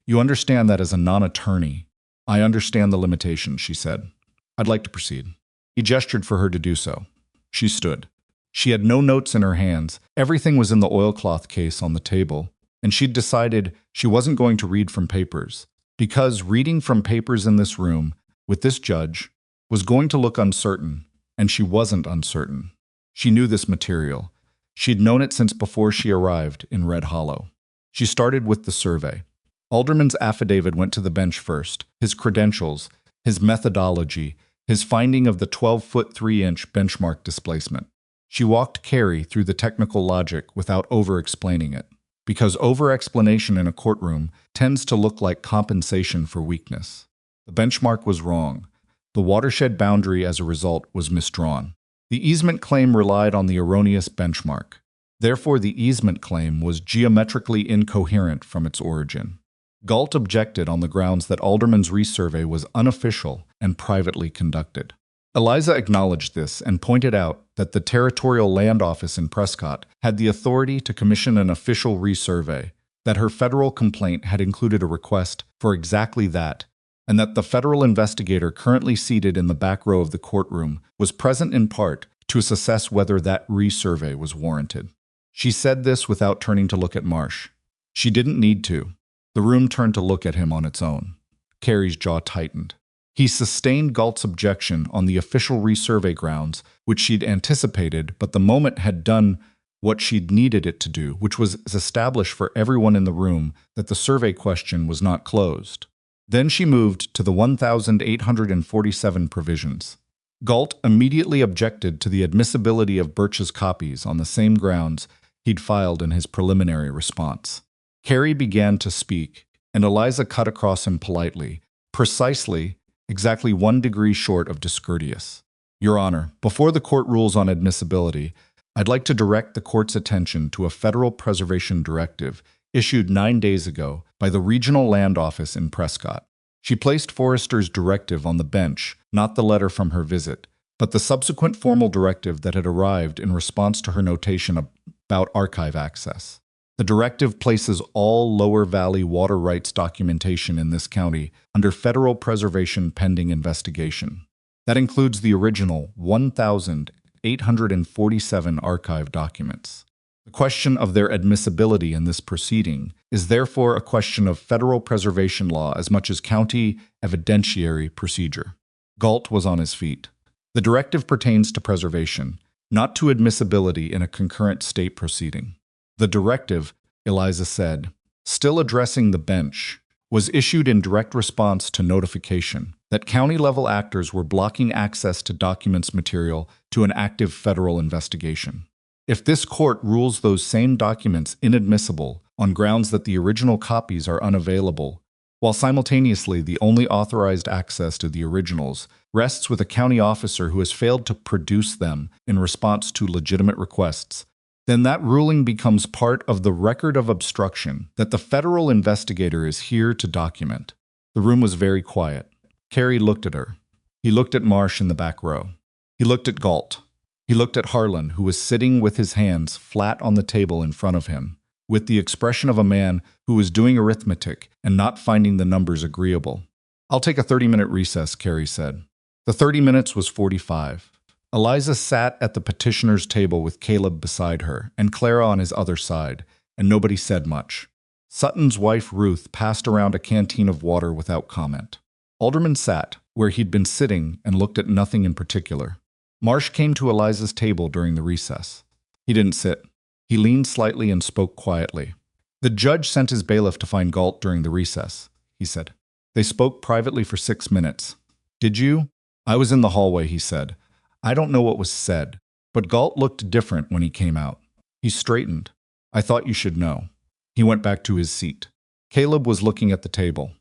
"You understand that as a non-attorney." "I understand the limitations," she said. "I'd like to proceed." He gestured for her to do so. She stood. She had no notes in her hands. Everything was in the oilcloth case on the table, and she'd decided she wasn't going to read from papers, because reading from papers in this room, with this judge, was going to look uncertain, and she wasn't uncertain. She knew this material. She'd known it since before she arrived in Red Hollow. She started with the survey. Alderman's affidavit went to the bench first, his credentials, his methodology, his finding of the 12-foot 3-inch benchmark displacement. She walked Carey through the technical logic without over-explaining it, because over-explanation in a courtroom tends to look like compensation for weakness. The benchmark was wrong. The watershed boundary, as a result, was misdrawn. The easement claim relied on the erroneous benchmark. Therefore, the easement claim was geometrically incoherent from its origin. Galt objected on the grounds that Alderman's resurvey was unofficial and privately conducted. Eliza acknowledged this and pointed out that the Territorial Land Office in Prescott had the authority to commission an official resurvey, that her federal complaint had included a request for exactly that, and that the federal investigator currently seated in the back row of the courtroom was present in part to assess whether that resurvey was warranted. She said this without turning to look at Marsh. She didn't need to. The room turned to look at him on its own. Carey's jaw tightened. He sustained Galt's objection on the official resurvey grounds, which she'd anticipated, but the moment had done what she'd needed it to do, which was establish for everyone in the room that the survey question was not closed. Then she moved to the 1,847 provisions. Galt immediately objected to the admissibility of Birch's copies on the same grounds he'd filed in his preliminary response. Carey began to speak, and Eliza cut across him politely, precisely, exactly 1 degree short of discourteous. "Your Honor, before the court rules on admissibility, I'd like to direct the court's attention to a federal preservation directive issued 9 days ago by the Regional Land Office in Prescott. She placed Forrester's directive on the bench, not the letter from her visit, but the subsequent formal directive that had arrived in response to her notation about archive access. The directive places all Lower Valley water rights documentation in this county under federal preservation pending investigation. That includes the original 1,847 archive documents. The question of their admissibility in this proceeding is therefore a question of federal preservation law as much as county evidentiary procedure. Galt was on his feet. The directive pertains to preservation, not to admissibility in a concurrent state proceeding. The directive, Eliza said, still addressing the bench, was issued in direct response to notification that county-level actors were blocking access to documents material to an active federal investigation. If this court rules those same documents inadmissible on grounds that the original copies are unavailable, while simultaneously the only authorized access to the originals rests with a county officer who has failed to produce them in response to legitimate requests, then that ruling becomes part of the record of obstruction that the federal investigator is here to document. The room was very quiet. Carrie looked at her. He looked at Marsh in the back row. He looked at Galt. He looked at Harlan, who was sitting with his hands flat on the table in front of him, with the expression of a man who was doing arithmetic and not finding the numbers agreeable. "I'll take a 30-minute recess," Carrie said. The 30 minutes was 45. Eliza sat at the petitioner's table with Caleb beside her and Clara on his other side, and nobody said much. Sutton's wife Ruth passed around a canteen of water without comment. Alderman sat where he'd been sitting and looked at nothing in particular. Marsh came to Eliza's table during the recess. He didn't sit. He leaned slightly and spoke quietly. "The judge sent his bailiff to find Galt during the recess," he said. "They spoke privately for 6 minutes. Did you?" "I was in the hallway," he said. "I don't know what was said, but Galt looked different when he came out. He straightened. I thought you should know." He went back to his seat. Caleb was looking at the table.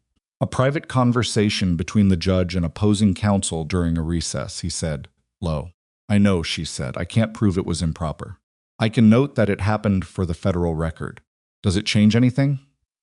"A private conversation between the judge and opposing counsel during a recess," he said, low. "I know," she said. "I can't prove it was improper. I can note that it happened for the federal record. Does it change anything?"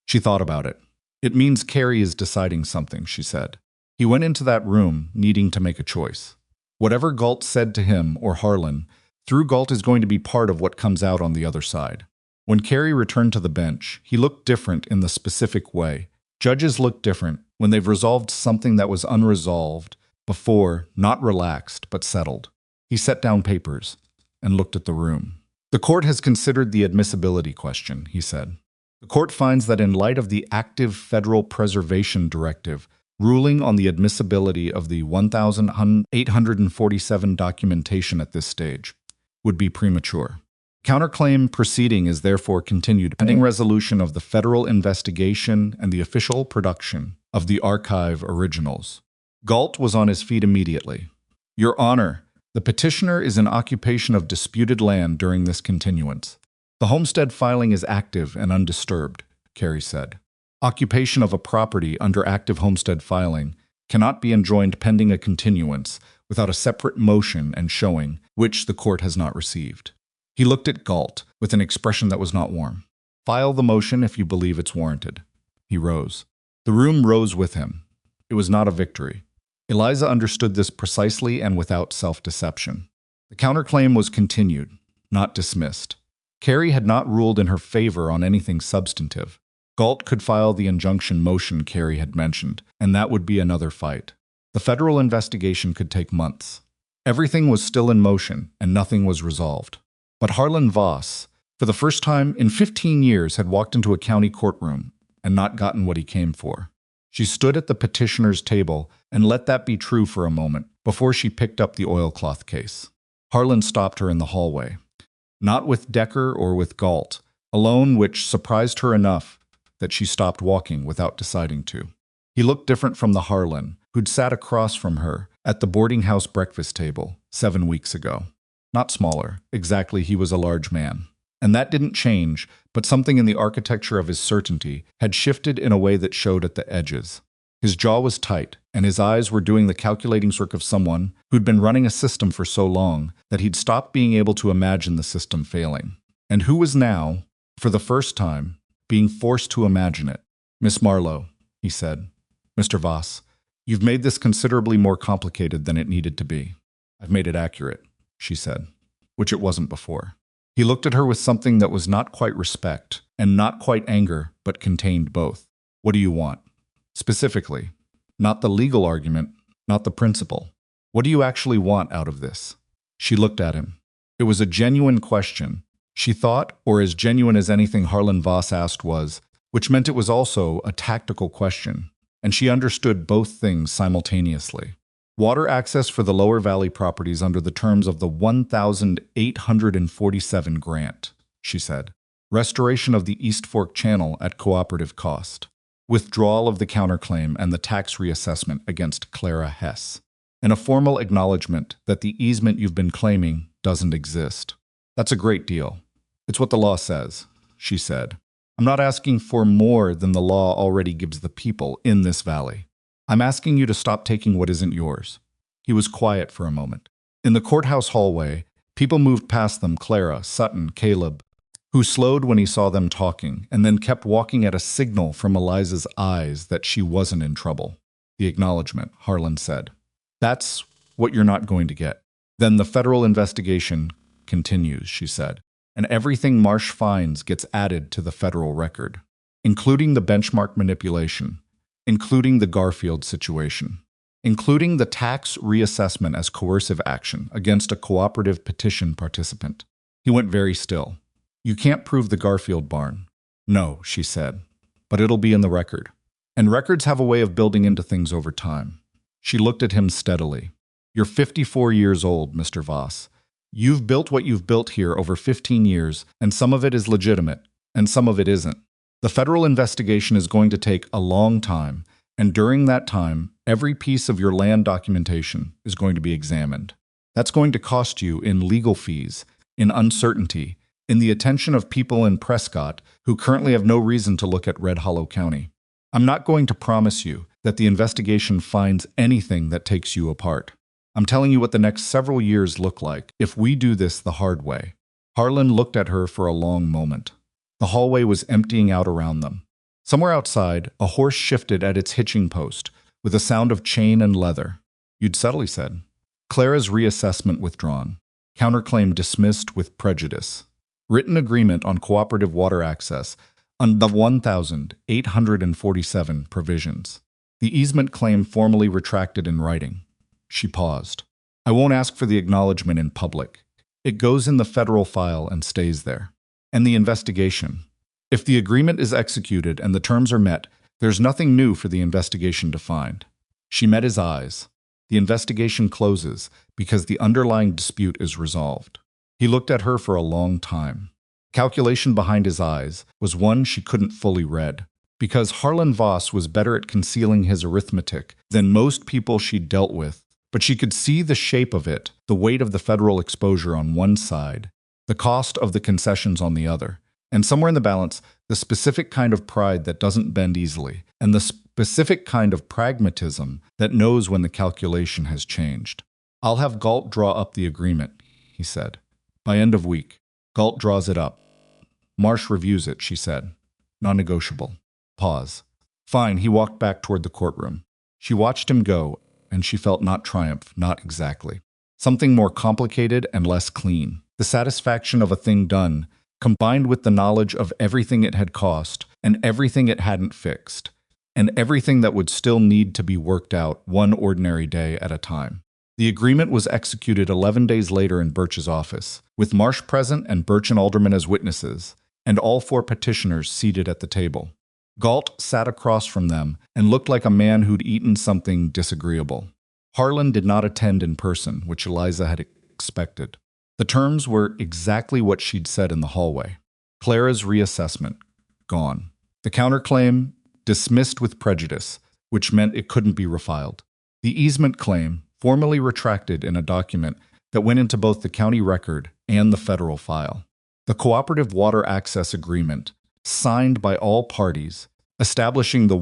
She thought about it. "It means Carrie is deciding something," she said. He went into that room needing to make a choice. Whatever Galt said to him or Harlan, through Galt is going to be part of what comes out on the other side. When Carrie returned to the bench, he looked different in the specific way. Judges look different when they've resolved something that was unresolved before, not relaxed, but settled. He set down papers and looked at the room. "The court has considered the admissibility question," he said. "The court finds that in light of the active federal preservation directive, ruling on the admissibility of the 1,847 documentation at this stage would be premature. Counterclaim proceeding is therefore continued pending resolution of the federal investigation and the official production of the archive originals." Galt was on his feet immediately. "Your Honor, the petitioner is in occupation of disputed land during this continuance. The homestead filing is active and undisturbed," Carrie said. "Occupation of a property under active homestead filing cannot be enjoined pending a continuance without a separate motion and showing, which the court has not received." He looked at Galt with an expression that was not warm. "File the motion if you believe it's warranted." He rose. The room rose with him. It was not a victory. Eliza understood this precisely and without self-deception. The counterclaim was continued, not dismissed. Carrie had not ruled in her favor on anything substantive. Galt could file the injunction motion Carrie had mentioned, and that would be another fight. The federal investigation could take months. Everything was still in motion, and nothing was resolved. But Harlan Voss, for the first time in 15 years, had walked into a county courtroom and not gotten what he came for. She stood at the petitioner's table and let that be true for a moment before she picked up the oilcloth case. Harlan stopped her in the hallway. Not with Decker or with Galt, alone, which surprised her enough that she stopped walking without deciding to. He looked different from the Harlan who'd sat across from her at the boarding house breakfast table 7 weeks ago. Not smaller, exactly, he was a large man. And that didn't change, but something in the architecture of his certainty had shifted in a way that showed at the edges. His jaw was tight, and his eyes were doing the calculating work of someone who'd been running a system for so long that he'd stopped being able to imagine the system failing, and who was now, for the first time, being forced to imagine it. "Miss Marlowe," he said. "Mr. Voss, you've made this considerably more complicated than it needed to be." "I've made it accurate," she said, which it wasn't before. He looked at her with something that was not quite respect and not quite anger, but contained both. "What do you want? Specifically, not the legal argument, not the principle. What do you actually want out of this?" She looked at him. It was a genuine question, she thought, or as genuine as anything Harlan Voss asked was, which meant it was also a tactical question, and she understood both things simultaneously. "Water access for the Lower Valley properties under the terms of the 1,847 grant," she said. "Restoration of the East Fork Channel at cooperative cost. Withdrawal of the counterclaim and the tax reassessment against Clara Hess. And a formal acknowledgement that the easement you've been claiming doesn't exist. That's a great deal. It's what the law says," she said. "I'm not asking for more than the law already gives the people in this valley. I'm asking you to stop taking what isn't yours." He was quiet for a moment. In the courthouse hallway, people moved past them: Clara, Sutton, Caleb, who slowed when he saw them talking and then kept walking at a signal from Eliza's eyes that she wasn't in trouble. "The acknowledgement," Harlan said. "That's what you're not going to get. Then the federal investigation continues," she said, "and everything Marsh finds gets added to the federal record, including the benchmark manipulation, including the Garfield situation, including the tax reassessment as coercive action against a cooperative petition participant." He went very still. "You can't prove the Garfield barn." "No," she said, "but it'll be in the record. And records have a way of building into things over time." She looked at him steadily. "You're 54 years old, Mr. Voss. You've built what you've built here over 15 years, and some of it is legitimate, and some of it isn't. The federal investigation is going to take a long time, and during that time, every piece of your land documentation is going to be examined. That's going to cost you in legal fees, in uncertainty, in the attention of people in Prescott who currently have no reason to look at Red Hollow County. I'm not going to promise you that the investigation finds anything that takes you apart. I'm telling you what the next several years look like if we do this the hard way." Harlan looked at her for a long moment. The hallway was emptying out around them. Somewhere outside, a horse shifted at its hitching post with a sound of chain and leather. "You'd settle," he said. "Clara's reassessment withdrawn. Counterclaim dismissed with prejudice. Written agreement on cooperative water access on the 1,847 provisions. The easement claim formally retracted in writing." She paused. "I won't ask for the acknowledgement in public. It goes in the federal file and stays there. And the investigation. If the agreement is executed and the terms are met, there's nothing new for the investigation to find." She met his eyes. "The investigation closes because the underlying dispute is resolved." He looked at her for a long time. Calculation behind his eyes was one she couldn't fully read, because Harlan Voss was better at concealing his arithmetic than most people she'd dealt with, but she could see the shape of it, the weight of the federal exposure on one side, the cost of the concessions on the other, and somewhere in the balance, the specific kind of pride that doesn't bend easily, and the specific kind of pragmatism that knows when the calculation has changed. "I'll have Galt draw up the agreement," he said. "By end of week. Galt draws it up. Marsh reviews it," she said. "Non-negotiable." Pause. "Fine." He walked back toward the courtroom. She watched him go, and she felt not triumph, not exactly. Something more complicated and less clean. The satisfaction of a thing done, combined with the knowledge of everything it had cost, and everything it hadn't fixed, and everything that would still need to be worked out one ordinary day at a time. The agreement was executed 11 days later in Birch's office, with Marsh present and Birch and Alderman as witnesses, and all 4 petitioners seated at the table. Galt sat across from them and looked like a man who'd eaten something disagreeable. Harlan did not attend in person, which Eliza had expected. The terms were exactly what she'd said in the hallway. Clara's reassessment, gone. The counterclaim, dismissed with prejudice, which meant it couldn't be refiled. The easement claim, formally retracted in a document that went into both the county record and the federal file. The cooperative water access agreement, signed by all parties, establishing the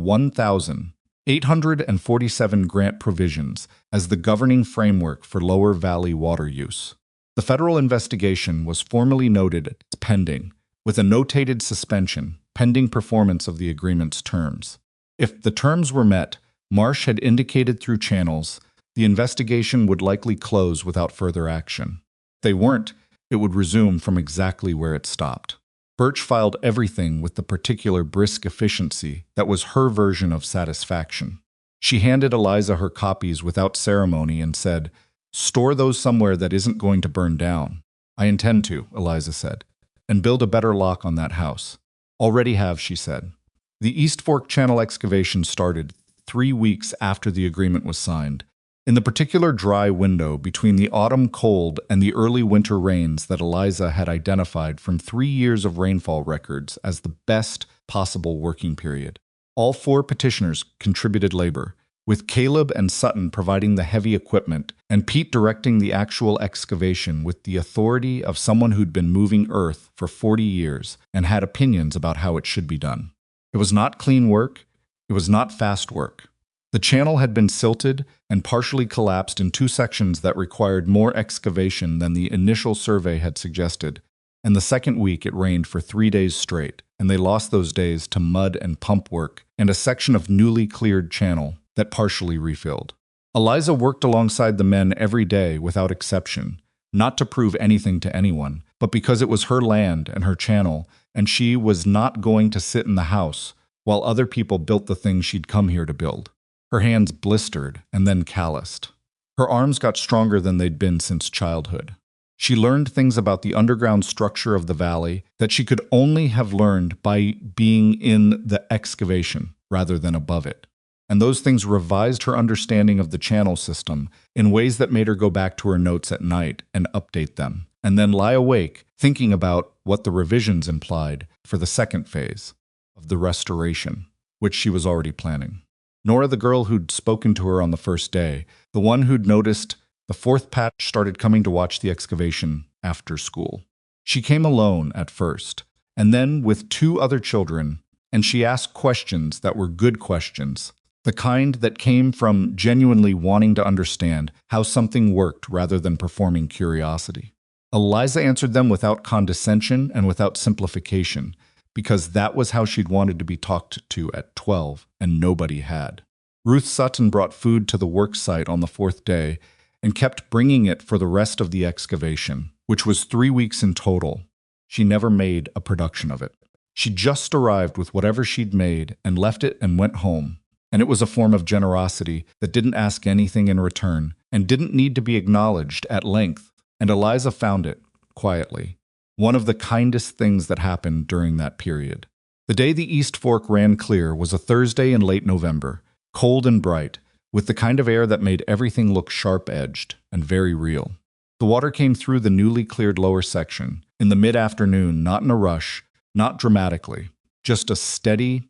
847 grant provisions as the governing framework for Lower Valley water use. The federal investigation was formally noted as pending, with a notated suspension pending performance of the agreement's terms. If the terms were met, Marsh had indicated through channels, the investigation would likely close without further action. If they weren't, it would resume from exactly where it stopped. Birch filed everything with the particular brisk efficiency that was her version of satisfaction. She handed Eliza her copies without ceremony and said, "Store those somewhere that isn't going to burn down." "I intend to," Eliza said, "and build a better lock on that house." "Already have," she said. The East Fork Channel excavation started 3 weeks after the agreement was signed, in the particular dry window between the autumn cold and the early winter rains that Eliza had identified from 3 years of rainfall records as the best possible working period. All 4 petitioners contributed labor, with Caleb and Sutton providing the heavy equipment and Pete directing the actual excavation with the authority of someone who'd been moving earth for 40 years and had opinions about how it should be done. It was not clean work. It was not fast work. The channel had been silted and partially collapsed in 2 sections that required more excavation than the initial survey had suggested, and the second week it rained for 3 days straight, and they lost those days to mud and pump work and a section of newly cleared channel that partially refilled. Eliza worked alongside the men every day without exception, not to prove anything to anyone, but because it was her land and her channel, and she was not going to sit in the house while other people built the things she'd come here to build. Her hands blistered and then calloused. Her arms got stronger than they'd been since childhood. She learned things about the underground structure of the valley that she could only have learned by being in the excavation rather than above it. And those things revised her understanding of the channel system in ways that made her go back to her notes at night and update them, and then lie awake thinking about what the revisions implied for the second phase of the restoration, which she was already planning. Nora, the girl who'd spoken to her on the first day, the one who'd noticed the 4th patch started coming to watch the excavation after school. She came alone at first, and then with 2 other children, and she asked questions that were good questions, the kind that came from genuinely wanting to understand how something worked rather than performing curiosity. Eliza answered them without condescension and without simplification, because that was how she'd wanted to be talked to at 12, and nobody had. Ruth Sutton brought food to the work site on the 4th day and kept bringing it for the rest of the excavation, which was 3 weeks in total. She never made a production of it. She just arrived with whatever she'd made and left it and went home, and it was a form of generosity that didn't ask anything in return and didn't need to be acknowledged at length, and Eliza found it, quietly, one of the kindest things that happened during that period. The day the East Fork ran clear was a Thursday in late November, cold and bright, with the kind of air that made everything look sharp-edged and very real. The water came through the newly cleared lower section in the mid-afternoon, not in a rush, not dramatically, just a steady,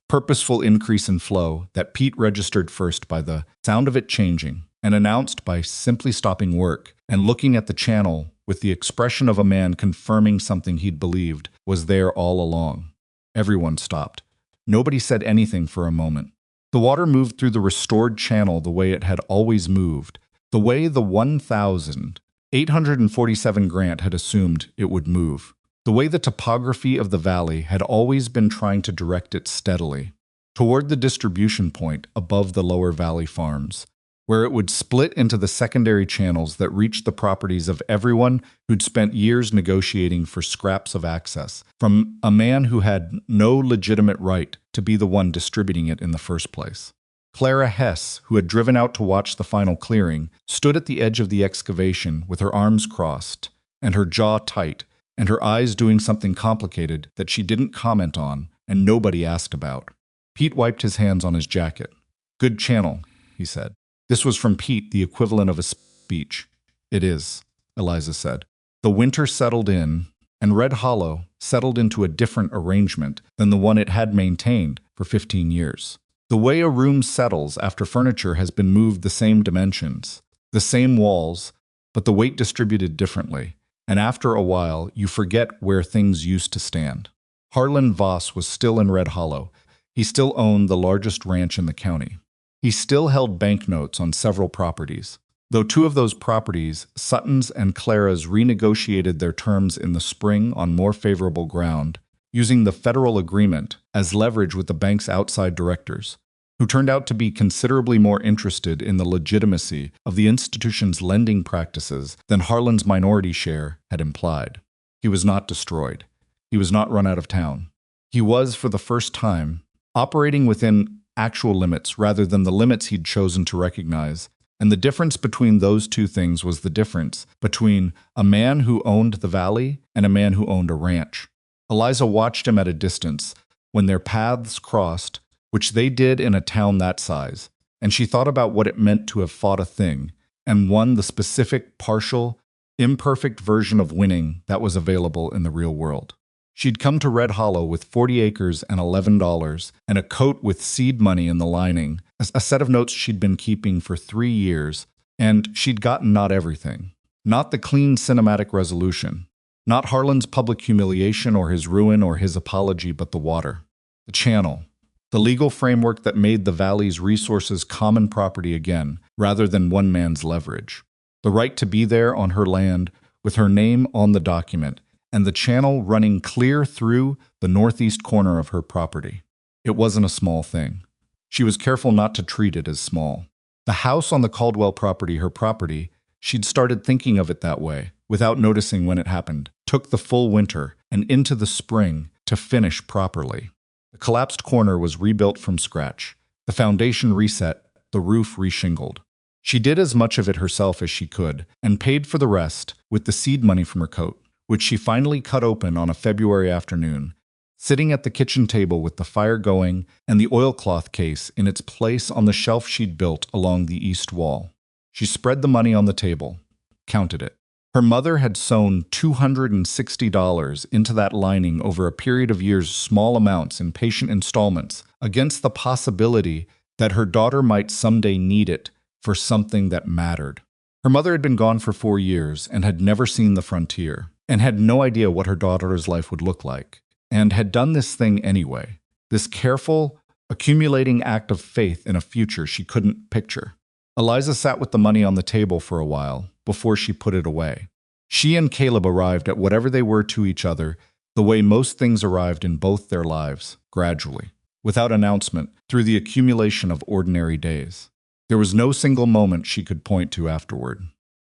purposeful increase in flow that Pete registered first by the sound of it changing and announced by simply stopping work and looking at the channel with the expression of a man confirming something he'd believed was there all along. Everyone stopped. Nobody said anything for a moment. The water moved through the restored channel the way it had always moved, the way the 1,847 grant had assumed it would move, the way the topography of the valley had always been trying to direct it steadily, toward the distribution point above the lower valley farms, where it would split into the secondary channels that reached the properties of everyone who'd spent years negotiating for scraps of access, from a man who had no legitimate right to be the one distributing it in the first place. Clara Hess, who had driven out to watch the final clearing, stood at the edge of the excavation with her arms crossed and her jaw tight and her eyes doing something complicated that she didn't comment on and nobody asked about. Pete wiped his hands on his jacket. "Good channel," he said. This was from Pete, the equivalent of a speech. "It is," Eliza said. The winter settled in, and Red Hollow settled into a different arrangement than the one it had maintained for 15 years. The way a room settles after furniture has been moved the same dimensions, the same walls, but the weight distributed differently, and after a while you forget where things used to stand. Harlan Voss was still in Red Hollow. He still owned the largest ranch in the county. He still held banknotes on several properties, though two of those properties, Sutton's and Clara's, renegotiated their terms in the spring on more favorable ground, using the federal agreement as leverage with the bank's outside directors, who turned out to be considerably more interested in the legitimacy of the institution's lending practices than Harlan's minority share had implied. He was not destroyed. He was not run out of town. He was, for the first time, operating within actual limits rather than the limits he'd chosen to recognize, and the difference between those two things was the difference between a man who owned the valley and a man who owned a ranch. Eliza watched him at a distance when their paths crossed, which they did in a town that size, and she thought about what it meant to have fought a thing and won the specific, partial, imperfect version of winning that was available in the real world. She'd come to Red Hollow with 40 acres and $11 and a coat with seed money in the lining, a set of notes she'd been keeping for 3 years, and she'd gotten not everything. Not the clean cinematic resolution. Not Harlan's public humiliation or his ruin or his apology, but the water. The channel. The legal framework that made the valley's resources common property again, rather than one man's leverage. The right to be there on her land, with her name on the document, and the channel running clear through the northeast corner of her property. It wasn't a small thing. She was careful not to treat it as small. The house on the Caldwell property, her property, she'd started thinking of it that way, without noticing when it happened, took the full winter and into the spring to finish properly. The collapsed corner was rebuilt from scratch, the foundation reset, the roof reshingled. She did as much of it herself as she could, and paid for the rest with the seed money from her coat, which she finally cut open on a February afternoon, sitting at the kitchen table with the fire going and the oilcloth case in its place on the shelf she'd built along the east wall. She spread the money on the table, counted it. Her mother had sewn $260 into that lining over a period of years, small amounts in patient installments, against the possibility that her daughter might someday need it for something that mattered. Her mother had been gone for 4 years and had never seen the frontier, and had no idea what her daughter's life would look like, and had done this thing anyway, this careful, accumulating act of faith in a future she couldn't picture. Eliza sat with the money on the table for a while before she put it away. She and Caleb arrived at whatever they were to each other the way most things arrived in both their lives, gradually, without announcement, through the accumulation of ordinary days. There was no single moment she could point to afterward.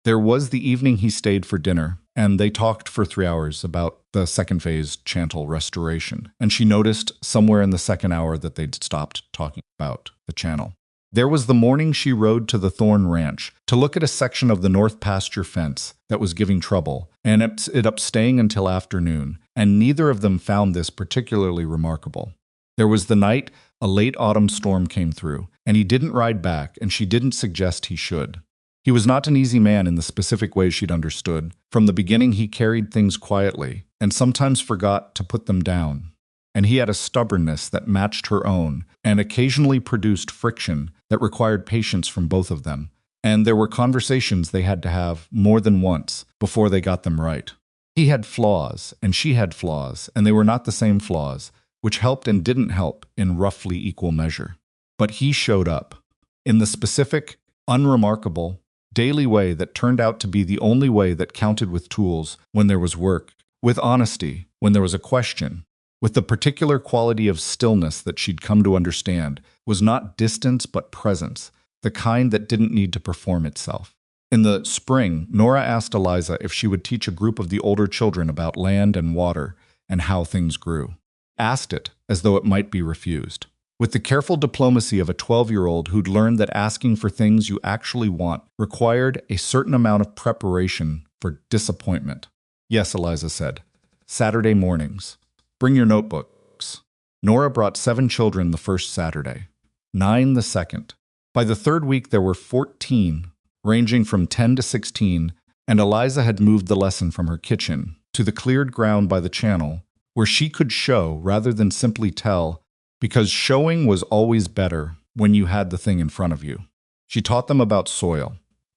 There was the evening he stayed for dinner, and they talked for 3 hours about the second phase Chantal restoration, and she noticed somewhere in the second hour that they'd stopped talking about the channel. There was the morning she rode to the Thorn Ranch to look at a section of the north pasture fence that was giving trouble, and ended up staying until afternoon, and neither of them found this particularly remarkable. There was the night a late autumn storm came through, and he didn't ride back, and she didn't suggest he should. He was not an easy man in the specific way she'd understood. From the beginning, he carried things quietly, and sometimes forgot to put them down. And he had a stubbornness that matched her own, and occasionally produced friction that required patience from both of them. And there were conversations they had to have more than once before they got them right. He had flaws, and she had flaws, and they were not the same flaws, which helped and didn't help in roughly equal measure. But he showed up, in the specific, unremarkable, daily way that turned out to be the only way that counted, with tools when there was work, with honesty when there was a question, with the particular quality of stillness that she'd come to understand was not distance but presence, the kind that didn't need to perform itself. In the spring, Nora asked Eliza if she would teach a group of the older children about land and water and how things grew. Asked it as though it might be refused. With the careful diplomacy of a 12-year-old who'd learned that asking for things you actually want required a certain amount of preparation for disappointment. Yes, Eliza said. Saturday mornings. Bring your notebooks. Nora brought 7 children the first Saturday, 9 the second. By the third week, there were 14, ranging from 10 to 16, and Eliza had moved the lesson from her kitchen to the cleared ground by the channel, where she could show rather than simply tell, because showing was always better when you had the thing in front of you. She taught them about soil,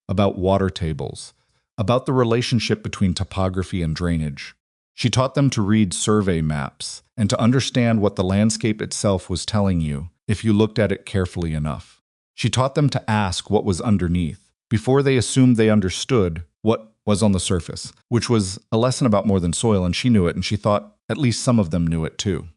about water tables, about the relationship between topography and drainage, She taught them to read survey maps and to understand what the landscape itself was telling you if you looked at it carefully enough. She taught them to ask what was underneath before they assumed they understood what was on the surface, which was a lesson about more than soil, and she knew it, and she thought at least some of them knew it too.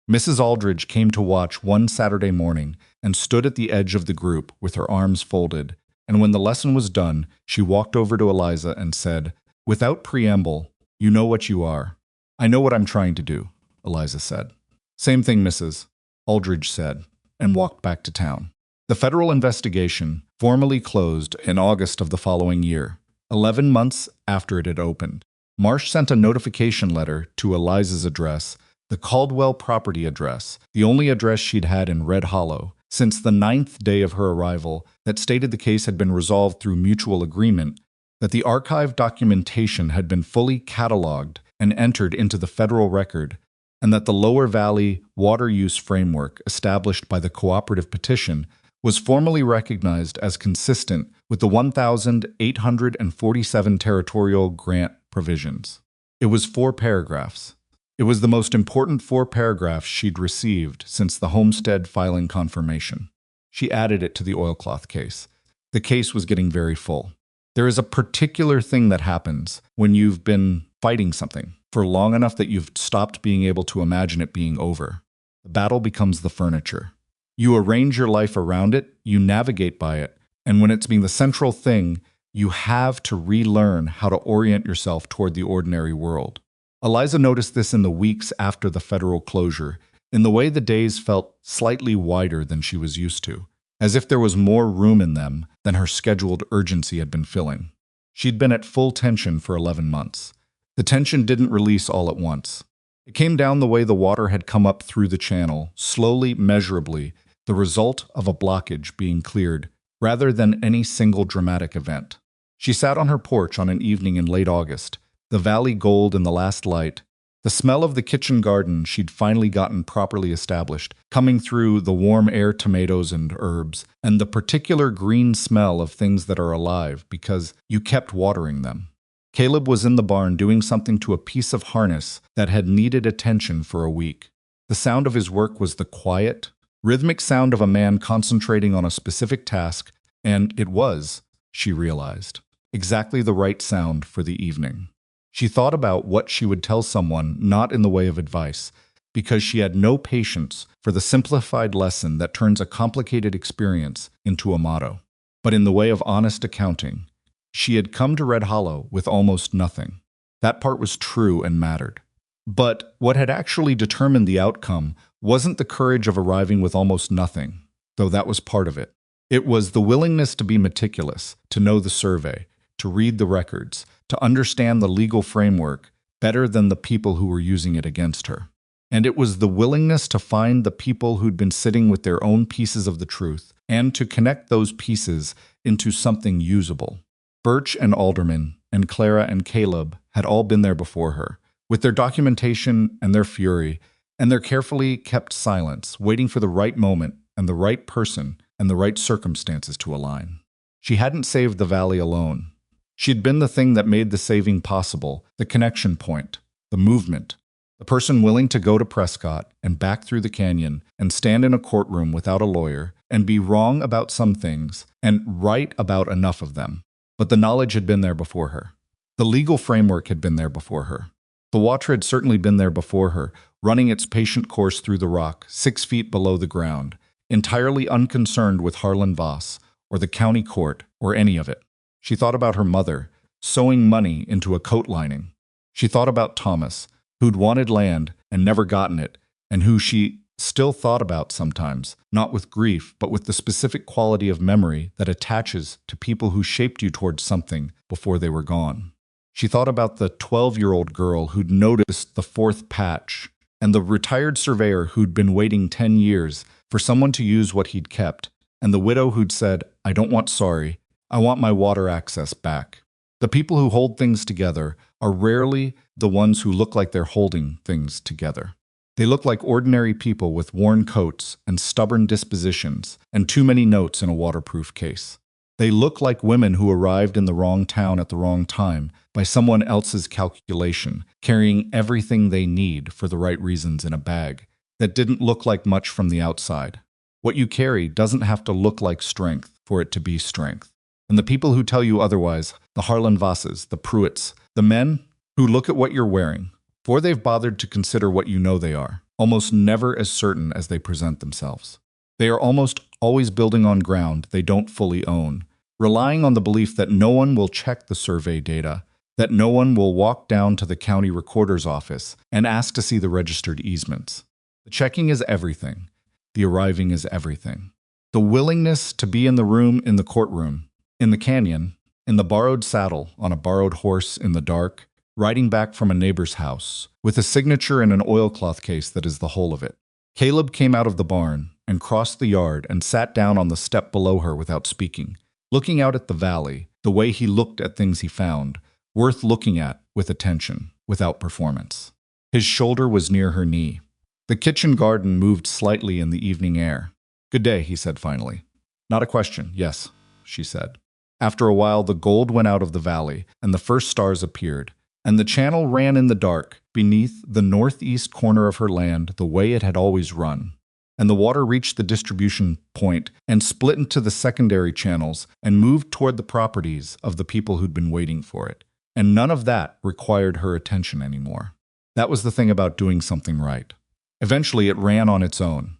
Mrs. Aldridge came to watch one Saturday morning and stood at the edge of the group with her arms folded, and when the lesson was done, she walked over to Eliza and said, "Without preamble, you know what you are." "I know what I'm trying to do," Eliza said. "Same thing, Mrs. Aldridge said, and walked back to town. The federal investigation formally closed in August of the following year, 11 months after it had opened. Marsh sent a notification letter to Eliza's address, the Caldwell property address, the only address she'd had in Red Hollow since the 9th day of her arrival, that stated the case had been resolved through mutual agreement, that the archived documentation had been fully cataloged and entered into the federal record, and that the Lower Valley Water Use Framework established by the cooperative petition was formally recognized as consistent with the 1,847 territorial grant provisions. It was 4 paragraphs. It was the most important 4 paragraphs she'd received since the homestead filing confirmation. She added it to the oilcloth case. The case was getting very full. There is a particular thing that happens when you've been fighting something for long enough that you've stopped being able to imagine it being over. The battle becomes the furniture. You arrange your life around it, you navigate by it, and when it's being the central thing, you have to relearn how to orient yourself toward the ordinary world. Eliza noticed this in the weeks after the federal closure, in the way the days felt slightly wider than she was used to, as if there was more room in them than her scheduled urgency had been filling. She'd been at full tension for 11 months. The tension didn't release all at once. It came down the way the water had come up through the channel, slowly, measurably, the result of a blockage being cleared, rather than any single dramatic event. She sat on her porch on an evening in late August, the valley gold in the last light, the smell of the kitchen garden she'd finally gotten properly established, coming through the warm air, tomatoes and herbs, and the particular green smell of things that are alive because you kept watering them. Caleb was in the barn doing something to a piece of harness that had needed attention for a week. The sound of his work was the quiet, rhythmic sound of a man concentrating on a specific task, and it was, she realized, exactly the right sound for the evening. She thought about what she would tell someone, not in the way of advice, because she had no patience for the simplified lesson that turns a complicated experience into a motto, but in the way of honest accounting. She had come to Red Hollow with almost nothing. That part was true and mattered. But what had actually determined the outcome wasn't the courage of arriving with almost nothing, though that was part of it. It was the willingness to be meticulous, to know the survey, to read the records, to understand the legal framework better than the people who were using it against her. And it was the willingness to find the people who'd been sitting with their own pieces of the truth and to connect those pieces into something usable. Birch and Alderman and Clara and Caleb had all been there before her, with their documentation and their fury and their carefully kept silence, waiting for the right moment and the right person and the right circumstances to align. She hadn't saved the valley alone. She'd been the thing that made the saving possible, the connection point, the movement, the person willing to go to Prescott and back through the canyon and stand in a courtroom without a lawyer and be wrong about some things and right about enough of them. But the knowledge had been there before her. The legal framework had been there before her. The water had certainly been there before her, running its patient course through the rock, 6 feet below the ground, entirely unconcerned with Harlan Voss, or the county court, or any of it. She thought about her mother, sewing money into a coat lining. She thought about Thomas, who'd wanted land and never gotten it, and who she still thought about sometimes, not with grief, but with the specific quality of memory that attaches to people who shaped you towards something before they were gone. She thought about the 12-year-old girl who'd noticed the 4th patch, and the retired surveyor who'd been waiting 10 years for someone to use what he'd kept, and the widow who'd said, "I don't want sorry, I want my water access back." The people who hold things together are rarely the ones who look like they're holding things together. They look like ordinary people with worn coats and stubborn dispositions and too many notes in a waterproof case. They look like women who arrived in the wrong town at the wrong time by someone else's calculation, carrying everything they need for the right reasons in a bag that didn't look like much from the outside. What you carry doesn't have to look like strength for it to be strength. And the people who tell you otherwise, the Harlan Vosses, the Pruitts, the men who look at what you're wearing, before they've bothered to consider what you know they are, almost never as certain as they present themselves. They are almost always building on ground they don't fully own, relying on the belief that no one will check the survey data, that no one will walk down to the county recorder's office and ask to see the registered easements. The checking is everything. The arriving is everything. The willingness to be in the room, in the courtroom, in the canyon, in the borrowed saddle, on a borrowed horse in the dark, riding back from a neighbor's house, with a signature in an oilcloth case that is the whole of it. Caleb came out of the barn and crossed the yard and sat down on the step below her without speaking, looking out at the valley, the way he looked at things he found, worth looking at with attention, without performance. His shoulder was near her knee. The kitchen garden moved slightly in the evening air. "Good day," he said finally. "Not a question, yes," she said. After a while, the gold went out of the valley, and the first stars appeared, and the channel ran in the dark beneath the northeast corner of her land the way it had always run. And the water reached the distribution point and split into the secondary channels and moved toward the properties of the people who'd been waiting for it. And none of that required her attention anymore. That was the thing about doing something right. Eventually, it ran on its own.